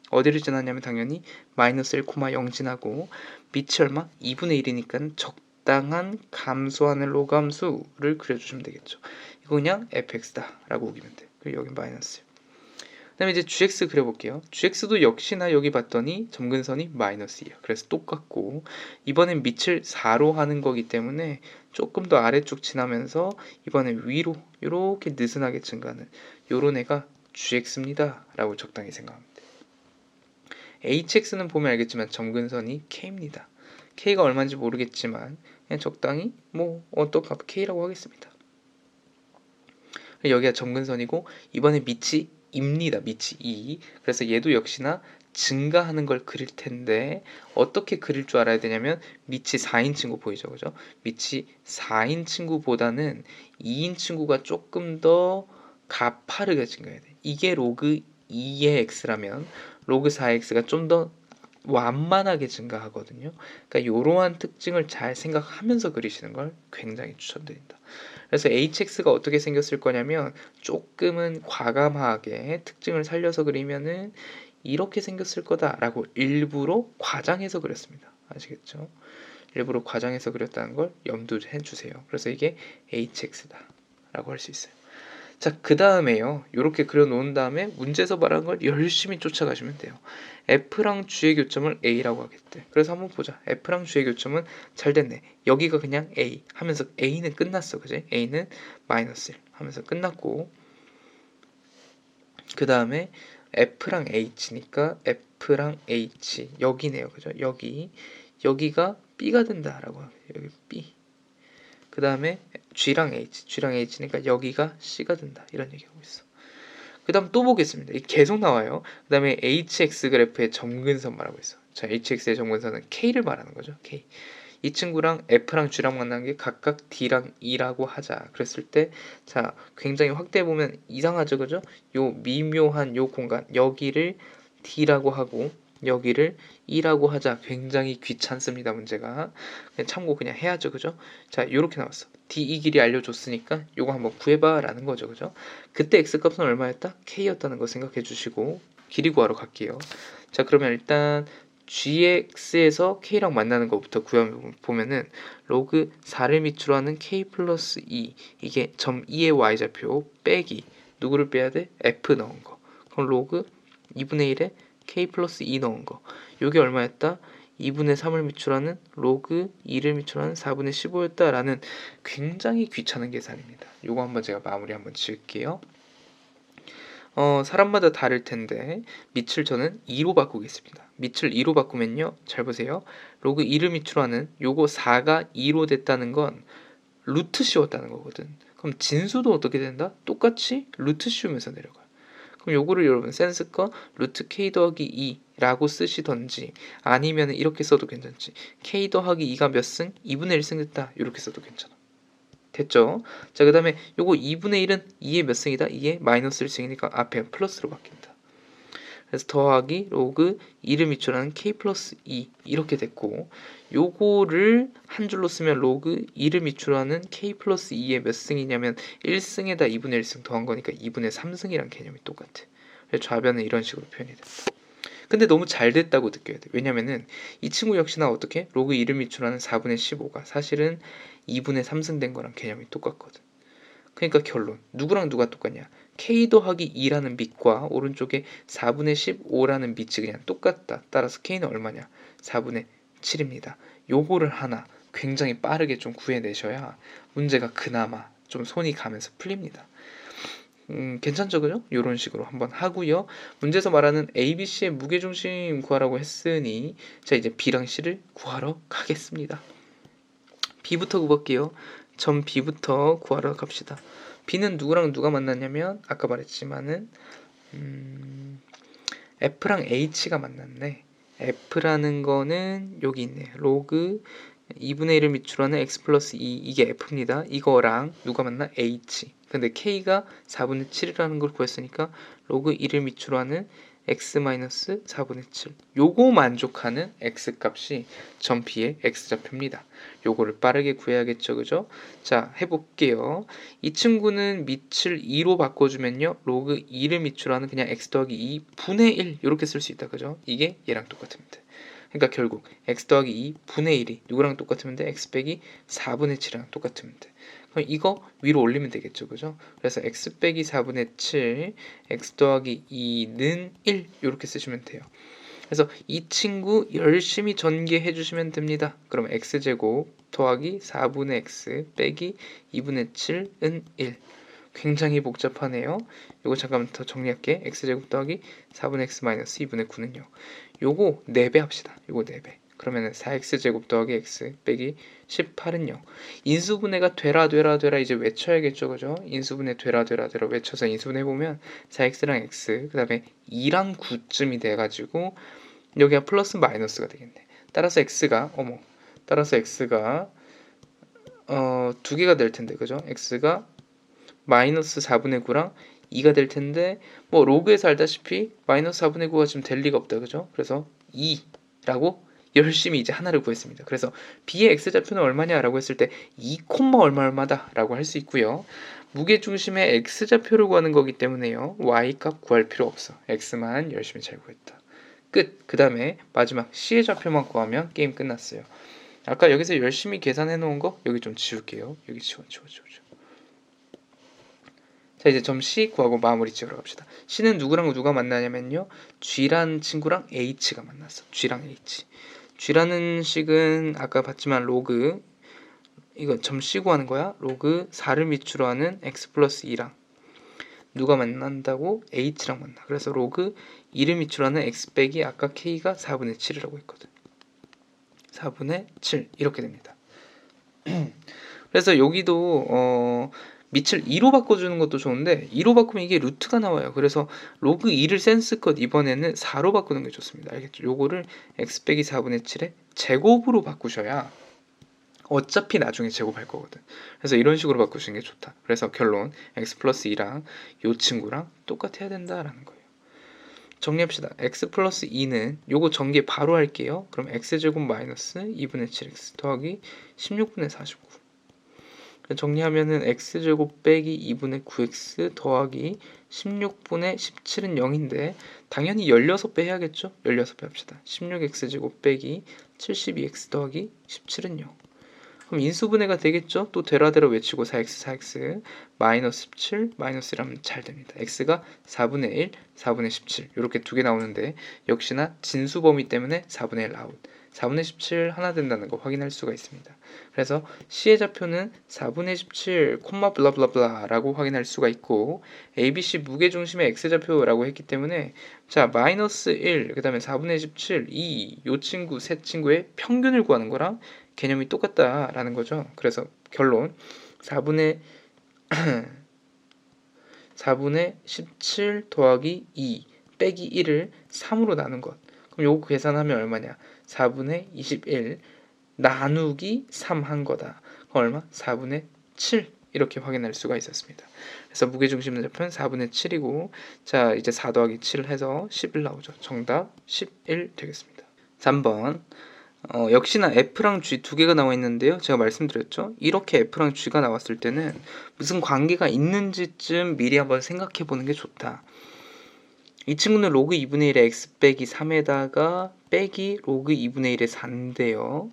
어디를 지나냐면 당연히 마이너스 1,0 지나고 밑이 얼마? 2분의 1이니까 적당한 감소하는 로감수를 그려주시면 되겠죠. 이거 그냥 fx다 라고 우기면 돼. 그리고 여기 마이너스 1. 그 다음에 이제 gx 그려볼게요. gx도 역시나 여기 봤더니 점근선이 마이너스 2야. 그래서 똑같고 이번엔 밑을 4로 하는 거기 때문에 조금 더 아래쪽 지나면서 이번엔 위로 이렇게 느슨하게 증가하는 요런 애가 gx입니다 라고 적당히 생각합니다. hx는 보면 알겠지만 점근선이 k입니다. k가 얼마인지 모르겠지만 그냥 적당히 뭐 어떤 값 k라고 하겠습니다. 여기가 점근선이고 이번에 밑이 입니다. 밑이 2. 그래서 얘도 역시나 증가하는 걸 그릴 텐데 어떻게 그릴 줄 알아야 되냐면 밑이 4인 친구 보이죠, 그죠? 밑이 4인 친구보다는 2인 친구가 조금 더 가파르게 증가해야 돼. 이게 로그 2의 x라면 로그 4의 x가 좀 더 완만하게 증가하거든요. 그러니까 이러한 특징을 잘 생각하면서 그리시는 걸 굉장히 추천드립니다. 그래서 hx가 어떻게 생겼을 거냐면 조금은 과감하게 특징을 살려서 그리면은 이렇게 생겼을 거다라고 일부러 과장해서 그렸습니다. 아시겠죠? 일부러 과장해서 그렸다는 걸 염두해 주세요. 그래서 이게 hx다 라고 할 수 있어요. 자, 그 다음에요. 이렇게 그려놓은 다음에 문제에서 말한 걸 열심히 쫓아가시면 돼요. F랑 G의 교점을 A라고 하겠대. 그래서 한번 보자. F랑 G의 교점은 잘 됐네. 여기가 그냥 A 하면서 A는 끝났어. 그지? A는 마이너스 1 하면서 끝났고 그 다음에 F랑 H니까 F랑 H 여기네요. 그죠? 여기가 B가 된다라고 하겠다. 여기 B. 그 다음에 G랑 H니까 여기가 C가 된다. 이런 얘기하고 있어. 그 다음 또 보겠습니다. 이게 계속 나와요. 그 다음에 HX 그래프의 점근선 말하고 있어. 자, HX의 점근선은 K를 말하는 거죠. K. 이 친구랑 F랑 G랑 만난 게 각각 D랑 E라고 하자. 그랬을 때, 자, 굉장히 확대해보면 이상하죠, 그죠? 요 미묘한 요 공간, 여기를 D라고 하고, 여기를 E라고 하자. 굉장히 귀찮습니다, 문제가. 그냥 참고 그냥 해야죠, 그죠? 자, 요렇게 나왔어. D 이 길이 알려줬으니까 요거 한번 구해봐 라는 거죠, 그죠? 그때 X값은 얼마였다? K였다는 거 생각해 주시고 길이 구하러 갈게요. 자, 그러면 일단 gx에서 k랑 만나는 것부터 구해보면은 로그 4를 밑으로 하는 k 플러스 2 이게 점 2의 y좌표 빼기 누구를 빼야 돼? f 넣은 거. 그럼 로그 2분의 1에 k 플러스 2 넣은 거. 요게 얼마였다? 2분의 3을 밑으로하는 로그 2를 밑으로하는 4분의 15였다라는 굉장히 귀찮은 계산입니다. 요거 한번 제가 마무리 한번 지을게요. 사람마다 다를 텐데 밑을 저는 2로 바꾸겠습니다. 밑을 2로 바꾸면요. 잘 보세요. 로그 2를 밑으로 하는 요거 4가 2로 됐다는 건 루트 씌웠다는 거거든. 그럼 진수도 어떻게 된다? 똑같이 루트 씌우면서 내려가요. 그럼 요거를 여러분 센스껏 루트 k 더하기 2라고 쓰시던지 아니면 이렇게 써도 괜찮지. k 더하기 2가 몇 승? 2분의 1승 됐다. 이렇게 써도 괜찮아. 됐죠? 자, 그 다음에 요거 2분의 1은 2의 몇 승이다? 2의 마이너스 1승이니까 앞에 플러스로 바뀐다. 그래서 더하기 로그 2를 밑줄하는 k 플러스 2 이렇게 됐고 요거를 한 줄로 쓰면 로그 2를 밑줄하는 k 플러스 2의 몇 승이냐면 1승에다 2분의 1승 더한 거니까 2분의 3승이란 개념이 똑같아. 그래서 좌변은 이런 식으로 표현이 된다. 근데 너무 잘 됐다고 느껴야 돼. 왜냐면은 이 친구 역시나 어떻게 로그 2를 밑줄하는 4분의 15가 사실은 2분의 3승 된 거랑 개념이 똑같거든. 그러니까 결론 누구랑 누가 똑같냐? k 더하기 2라는 밑과 오른쪽에 4분의 15라는 밑이 그냥 똑같다. 따라서 k는 얼마냐? 4분의 7입니다. 요거를 하나 굉장히 빠르게 좀 구해내셔야 문제가 그나마 좀 손이 가면서 풀립니다. 괜찮죠, 그죠? 이런 식으로 한번 하고요. 문제에서 말하는 ABC의 무게중심 구하라고 했으니 자 이제 B랑 C를 구하러 가겠습니다. B부터 구할게요. 점 B부터 구하러 갑시다. B는 누구랑 누가 만났냐면 아까 말했지만은 F랑 H가 만났네. F라는 거는 여기 있네. 로그 2분의 1을 밑으로 하는 x 플러스 2 이게 F입니다. 이거랑 누가 만나? H. 근데 k가 4분의 7이라는 걸 구했으니까 로그 1을 밑으로 하는 x 마이너스 4분의 7 요거 만족하는 x 값이 점 B의 x좌표입니다. 요거를 빠르게 구해야겠죠, 그죠? 자, 해볼게요. 이 친구는 밑을 2로 바꿔주면요 로그 2를 밑으로 하는 그냥 x 더하기 2 분의 1 이렇게 쓸 수 있다, 그죠? 이게 얘랑 똑같습니다. 그러니까 결국 x 더하기 2 분의 1이 누구랑 똑같으면 돼? x 빼기 4분의 7이랑 똑같으면 돼. 그럼 이거 위로 올리면 되겠죠, 그죠? 그래서 x 빼기 4분의 7 x 더하기 2는 1 이렇게 쓰시면 돼요. 그래서 이 친구 열심히 전개해 주시면 됩니다. 그럼 x제곱 더하기 4분의 x 빼기 2분의 7은 1. 굉장히 복잡하네요. 이거 잠깐만 더 정리할게. x제곱 더하기 4분의 x 마이너스 2분의 9는요. 요거 4배 합시다. 요거 4배. 그러면은 4x제곱 더하기 x 빼기 18은요. 인수분해가 되라 이제 외쳐야겠죠, 그죠? 인수분해 되라 외쳐서 인수분해해보면 4x랑 x 그 다음에 2랑 9쯤이 돼가지고 여기가 플러스 마이너스가 되겠네. 따라서 x가 두 개가 될 텐데, 그죠? x가 마이너스 4분의 9랑 2가 될 텐데 뭐 로그에서 알다시피 마이너스 4분의 9가 지금 될 리가 없다, 그죠? 그래서 2라고 열심히 이제 하나를 구했습니다. 그래서 B의 x좌표는 얼마냐라고 했을 때 2, 얼마다 라고 할 수 있고요. 무게중심의 x좌표를 구하는 거기 때문에요. y값 구할 필요 없어. x만 열심히 잘 구했다. 끝! 그 다음에 마지막 C의 좌표만 구하면 게임 끝났어요. 아까 여기서 열심히 계산해 놓은 거 여기 좀 지울게요. 여기 지워. 자, 이제 점 C 구하고 마무리 지으러 갑시다. C는 누구랑 누가 만나냐면요. G라는 친구랑 H가 만났어. G랑 H. G라는 식은 아까 봤지만 로그 이거 점 C 구하는 거야. 로그 4를 밑으로 하는 x 플러스 2랑 누가 만난다고? H랑 만나. 그래서 로그 2를 밑으로 하는 x 빼기 아까 K가 4분의 7이라고 했거든. 4분의 7 이렇게 됩니다. 그래서 여기도 밑을 2로 바꿔주는 것도 좋은데 2로 바꾸면 이게 루트가 나와요. 그래서 로그 2를 센스컷 이번에는 4로 바꾸는 게 좋습니다. 알겠죠? 요거를 x 빼기 4분의 7의 제곱으로 바꾸셔야 어차피 나중에 제곱할 거거든. 그래서 이런 식으로 바꾸시는 게 좋다. 그래서 결론 x 플러스 2랑 요 친구랑 똑같아야 된다라는 거예요. 정리합시다. x 플러스 2는 요거 전개 바로 할게요. 그럼 x제곱 마이너스 2분의 7x 더하기 16분의 49. 정리하면은 x제곱 빼기 2분의 9x 더하기 16분의 17은 0인데 당연히 16배 해야겠죠? 16배 합시다. 16x제곱 빼기 72x 더하기 17은 0. 그럼 인수분해가 되겠죠? 또 되라 외치고 4x 마이너스 17 마이너스라면 잘 됩니다. x가 4분의 1 4분의 17 이렇게 두 개 나오는데 역시나 진수 범위 때문에 4분의 1 아웃 4분의 17 하나 된다는 거 확인할 수가 있습니다. 그래서 C의 좌표는 4분의 17 콤마 블라블라블라 라고 확인할 수가 있고 ABC 무게중심의 X좌표라고 했기 때문에 자 마이너스 1 그 다음에 4분의 17 2 요 친구 세 친구의 평균을 구하는 거랑 개념이 똑같다라는 거죠. 그래서 결론 4분의 17 더하기 2 빼기 1을 3으로 나눈 것. 그럼 요거 계산하면 얼마냐? 4분의 21 나누기 3 한 거다. 그럼 얼마? 4분의 7 이렇게 확인할 수가 있었습니다. 그래서 무게중심 좌표는 4분의 7이고 자 이제 4 더하기 7 해서 11 나오죠. 정답 11 되겠습니다. 3번 역시나 F랑 G 두 개가 나와 있는데요. 제가 말씀드렸죠. 이렇게 F랑 G가 나왔을 때는 무슨 관계가 있는지쯤 미리 한번 생각해 보는 게 좋다. 이 친구는 로그 2분의 1의 x 빼기 3에다가 빼기 로그 2분의 1의 4인데요.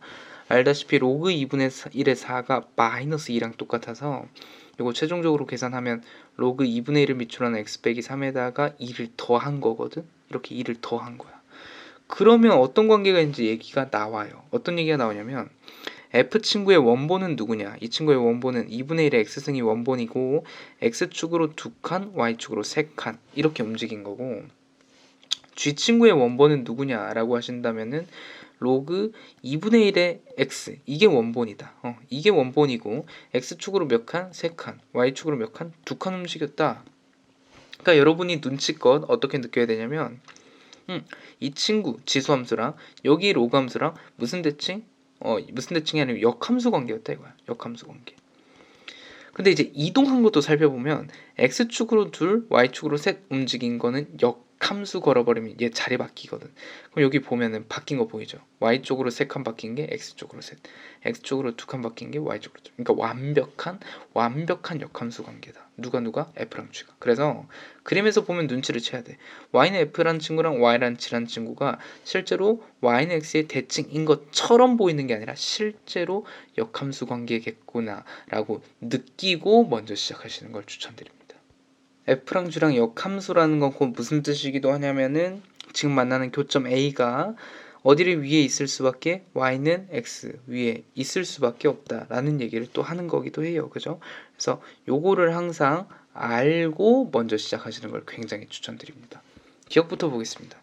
알다시피 로그 2분의 1의 4가 마이너스 2랑 똑같아서 이거 최종적으로 계산하면 로그 2분의 1을 밑으로 하는 x 빼기 3에다가 2를 더한 거거든. 이렇게 2를 더한 거야. 그러면 어떤 관계가 있는지 얘기가 나와요. 어떤 얘기가 나오냐면 f 친구의 원본은 누구냐? 이 친구의 원본은 2분의 1의 x승이 원본이고 x축으로 2칸, y축으로 3칸 이렇게 움직인 거고 g 친구의 원본은 누구냐라고 하신다면은 로그 2분의 1의 x 이게 원본이다. 이게 원본이고 x축으로 몇 칸? 3칸, y축으로 몇 칸? 2칸 움직였다. 그러니까 여러분이 눈치껏 어떻게 느껴야 되냐면 이 친구 지수함수랑 여기 로그함수랑 무슨 대칭? 무슨 대칭이 아니고 역함수 관계였다 이거야. 역함수 관계. 근데 이제 이동한 것도 살펴보면 x축으로 둘, y축으로 셋 움직인 거는 역함수 걸어버리면 얘 자리 바뀌거든. 그럼 여기 보면은 바뀐 거 보이죠? y쪽으로 3칸 바뀐 게 x쪽으로 셋, x쪽으로 2칸 바뀐 게 y쪽으로 둘. 그러니까 완벽한 역함수 관계다. 누가 f랑 g가. 그래서 그림에서 보면 눈치를 채야 돼. y는 f라는 친구랑 y라는 g라는 친구가 실제로 y는 x의 대칭인 것처럼 보이는 게 아니라 실제로 역함수 관계겠구나 라고 느끼고 먼저 시작하시는 걸 추천드립니다. f랑 g랑 역함수라는 건 곧 무슨 뜻이기도 하냐면은 지금 만나는 교점 A가 어디를 위에 있을 수밖에 y는 x 위에 있을 수밖에 없다라는 얘기를 또 하는 거기도 해요. 그죠? 그래서 요거를 항상 알고 먼저 시작하시는 걸 굉장히 추천드립니다. 기억부터 보겠습니다.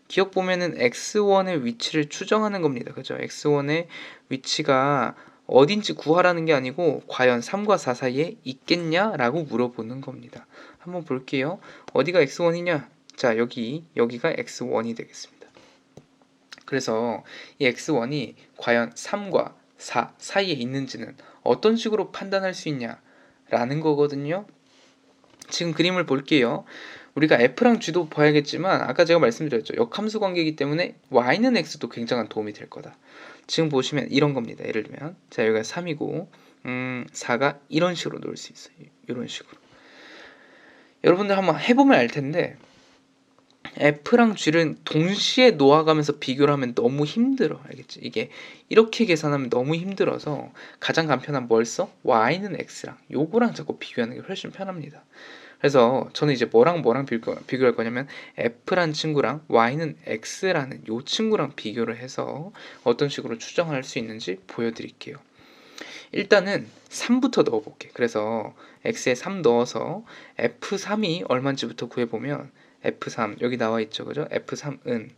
기억 보면은 x1의 위치를 추정하는 겁니다. 그죠? x1의 위치가 어딘지 구하라는 게 아니고 과연 3과 4 사이에 있겠냐라고 물어보는 겁니다. 한번 볼게요. 어디가 x1이냐? 자, 여기가 x1이 되겠습니다. 그래서 이 x1이 과연 3과 4 사이에 있는지는 어떤 식으로 판단할 수 있냐라는 거거든요. 지금 그림을 볼게요. 우리가 f랑 g도 봐야겠지만 아까 제가 말씀드렸죠. 역함수 관계이기 때문에 y는 x도 굉장한 도움이 될 거다. 지금 보시면 이런 겁니다. 예를 들면 자, 여기가 3이고 4가 이런 식으로 놓을 수 있어요. 이런 식으로. 여러분들 한번 해보면 알 텐데 f랑 g를 동시에 놓아가면서 비교를 하면 너무 힘들어. 알겠지? 이게 이렇게 계산하면 너무 힘들어서 가장 간편한 뭘 써? y는 x랑 요거랑 자꾸 비교하는 게 훨씬 편합니다. 그래서 저는 이제 뭐랑 비교할 거냐면 f란 친구랑 y는 x라는 요 친구랑 비교를 해서 어떤 식으로 추정할 수 있는지 보여드릴게요. 일단은 3부터 넣어볼게. 그래서 x에 3 넣어서 f3이 얼마인지부터 구해보면 f3 여기 나와있죠. 그죠? f3은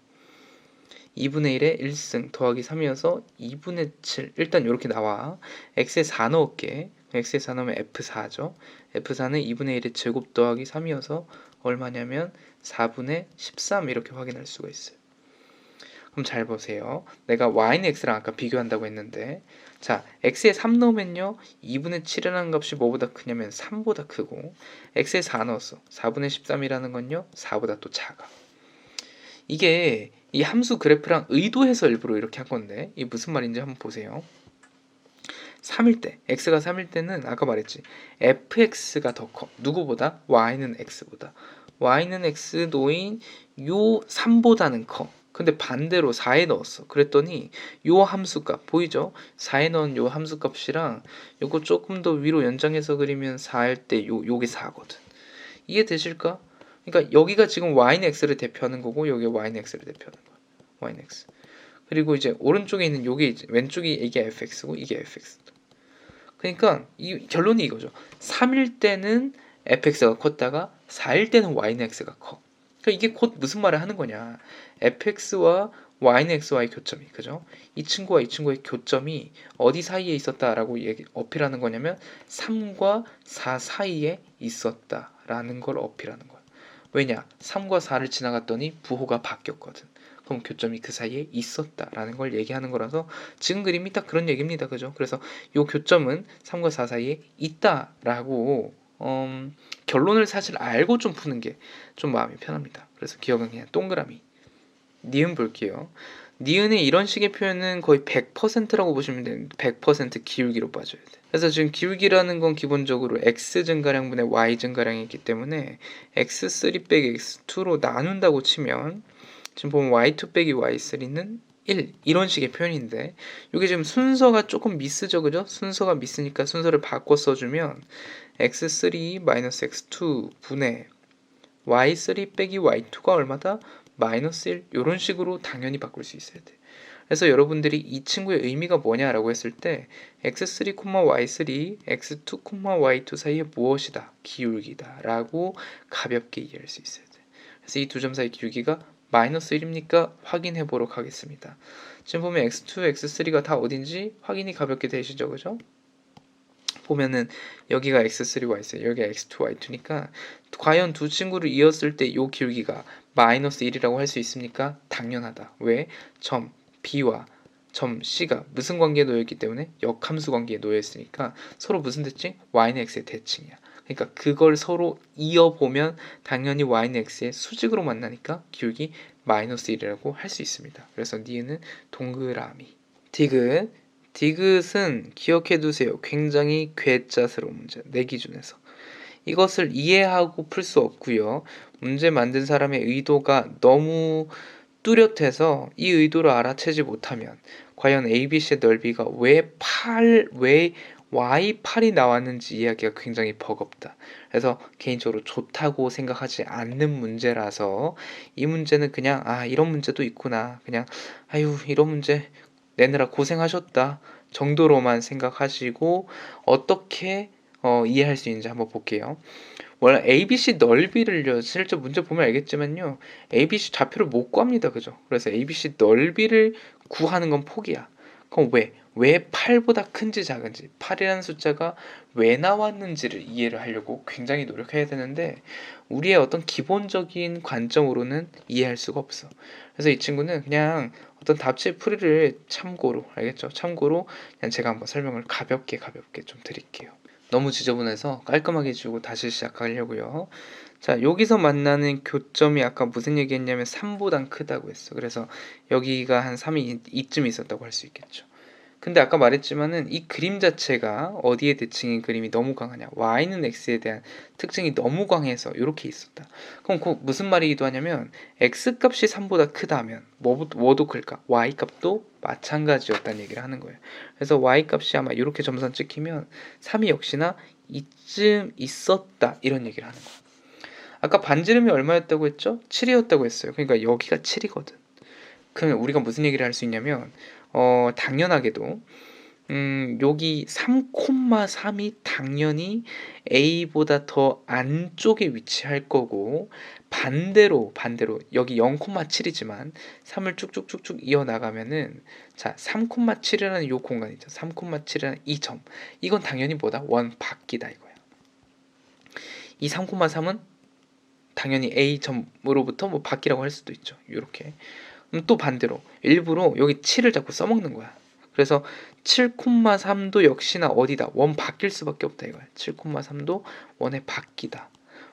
2분의 1에 1승 더하기 3이어서 2분의 7 일단 이렇게 나와. x에 4 넣을게. x에 4 넣으면 f4죠. f4는 2분의 1의 제곱 더하기 3이어서 얼마냐면 4분의 13 이렇게 확인할 수가 있어요. 그럼 잘 보세요. 내가 y는 x랑 아까 비교한다고 했는데 자, x에 3 넣으면요 2분의 7이라는 값이 뭐보다 크냐면 3보다 크고 x에 4 넣었어. 4분의 13이라는 건요 4보다 또 작아. 이게 이 함수 그래프랑 의도해서 일부러 이렇게 한 건데 이게 무슨 말인지 한번 보세요. 3일 때, x가 3일 때는 아까 말했지 fx가 더 커. 누구보다? y는 x보다. y는 x 노인 요 3보다는 커. 근데 반대로 4에 넣었어. 그랬더니 요 함수값 보이죠? 4에 넣은 요 함수값이랑 요거 조금 더 위로 연장해서 그리면 4일 때 요게 4거든. 이해되실까? 그러니까 여기가 지금 y는 x를 대표하는 거고 여기가 y는 x를 대표하는 거야. y는 x. 그리고 이제 오른쪽에 있는 요게 이제 왼쪽이 이게 fx고 이게 fx. 그러니까 이 결론이 이거죠. 3일 때는 fx가 컸다가 4일 때는 y는 x가 커. 그러니까 이게 곧 무슨 말을 하는 거냐. fx와 y는 x와의 교점이 그죠? 이 친구와 이 친구의 교점이 어디 사이에 있었다라고 어필하는 거냐면 3과 4 사이에 있었다라는 걸 어필하는 거야. 왜냐? 3과 4를 지나갔더니 부호가 바뀌었거든. 그럼 교점이 그 사이에 있었다라는 걸 얘기하는 거라서 지금 그림이 딱 그런 얘기입니다. 그죠? 그래서 이 교점은 3과 4 사이에 있다라고 결론을 사실 알고 좀 푸는 게 좀 마음이 편합니다. 그래서 기억은 그냥 동그라미. 니은 볼게요. 니은의 이런 식의 표현은 거의 100%라고 보시면 되는데 100% 기울기로 빠져야 돼. 그래서 지금 기울기라는 건 기본적으로 x 증가량분의 y 증가량이 있기 때문에 x3 빼기 x2로 나눈다고 치면 지금 보면 y2 빼기 y3는 1 이런 식의 표현인데 이게 지금 순서가 조금 미스죠. 그죠? 순서가 미스니까 순서를 바꿔 써주면 x3 x2 분의 y3 빼기 y2가 얼마다? -1 이런 식으로 당연히 바꿀 수 있어야 돼. 그래서 여러분들이 이 친구의 의미가 뭐냐라고 했을 때 x3, y3, x2, y2 사이에 무엇이다? 기울기다 라고 가볍게 이해할 수 있어야 돼. 그래서 이 두 점 사이 기울기가 -1입니까? 확인해 보도록 하겠습니다. 지금 보면 x2, x3가 다 어딘지 확인이 가볍게 되시죠? 그죠? 보면은 여기가 x3, y3, 여기가 x2, y2니까 과연 두 친구를 이었을 때 이 기울기가 -1이라고 할 수 있습니까? 당연하다. 왜? 점 B와 점 C가 무슨 관계에 놓여있기 때문에 역함수 관계에 놓여있으니까 서로 무슨 대칭? y는 x의 대칭이야. 그러니까 그걸 서로 이어보면 당연히 y는 x의 수직으로 만나니까 기울기 마이너스 1이라고 할 수 있습니다. 그래서 니은은 동그라미. 디귿은 기억해두세요. 굉장히 괴짜스러운 문제, 내 기준에서. 이것을 이해하고 풀 수 없고요. 문제 만든 사람의 의도가 너무 뚜렷해서 이 의도를 알아채지 못하면 과연 ABC의 넓이가 왜 Y8이 나왔는지 이야기가 굉장히 버겁다. 그래서 개인적으로 좋다고 생각하지 않는 문제라서 이 문제는 그냥 이런 문제도 있구나. 그냥 아유 이런 문제 내느라 고생하셨다 정도로만 생각하시고 어떻게 이해할 수 있는지 한번 볼게요. 원래 ABC 넓이를요, 실제 문제 보면 알겠지만요, ABC 좌표를 못 구합니다. 그죠? 그래서 ABC 넓이를 구하는 건 포기야. 그럼 왜 8보다 큰지 작은지, 8이라는 숫자가 왜 나왔는지를 이해를 하려고 굉장히 노력해야 되는데, 우리의 어떤 기본적인 관점으로는 이해할 수가 없어. 그래서 이 친구는 그냥 어떤 답지 풀이를 참고로, 알겠죠? 참고로 그냥 제가 한번 설명을 가볍게 좀 드릴게요. 너무 지저분해서 깔끔하게 지우고 다시 시작하려고요. 자, 여기서 만나는 교점이 아까 무슨 얘기했냐면 3보단 크다고 했어. 그래서 여기가 한 3이 이쯤 있었다고 할 수 있겠죠. 근데 아까 말했지만은 이 그림 자체가 어디에 대칭인 그림이 너무 강하냐, y는 x에 대한 특징이 너무 강해서 이렇게 있었다. 그럼 그 무슨 말이기도 하냐면 x 값이 3보다 크다면 뭐도 클까? y 값도 마찬가지였다는 얘기를 하는 거예요. 그래서 y 값이 아마 이렇게 점선 찍히면 3이 역시나 이쯤 있었다 이런 얘기를 하는 거예요. 아까 반지름이 얼마였다고 했죠? 7이었다고 했어요. 그러니까 여기가 7이거든. 그러면 우리가 무슨 얘기를 할 수 있냐면 당연하게도 여기 3,3이 당연히 A보다 더 안쪽에 위치할 거고 반대로 여기 0,7이지만 3을 쭉쭉쭉쭉 이어나가면은 자 3,7이라는 요 공간이죠. 3,7이라는 이 점, 이건 당연히 뭐다? 원 밖이다 이거야. 이 3,3은 당연히 A 점으로부터 뭐 밖이라고 할 수도 있죠. 이렇게. 또 반대로 일부러 여기 7을 자꾸 써먹는 거야. 그래서 7,3도 역시나 어디다? 원 바뀔 수밖에 없다 이거야. 7,3도 원의 밖이다.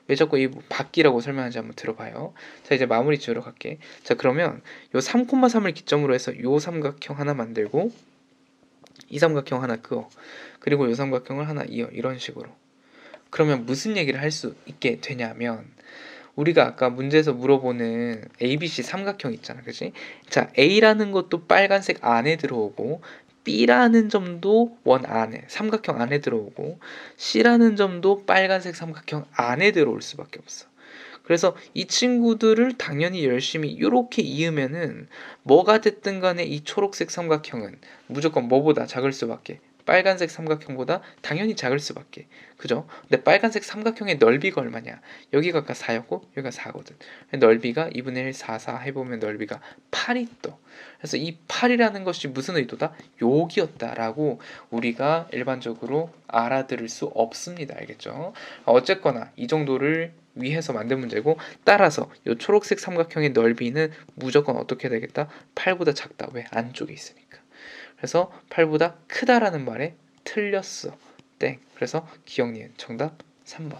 왜 자꾸 이 밖이라고 설명하는지 한번 들어봐요. 자, 이제 마무리 지으러 갈게. 자, 그러면 요 3,3을 기점으로 해서 요 삼각형 하나 만들고 이 삼각형 하나 그어, 그리고 요 삼각형을 하나 이어, 이런 식으로. 그러면 무슨 얘기를 할 수 있게 되냐면 우리가 아까 문제에서 물어보는 ABC 삼각형 있잖아, 그치? 자, A라는 것도 빨간색 안에 들어오고 B라는 점도 원 안에, 삼각형 안에 들어오고 C라는 점도 빨간색 삼각형 안에 들어올 수밖에 없어. 그래서 이 친구들을 당연히 열심히 이렇게 이으면은 뭐가 됐든 간에 이 초록색 삼각형은 무조건 뭐보다 작을 수밖에, 빨간색 삼각형보다 당연히 작을 수밖에. 그죠? 근데 빨간색 삼각형의 넓이가 얼마냐? 여기가 아까 4였고 여기가 4거든. 넓이가 2분의 1, 4, 4 해보면 넓이가 8이 떠. 그래서 이 8이라는 것이 무슨 의도다? 여기였다라고 우리가 일반적으로 알아들을 수 없습니다. 알겠죠? 어쨌거나 이 정도를 위해서 만든 문제고, 따라서 이 초록색 삼각형의 넓이는 무조건 어떻게 되겠다? 8보다 작다. 왜? 안쪽에 있으니까. 그래서 8보다 크다라는 말에 틀렸어. 땡. 그래서 기억 니은 정답 3번.